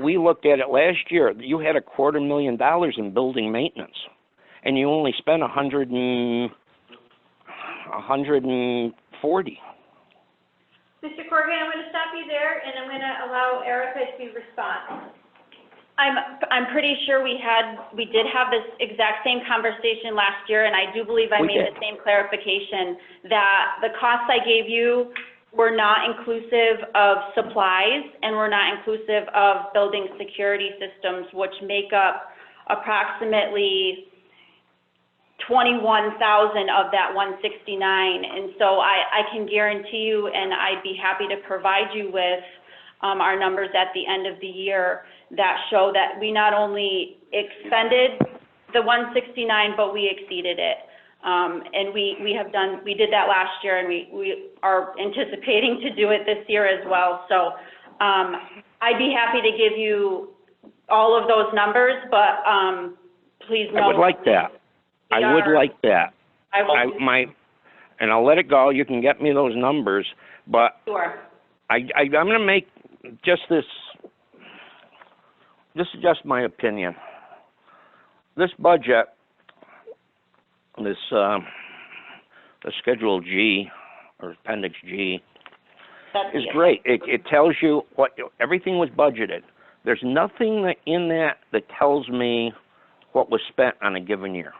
we looked at it last year. You had $250,000 in building maintenance, and you only spent $140.
Mr. Corrigan, I'm going to stop you there, and I'm going to allow Erica to respond.
I'm pretty sure we did have this exact same conversation last year, and I do believe I made the same clarification that the costs I gave you were not inclusive of supplies and were not inclusive of building security systems, which make up approximately 21,000 of that 169. And so I can guarantee you, and I'd be happy to provide you with our numbers at the end of the year that show that we not only expended the 169, but we exceeded it. And we did that last year, and we are anticipating to do it this year as well. So I'd be happy to give you all of those numbers, but please know.
I would like that. I would like that. And I'll let it go. You can get me those numbers, but
sure.
I'm going to make just this. This is just my opinion. This budget, the Schedule G, or Appendix G, is great. It tells you what, everything was budgeted. There's nothing in that tells me what was spent on a given year.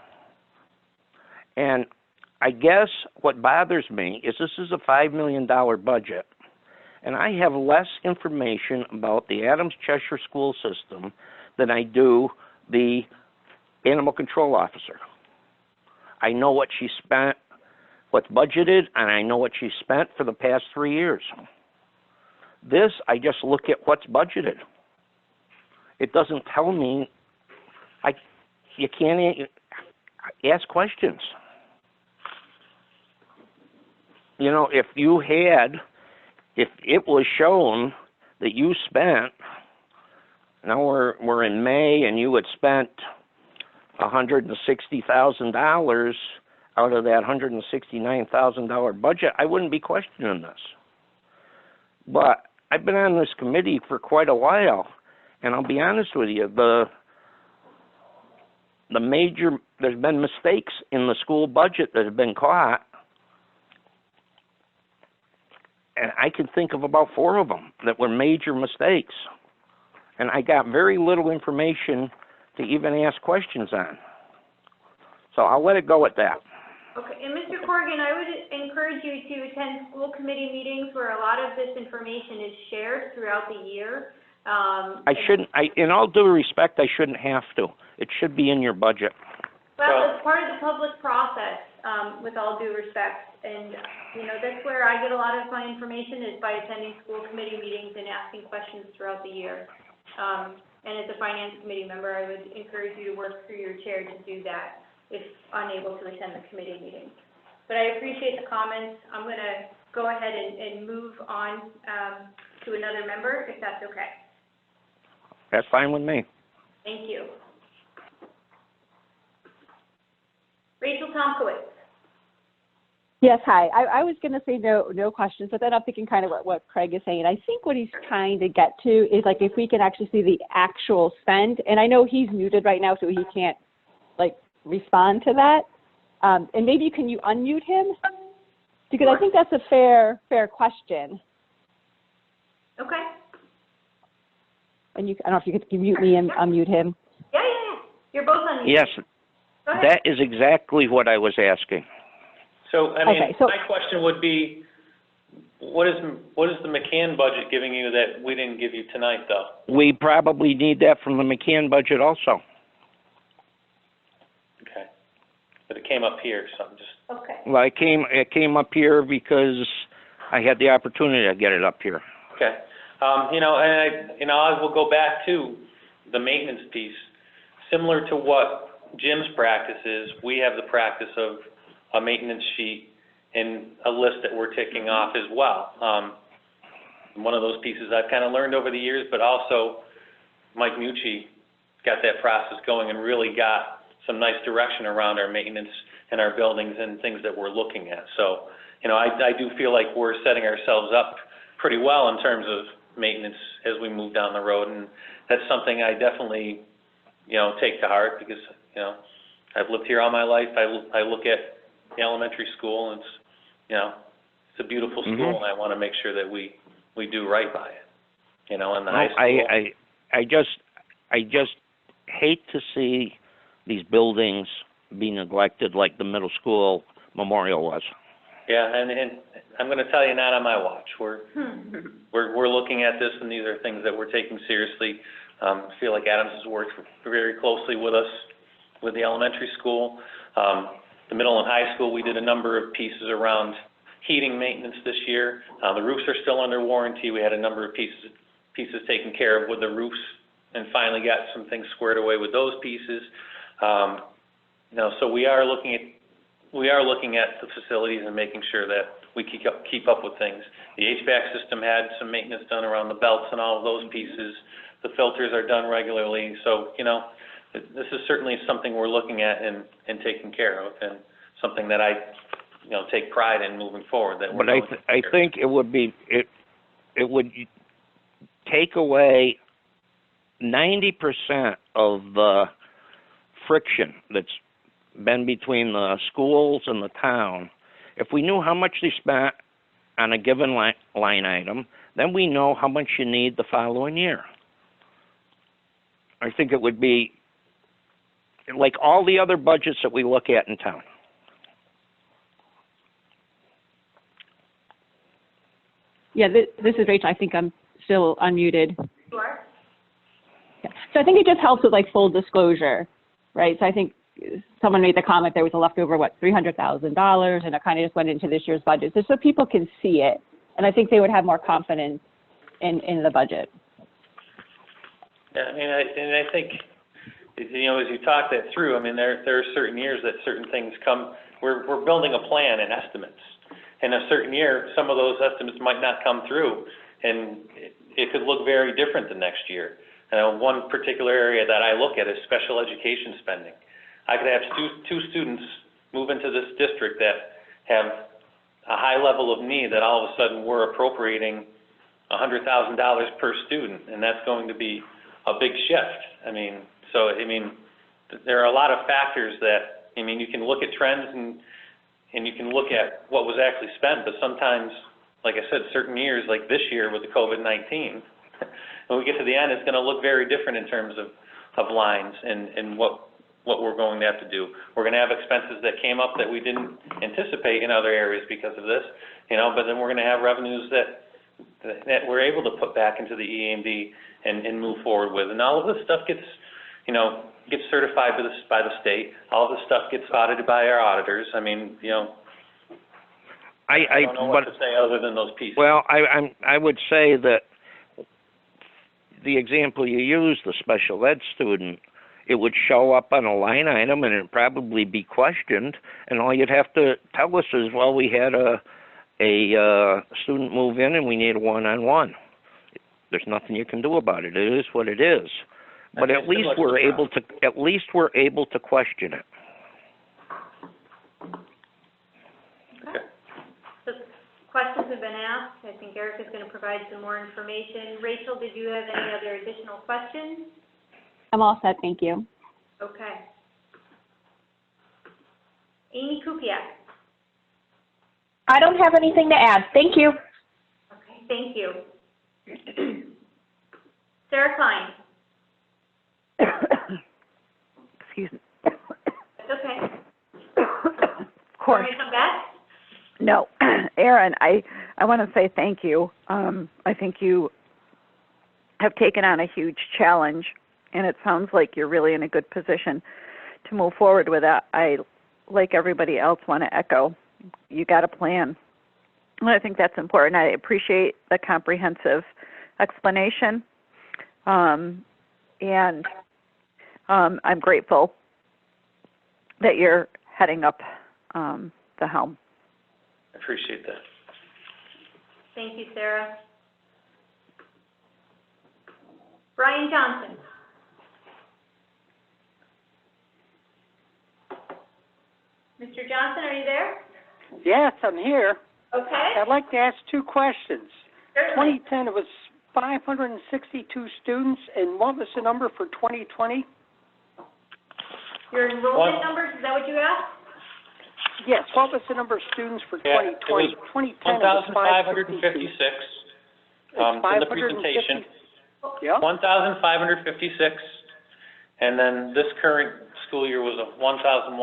And I guess what bothers me is this is a $5 million budget, and I have less information about the Adams Cheshire school system than I do the animal control officer. I know what she spent, what's budgeted, and I know what she spent for the past 3 years. This, I just look at what's budgeted. It doesn't tell me, you can't ask questions. You know, if it was shown that you spent, now we're in May, and you had spent $160,000 out of that $169,000 budget, I wouldn't be questioning this. But I've been on this committee for quite a while, and I'll be honest with you, there's been mistakes in the school budget that have been caught, and I can think of about 4 of them that were major mistakes. And I got very little information to even ask questions on. So I'll let it go at that.
Okay, and Mr. Corrigan, I would encourage you to attend school committee meetings where a lot of this information is shared throughout the year.
In all due respect, I shouldn't have to. It should be in your budget.
Well, it's part of the public process, with all due respect. And, you know, that's where I get a lot of my information is by attending school committee meetings and asking questions throughout the year. And as a finance committee member, I would encourage you to work through your chair to do that if unable to attend the committee meetings. But I appreciate the comments. I'm going to go ahead and move on to another member, if that's okay.
That's fine with me.
Thank you. Rachel Tomkowitz.
Yes, hi. I was going to say no questions, but then I'm thinking kind of what Craig is saying. I think what he's trying to get to is, like, if we can actually see the actual spend, and I know he's muted right now, so he can't, like, respond to that. And maybe can you unmute him? Because I think that's a fair question.
Okay.
And I don't know if you could mute me and unmute him.
Yeah. You're both unmuted.
Yes, that is exactly what I was asking.
So, I mean, my question would be, what is the McCann budget giving you that we didn't give you tonight, though?
We probably need that from the McCann budget also.
Okay. But it came up here, so I'm just...
Okay.
Well, it came up here because I had the opportunity to get it up here.
Okay. You know, and I will go back to the maintenance piece. Similar to what Jim's practice is, we have the practice of a maintenance sheet and a list that we're ticking off as well. One of those pieces I've kind of learned over the years, but also Mike Mucci got that process going and really got some nice direction around our maintenance and our buildings and things that we're looking at. So, you know, I do feel like we're setting ourselves up pretty well in terms of maintenance as we move down the road, and that's something I definitely, you know, take to heart because, you know, I've lived here all my life. I look at the elementary school, and it's, you know, it's a beautiful school, and I want to make sure that we do right by it, you know, and the high school.
I just hate to see these buildings be neglected like the middle school memorial was.
Yeah, and I'm going to tell you, not on my watch. We're looking at this, and these are things that we're taking seriously. I feel like Adams has worked very closely with us with the elementary school. The middle and high school, we did a number of pieces around heating maintenance this year. The roofs are still under warranty. We had a number of pieces taken care of with the roofs, and finally got some things squared away with those pieces. You know, so we are looking at the facilities and making sure that we keep up with things. The HVAC system had some maintenance done around the belts and all of those pieces. The filters are done regularly. So, you know, this is certainly something we're looking at and taking care of, and something that I, you know, take pride in moving forward.
But I think it would take away 90% of the friction that's been between the schools and the town. If we knew how much they spent on a given line item, then we know how much you need the following year. I think it would be like all the other budgets that we look at in town.
Yeah, this is Rachel. I think I'm still unmuted.
You are?
Yeah. So I think it just helps with like full disclosure, right? So I think someone made the comment there was a leftover, $300,000, and it kind of just went into this year's budget. So people can see it, and I think they would have more confidence in the budget.
Yeah, I mean, I think, you know, as you talk that through, I mean, there are certain years that certain things come, we're building a plan and estimates. In a certain year, some of those estimates might not come through, and it could look very different the next year. One particular area that I look at is special education spending. I could have two students move into this district that have a high level of need that all of a sudden we're appropriating $100,000 per student, and that's going to be a big shift. I mean, there are a lot of factors that, I mean, you can look at trends and you can look at what was actually spent, but sometimes, like I said, certain years, like this year with the COVID-19, when we get to the end, it's going to look very different in terms of lines and what we're going to have to do. We're going to have expenses that came up that we didn't anticipate in other areas because of this, you know, but then we're going to have revenues that we're able to put back into the EMD and move forward with. And all of this stuff gets certified by the state. All of this stuff gets audited by our auditors. I mean, you know, I don't know what to say other than those pieces.
Well, I would say that the example you used, the special ed student, it would show up on a line item and it'd probably be questioned, and all you'd have to tell us is, well, we had a student move in and we need a one-on-one. There's nothing you can do about it. It is what it is. But at least we're able to question it.
Okay. So questions have been asked. I think Eric is going to provide some more information. Rachel, did you have any other additional questions?
I'm all set, thank you.
Okay. Amy Kupiak.
I don't have anything to add. Thank you.
Okay, thank you. Sarah Klein.
Excuse me.
That's okay.
Of course.
Want me to come back?
No, Aaron, I want to say thank you. I think you have taken on a huge challenge, and it sounds like you're really in a good position to move forward with that. I, like everybody else, want to echo, you got a plan. And I think that's important. I appreciate the comprehensive explanation, and I'm grateful that you're heading up the helm.
I appreciate that.
Thank you, Sarah. Brian Johnson. Mr. Johnson, are you there?
Yes, I'm here.
Okay.
I'd like to ask two questions.
Certainly.
2010, it was 562 students, and what was the number for 2020?
Your enrollment numbers, is that what you asked?
Yes, what was the number of students for 2020?
It was
2010, it was
1,556. In the
550.
presentation.
Yeah.
1,556, and then this current school year was 1,108.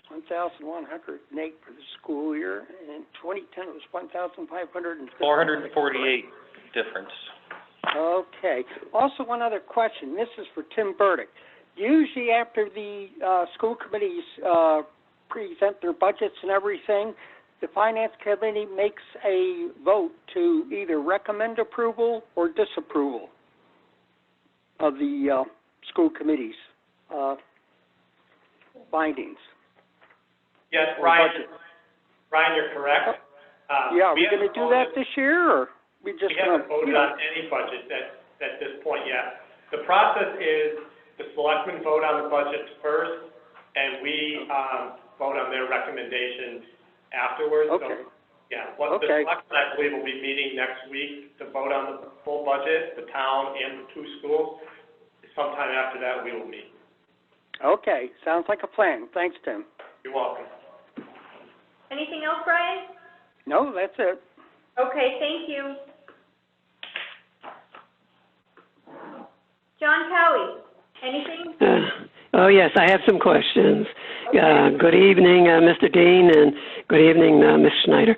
1,108 for the school year, and in 2010 it was 1,550.
448 difference.
Okay. Also, one other question. This is for Tim Burdick. Usually after the school committees present their budgets and everything, the Finance Committee makes a vote to either recommend approval or disapproval of the school committee's findings.
Yes, Brian, you're correct.
Yeah, are we going to do that this year, or we just
We haven't voted on any budget at this point yet. The process is the selectmen vote on the budgets first, and we vote on their recommendations afterwards.
Okay.
So, yeah, the selectmen, I believe, will be meeting next week to vote on the full budget, the town and the two schools. Sometime after that, we will meet.
Okay, sounds like a plan. Thanks, Tim.
You're welcome.
Anything else, Brian?
No, that's it.
Okay, thank you. John Cowie, anything?
Oh, yes, I have some questions. Good evening, Mr. Dean, and good evening, Ms. Schneider.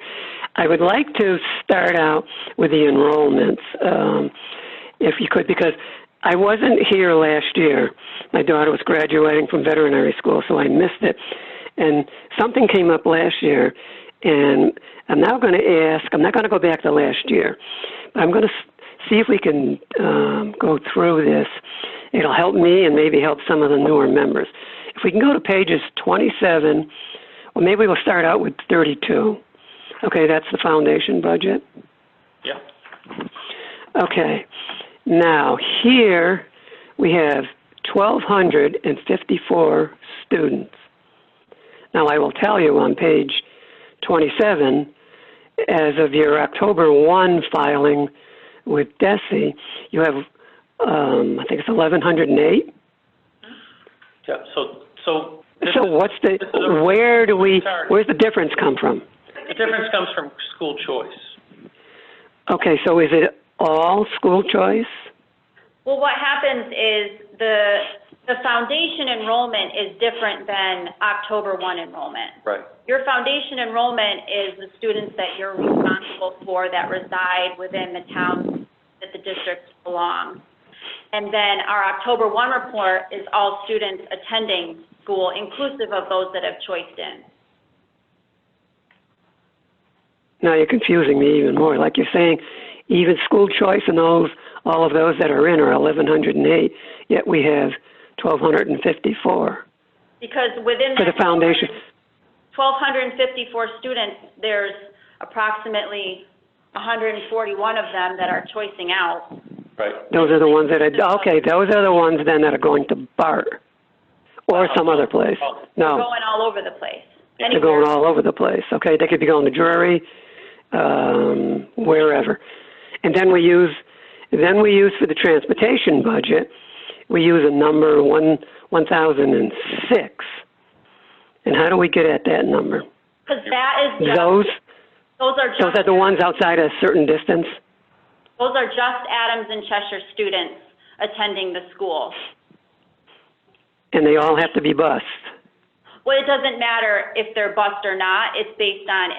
I would like to start out with the enrollments, if you could, because I wasn't here last year. My daughter was graduating from veterinary school, so I missed it. And something came up last year, and I'm now going to ask, I'm not going to go back to last year, but I'm going to see if we can go through this. It'll help me and maybe help some of the newer members. If we can go to pages 27, well, maybe we'll start out with 32. Okay, that's the foundation budget.
Yeah.
Okay. Now, here we have 1,254 students. Now, I will tell you on page 27, as of your October 1 filing with DESE, you have, I think it's 1,108.
Yeah, so
what's the, where's the difference come from?
the difference comes from school choice.
Okay, so is it all school choice?
Well, what happens is the foundation enrollment is different than October 1 enrollment.
Right.
Your foundation enrollment is the students that you're responsible for that reside within the town that the districts belong. And then our October 1 report is all students attending school, inclusive of those that have choiced in.
Now you're confusing me even more. Like you're saying, even school choice and all of those that are in are 1,108, yet we have 1,254.
Because within
for
that
the foundation.
1,254 students, there's approximately 141 of them that are choicing out.
Right.
Those are the ones that are, okay, those are the ones then that are going to BART or some other place.
They're
No,
going all over the place.
they're going all over the place. Okay, they could be going to Drury, wherever. And then we use for the transportation budget, we use a number 1,006. And how do we get at that number?
Because that is just,
Those
those
are the ones outside a certain distance?
Those are just Adams and Cheshire students attending the school.
And they all have to be bused?
Well, it doesn't matter if they're bused or not. It's based on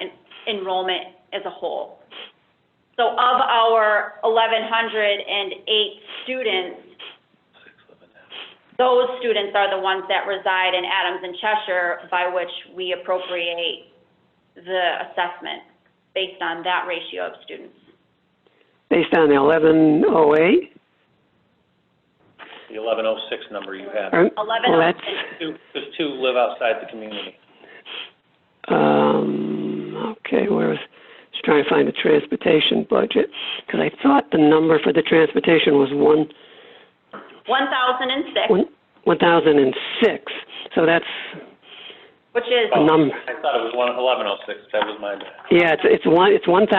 enrollment as a whole. So of our 1,108 students, those students are the ones that reside in Adams and Cheshire, by which we appropriate the assessment based on that ratio of students.
Based on the 1,108?
The 1106 number you have.
1106.
Because two live outside the community.
Okay, where was, just trying to find the transportation budget, because I thought the number for the transportation was
1,006.
1,006, so that's
which is
a number.
I thought it was 1106, that was my bad.
Yeah, it's 1,006,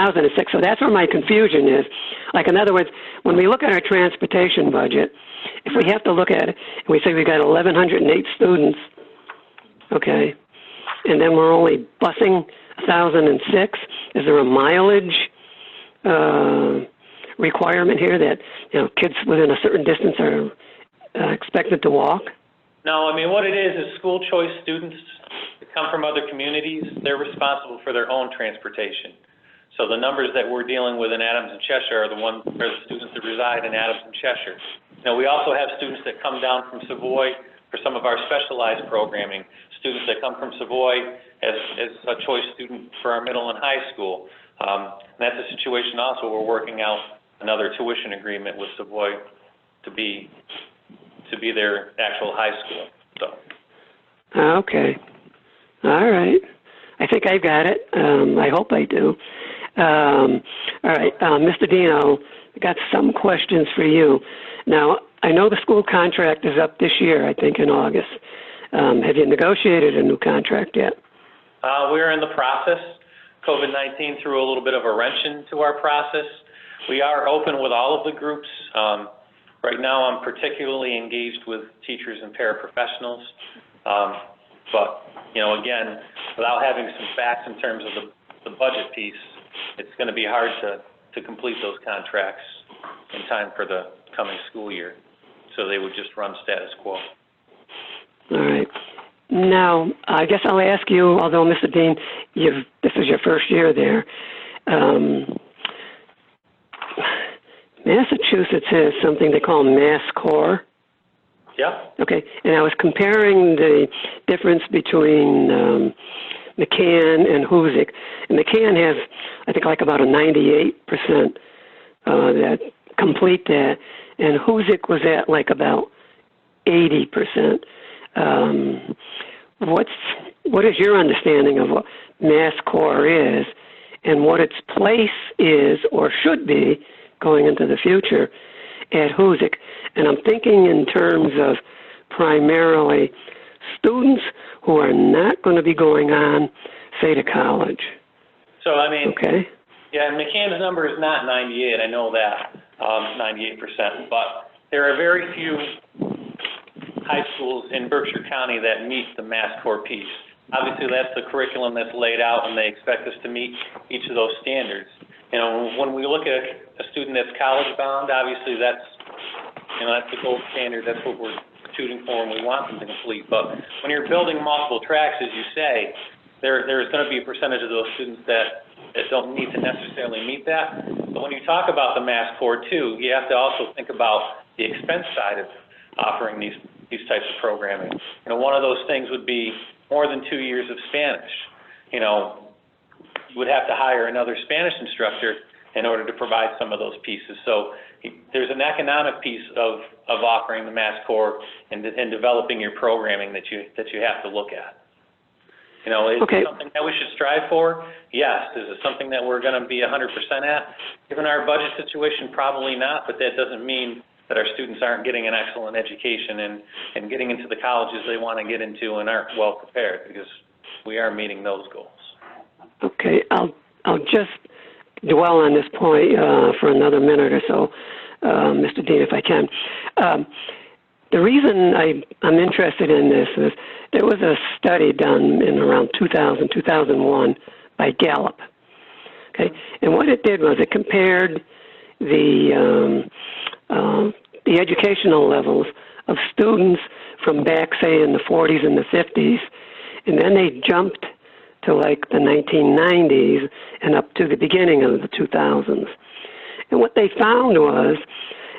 so that's where my confusion is. Like, in other words, when we look at our transportation budget, if we have to look at it, and we say we got 1,108 students, okay, and then we're only busing 1,006, is there a mileage requirement here that, kids within a certain distance are expected to walk?
No, I mean, what it is school choice students that come from other communities, they're responsible for their own transportation. So the numbers that we're dealing with in Adams and Cheshire are the students that reside in Adams and Cheshire. We also have students that come down from Savoy for some of our specialized programming, students that come from Savoy as a choice student for our middle and high school. And that's a situation also we're working out another tuition agreement with Savoy to be their actual high school. So.
Okay. All right. I think I've got it. I hope I do. All right. Mr. Dino, I got some questions for you. Now, I know the school contract is up this year, I think in August. Have you negotiated a new contract yet?
We're in the process. COVID-19 threw a little bit of a wrench into our process. We are open with all of the groups. Right now, I'm particularly engaged with teachers and paraprofessionals. But, again, without having some facts in terms of the budget piece, it's going to be hard to complete those contracts in time for the coming school year. So they would just run status quo.
All right. Now, I guess I'll ask you, although Mr. Dean, this is your first year there. Massachusetts has something they call Mass Core.
Yeah.
Okay, and I was comparing the difference between McCann and Hoosick. And McCann has, I think, like about a 98% that complete that, and Hoosick was at like about 80%. What is your understanding of what Mass Core is, and what its place is or should be going into the future at Hoosick? And I'm thinking in terms of primarily students who are not going to be going on, say, to college.
So, I mean,
okay.
Yeah, McCann's number is not 98, I know that, 98%, but there are very few high schools in Berkshire County that meet the Mass Core piece. Obviously, that's the curriculum that's laid out, and they expect us to meet each of those standards. You know, when we look at a student that's college-bound, obviously that's the gold standard. That's what we're shooting for, and we want them to complete. But when you're building multiple tracks, as you say, there's going to be a percentage of those students that don't need to necessarily meet that. But when you talk about the Mass Core, too, you have to also think about the expense side of offering these types of programming. You know, one of those things would be more than 2 years of Spanish. You know, you would have to hire another Spanish instructor in order to provide some of those pieces. So there's an economic piece of offering the Mass Core and developing your programming that you have to look at. You know, is it something that we should strive for? Yes. Is it something that we're going to be 100% at? Given our budget situation, probably not, but that doesn't mean that our students aren't getting an excellent education and getting into the colleges they want to get into and aren't well prepared, because we are meeting those goals. Okay, I'll just dwell on this point for another minute or so, Mr. Dean, if I can. The reason I'm interested in this is there was a study done in around 2000, 2001 by Gallup. Okay, and what it did was it compared the educational levels of students from back, say, in the 40s and the 50s, and then they jumped to like the 1990s and up to the beginning of the 2000s. And what they found was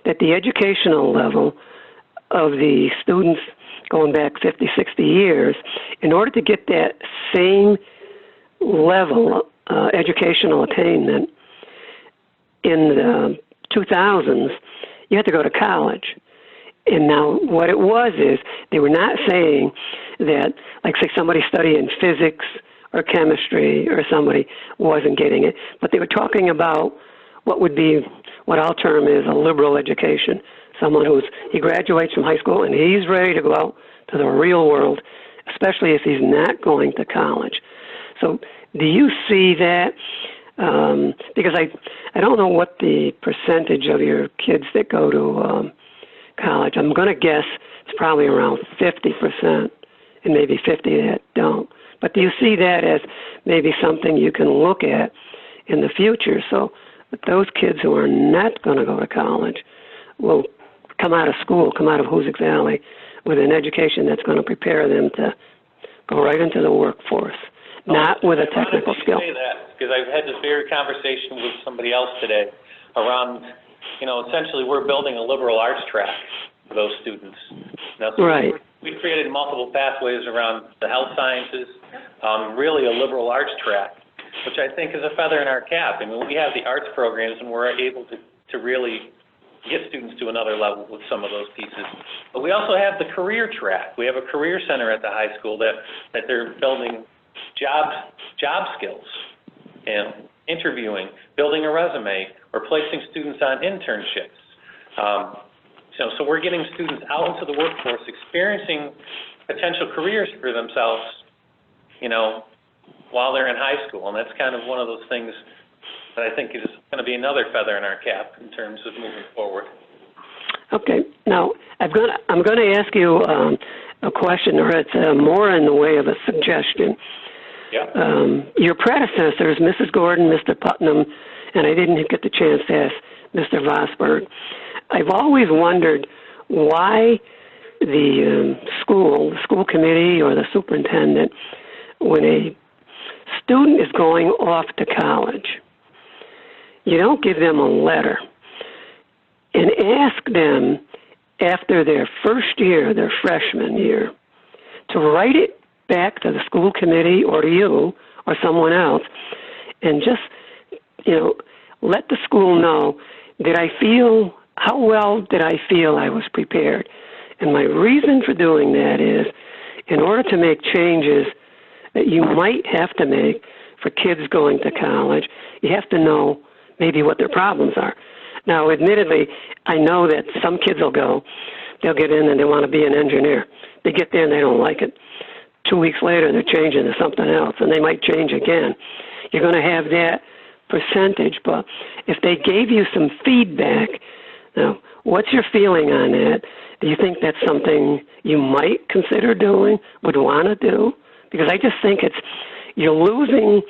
that the educational level of the students going back 50, 60 years, in order to get that same level educational attainment in the 2000s, you had to go to college. And now what it was is they were not saying that, like, say, somebody studying physics or chemistry or somebody wasn't getting it, but they were talking about what would be, what I'll term is a liberal education. Someone he graduates from high school and he's ready to go out to the real world, especially if he's not going to college. So do you see that? Because I don't know what the percentage of your kids that go to college. I'm going to guess it's probably around 50% and maybe 50 that don't. But do you see that as maybe something you can look at in the future, so that those kids who are not going to go to college will come out of school, come out of Hoosick Valley with an education that's going to prepare them to go right into the workforce, not with a technical skill? I say that because I've had this very conversation with somebody else today around, essentially we're building a liberal arts track for those students. Now, so right. We've created multiple pathways around the health sciences, really a liberal arts track, which I think is a feather in our cap. I mean, we have the arts programs and we're able to really get students to another level with some of those pieces. But we also have the career track. We have a career center at the high school that they're building job skills, interviewing, building a resume, or placing students on internships. So we're getting students out into the workforce, experiencing potential careers for themselves, while they're in high school. And that's kind of one of those things that I think is going to be another feather in our cap in terms of moving forward. Okay. Now, I'm going to ask you a question, or it's more in the way of a suggestion.
Your predecessors, Mrs. Gordon, Mr. Putnam, and I didn't get the chance to ask Mr. Vosberg. I've always wondered why the school committee or the superintendent, when a student is going off to college, you don't give them a letter and ask them after their first year, their freshman year, to write it back to the school committee or to you or someone else and just, let the school know, how well did I feel I was prepared? And my reason for doing that is in order to make changes that you might have to make for kids going to college, you have to know maybe what their problems are. Now, admittedly, I know that some kids they'll get in and they want to be an engineer. They get there and they don't like it. 2 weeks later, they're changing to something else, and they might change again. You're going to have that percentage, but if they gave you some feedback, now, what's your feeling on that? Do you think that's something you might consider doing, would want to do? Because I just think you're losing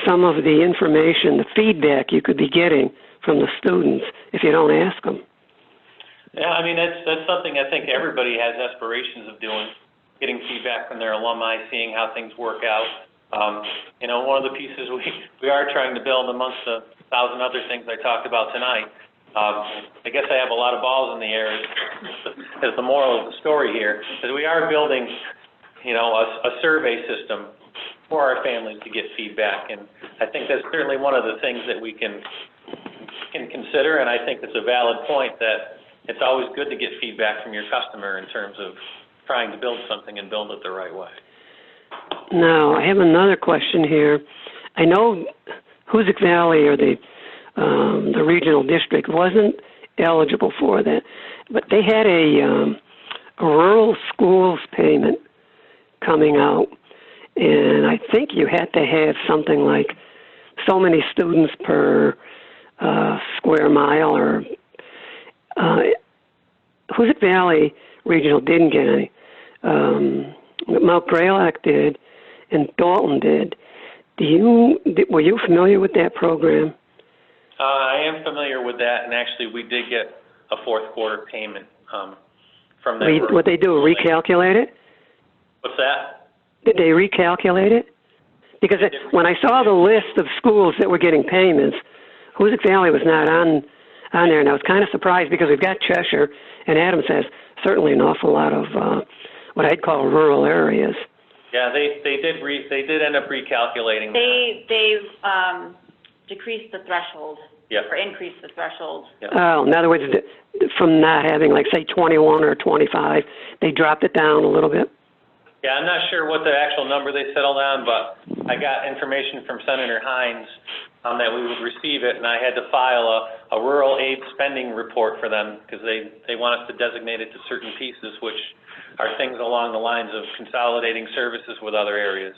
some of the information, the feedback you could be getting from the students if you don't ask them.
Yeah, I mean, that's something I think everybody has aspirations of doing, getting feedback from their alumni, seeing how things work out. One of the pieces we are trying to build amongst the 1,000 other things I talked about tonight, I guess I have a lot of balls in the air as the moral of the story here, is we are building, a survey system for our families to get feedback. And I think that's certainly one of the things that we can consider, and I think it's a valid point that it's always good to get feedback from your customer in terms of trying to build something and build it the right way.
Now, I have another question here. I know Hoosick Valley or the regional district wasn't eligible for that, but they had a rural schools payment coming out, and I think you had to have something like so many students per square mile, or Hoosick Valley Regional didn't get any. Mount Greylock did, and Dalton did. Were you familiar with that program?
I am familiar with that, and actually we did get a fourth quarter payment from that.
What they do, recalculate it?
What's that?
Did they recalculate it? Because when I saw the list of schools that were getting payments, Hoosick Valley was not on there, and I was kind of surprised because we've got Cheshire, and Adams has certainly an awful lot of what I'd call rural areas.
Yeah, they did end up recalculating.
They decreased the threshold.
Yep.
Or increased the threshold.
Yep.
Oh, in other words, from not having, like, say, 21 or 25, they dropped it down a little bit?
Yeah, I'm not sure what the actual number they settled on, but I got information from Senator Hines that we would receive it, and I had to file a rural aid spending report for them because they want us to designate it to certain pieces, which are things along the lines of consolidating services with other areas.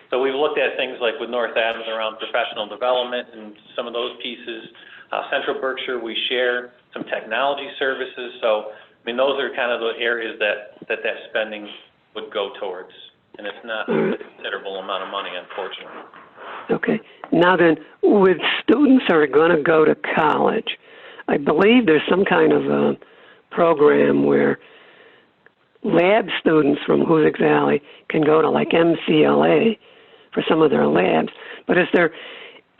So we've looked at things like with North Adams around professional development and some of those pieces. Central Berkshire, we share some technology services. So, I mean, those are kind of the areas that spending would go towards. And it's not a considerable amount of money, unfortunately.
Okay. Now then, with students who are going to go to college, I believe there's some kind of a program where lab students from Hoosick Valley can go to, like, MCLA for some of their labs. But is there,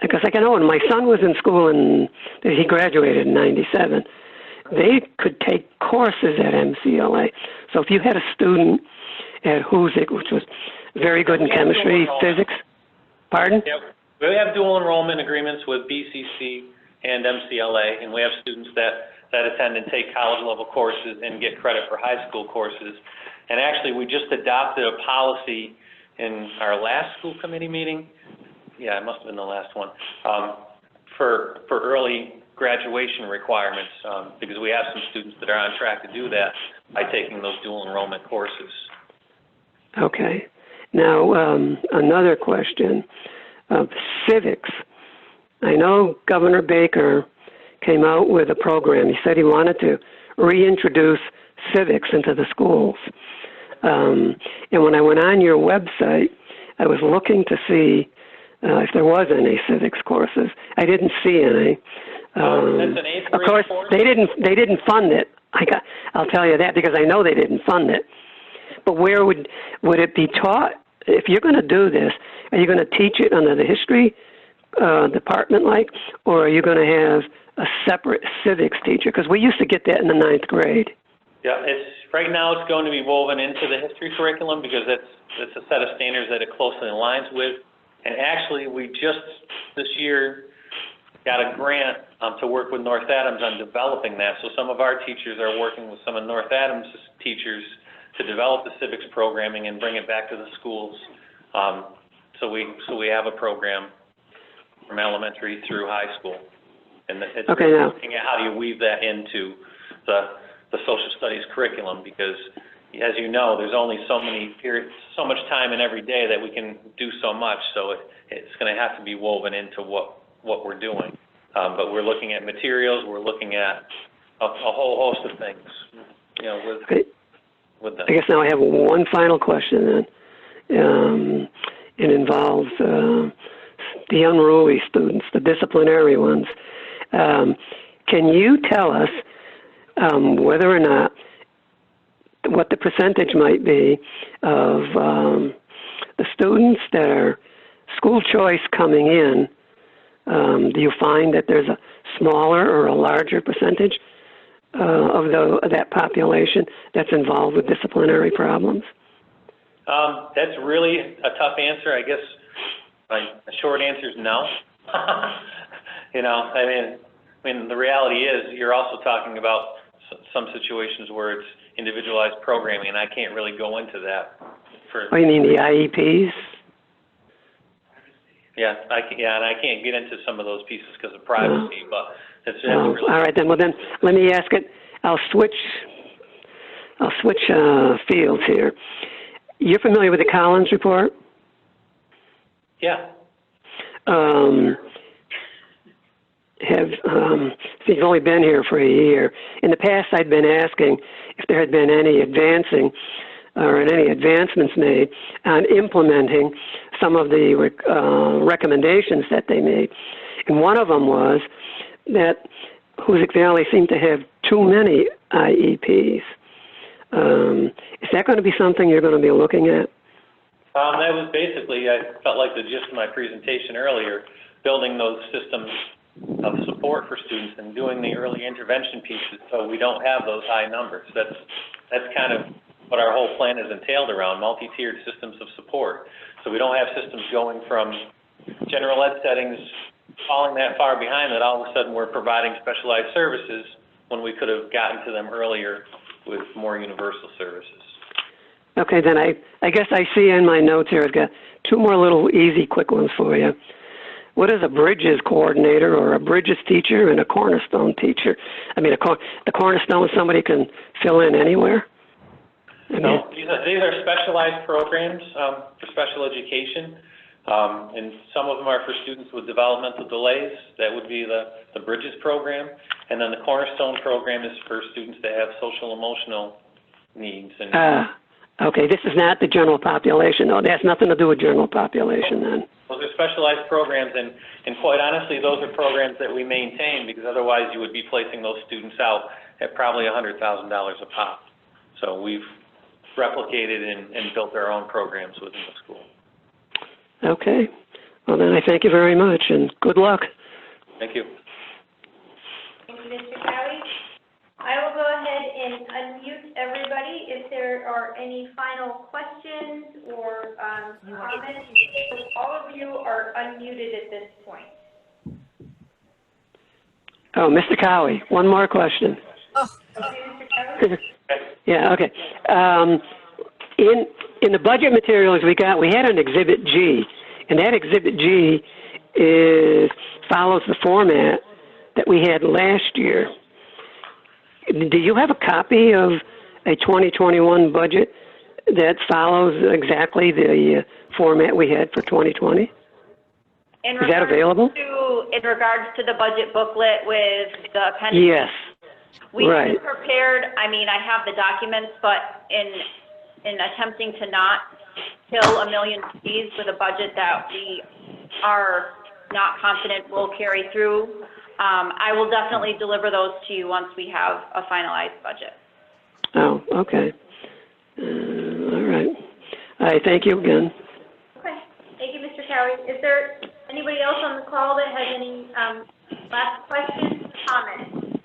because like I know when my son was in school and he graduated in 97, they could take courses at MCLA. So if you had a student at Hoosick, which was very good in chemistry, physics, pardon?
Yep. We have dual enrollment agreements with BCC and MCLA, and we have students that attend and take college-level courses and get credit for high school courses. And actually, we just adopted a policy in our last school committee meeting. Yeah, it must have been the last one, for early graduation requirements, because we have some students that are on track to do that by taking those dual enrollment courses.
Okay. Now, another question. Civics. I know Governor Baker came out with a program. He said he wanted to reintroduce civics into the schools. And when I went on your website, I was looking to see if there was any civics courses. I didn't see any.
That's an eighth
Of
grade
course,
course?
they didn't fund it. I'll tell you that because I know they didn't fund it. But where would it be taught? If you're going to do this, are you going to teach it under the history department, or are you going to have a separate civics teacher? Because we used to get that in the 9th grade.
Yeah, right now it's going to be woven into the history curriculum because it's a set of standards that it closely aligns with. And actually, we just this year got a grant to work with North Adams on developing that. So some of our teachers are working with some of North Adams' teachers to develop the civics programming and bring it back to the schools. So we have a program from elementary through high school. And it's really looking at how do you weave that into the social studies curriculum, because as you know, there's only so much time in every day that we can do so much. So it's going to have to be woven into what we're doing. But we're looking at materials, we're looking at a whole host of things, with them.
I guess now I have one final question then. It involves the unruly students, the disciplinary ones. Can you tell us whether or not, what the percentage might be of the students that are school choice coming in? Do you find that there's a smaller or a larger percentage of that population that's involved with disciplinary problems?
That's really a tough answer. I guess my short answer is no. I mean, the reality is you're also talking about some situations where it's individualized programming, and I can't really go into that.
Oh, you mean the IEPs?
Yeah, and I can't get into some of those pieces because of privacy, but it's really...
All right, then. Well, then let me ask it. I'll switch fields here. You're familiar with the Collins report?
Yeah.
You've only been here for a year. In the past, I'd been asking if there had been any advancements made on implementing some of the recommendations that they made. And one of them was that Hoosick Valley seemed to have too many IEPs. Is that going to be something you're going to be looking at?
That was basically, I felt like the gist of my presentation earlier, building those systems of support for students and doing the early intervention pieces so we don't have those high numbers. That's kind of what our whole plan is entailed around, multi-tiered systems of support. So we don't have systems going from general ed settings falling that far behind that all of a sudden we're providing specialized services when we could have gotten to them earlier with more universal services.
Okay, then I guess I see in my notes here, I've got two more little easy quick ones for you. What is a Bridges coordinator or a Bridges teacher and a Cornerstone teacher? I mean, the Cornerstone somebody can fill in anywhere?
No, these are specialized programs for special education, and some of them are for students with developmental delays. That would be the Bridges program, and then the Cornerstone program is for students that have social emotional needs.
Okay, this is not the general population. No, that has nothing to do with general population then.
Those are specialized programs, and quite honestly, those are programs that we maintain because otherwise you would be placing those students out at probably $100,000 a pop. So we've replicated and built our own programs within the school.
Okay. Well, then I thank you very much, and good luck.
Thank you.
Thank you, Mr. Cowie. I will go ahead and unmute everybody if there are any final questions or comments. All of you are unmuted at this point.
Oh, Mr. Cowie, one more question.
Oh, okay, Mr. Cowie?
Yeah, okay. In the budget materials we got, we had an Exhibit G, and that Exhibit G follows the format that we had last year. Do you have a copy of a 2021 budget that follows exactly the format we had for 2020? Is that available?
In regards to the budget booklet with the appendix?
Yes.
We've
right.
prepared, I mean, I have the documents, but in attempting to not kill a million fees with a budget that we are not confident will carry through. I will definitely deliver those to you once we have a finalized budget.
Oh, okay. All right. All right, thank you again.
Okay, thank you, Mr. Cowie. Is there anybody else on the call that has any last questions or comments?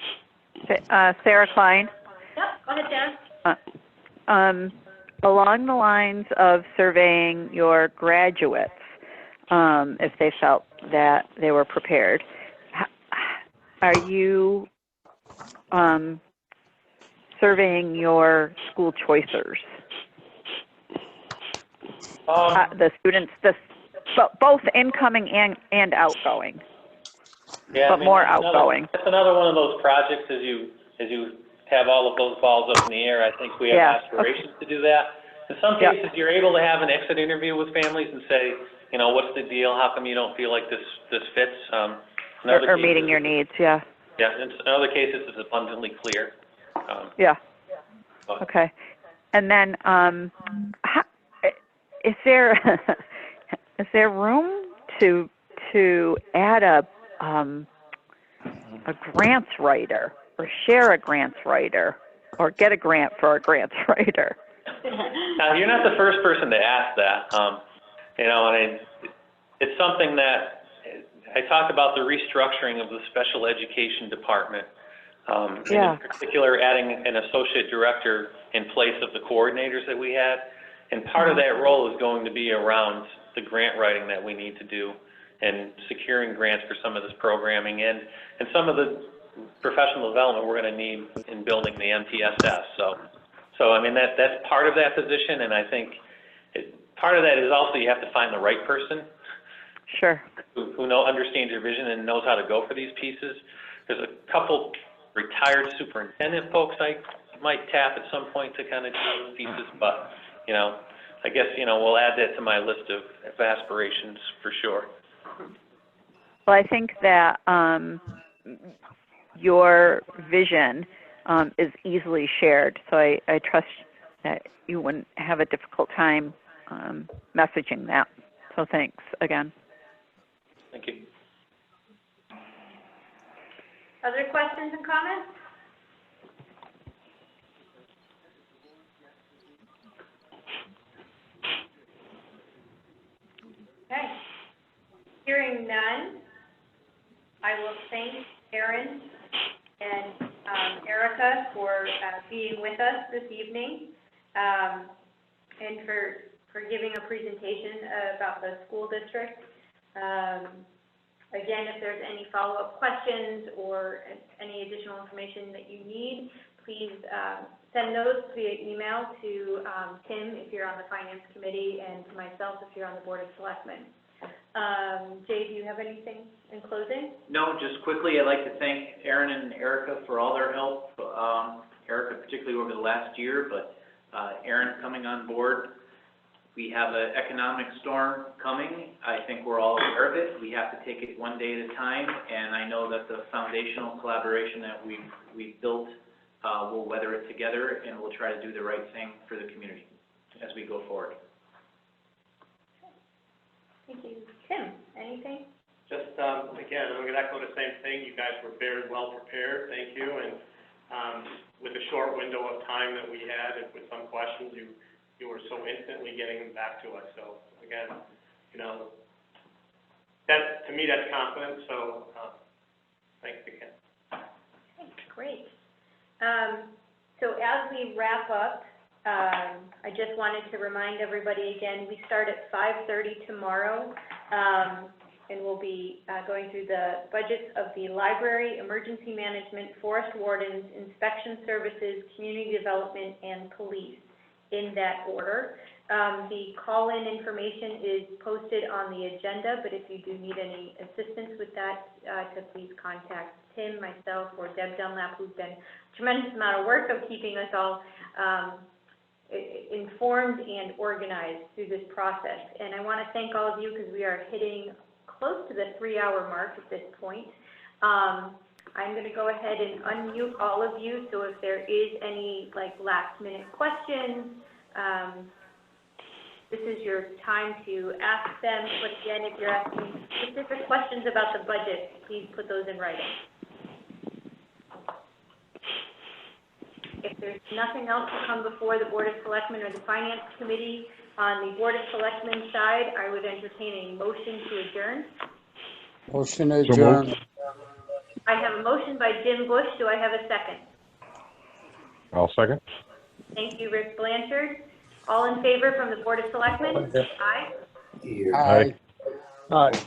Sarah Klein.
Yep, go ahead, Sarah.
Along the lines of surveying your graduates, if they felt that they were prepared, are you surveying your school choicers? The students, both incoming and outgoing,
Yeah,
but more outgoing.
That's another one of those projects as you have all of those balls up in the air. I think we have aspirations to do that. In some cases, you're able to have an exit interview with families and say, you know, what's the deal? How come you don't feel like this fits?
Or meeting your needs, yeah.
Yeah, in other cases, it's abundantly clear.
Okay. And then, is there room to add a grants writer, or share a grants writer, or get a grant for a grants writer?
Now, you're not the first person to ask that. You know, and it's something that I talked about, the restructuring of the special education department. And in particular, adding an associate director in place of the coordinators that we had. And part of that role is going to be around the grant writing that we need to do and securing grants for some of this programming and some of the professional development we're going to need in building the MTSS. So I mean, that's part of that position, and I think part of that is also you have to find the right person.
Sure.
Who understands your vision and knows how to go for these pieces. There's a couple retired superintendent folks I might tap at some point to kind of do those pieces, but, you know, I guess, you know, we'll add that to my list of aspirations for sure.
Well, I think that your vision is easily shared, so I trust that you wouldn't have a difficult time messaging that. So thanks again.
Thank you.
Other questions and comments? Okay. Hearing none, I will thank Aaron and Erica for being with us this evening and for giving a presentation about the school district. Again, if there's any follow-up questions or any additional information that you need, please send those via email to Tim if you're on the Finance Committee and to myself if you're on the Board of Selectmen. Jay, do you have anything in closing?
No, just quickly, I'd like to thank Aaron and Erica for all their help. Erica particularly over the last year, but Aaron coming on board. We have an economic storm coming. I think we're all aware of it. We have to take it one day at a time, and I know that the foundational collaboration that we've built will weather it together, and we'll try to do the right thing for the community as we go forward.
Thank you. Tim, anything?
Just, again, I'm going to echo the same thing. You guys were very well prepared. Thank you. And with the short window of time that we had, and with some questions, you were so instantly getting back to us. So again, you know, to me, that's confidence. So thanks again.
Okay, great. So as we wrap up, I just wanted to remind everybody again, we start at 5:30 tomorrow, and we'll be going through the budgets of the library, emergency management, forest wardens, inspection services, community development, and police, in that order. The call-in information is posted on the agenda, but if you do need any assistance with that, to please contact Tim, myself, or Deb Dunlap, who's done a tremendous amount of work of keeping us all informed and organized through this process. And I want to thank all of you because we are hitting close to the 3-hour mark at this point. I'm going to go ahead and unmute all of you, so if there is any last minute questions, this is your time to ask them. But again, if you're asking specific questions about the budget, please put those in writing. If there's nothing else to come before the Board of Selectmen or the Finance Committee, on the Board of Selectmen side, I would entertain a motion to adjourn.
Motion adjourned.
I have a motion by Jim Bush. Do I have a second?
I'll second.
Thank you, Rick Blanchard. All in favor from the Board of Selectmen? Aye.
Aye.
Aye.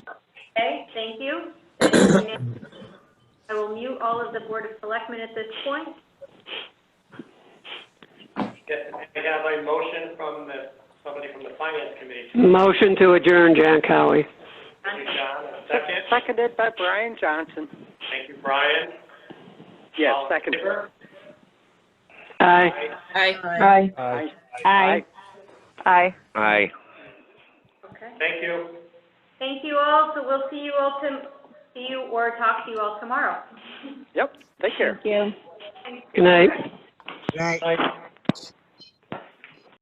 Okay, thank you. I will mute all of the Board of Selectmen at this point.
Yes, I have a motion from somebody from the Finance Committee.
Motion to adjourn, John Cowie.
Thank you, John. A second.
Seconded by Brian Johnson.
Thank you, Brian.
Yes,
All in
seconded.
favor?
Aye.
Aye.
Aye.
Aye.
Aye.
Aye.
Aye.
Okay.
Thank you.
Thank you all. So we'll see you all see you or talk to you all tomorrow.
Yep, take care.
Thank you.
Good night.
Good night.
Aye.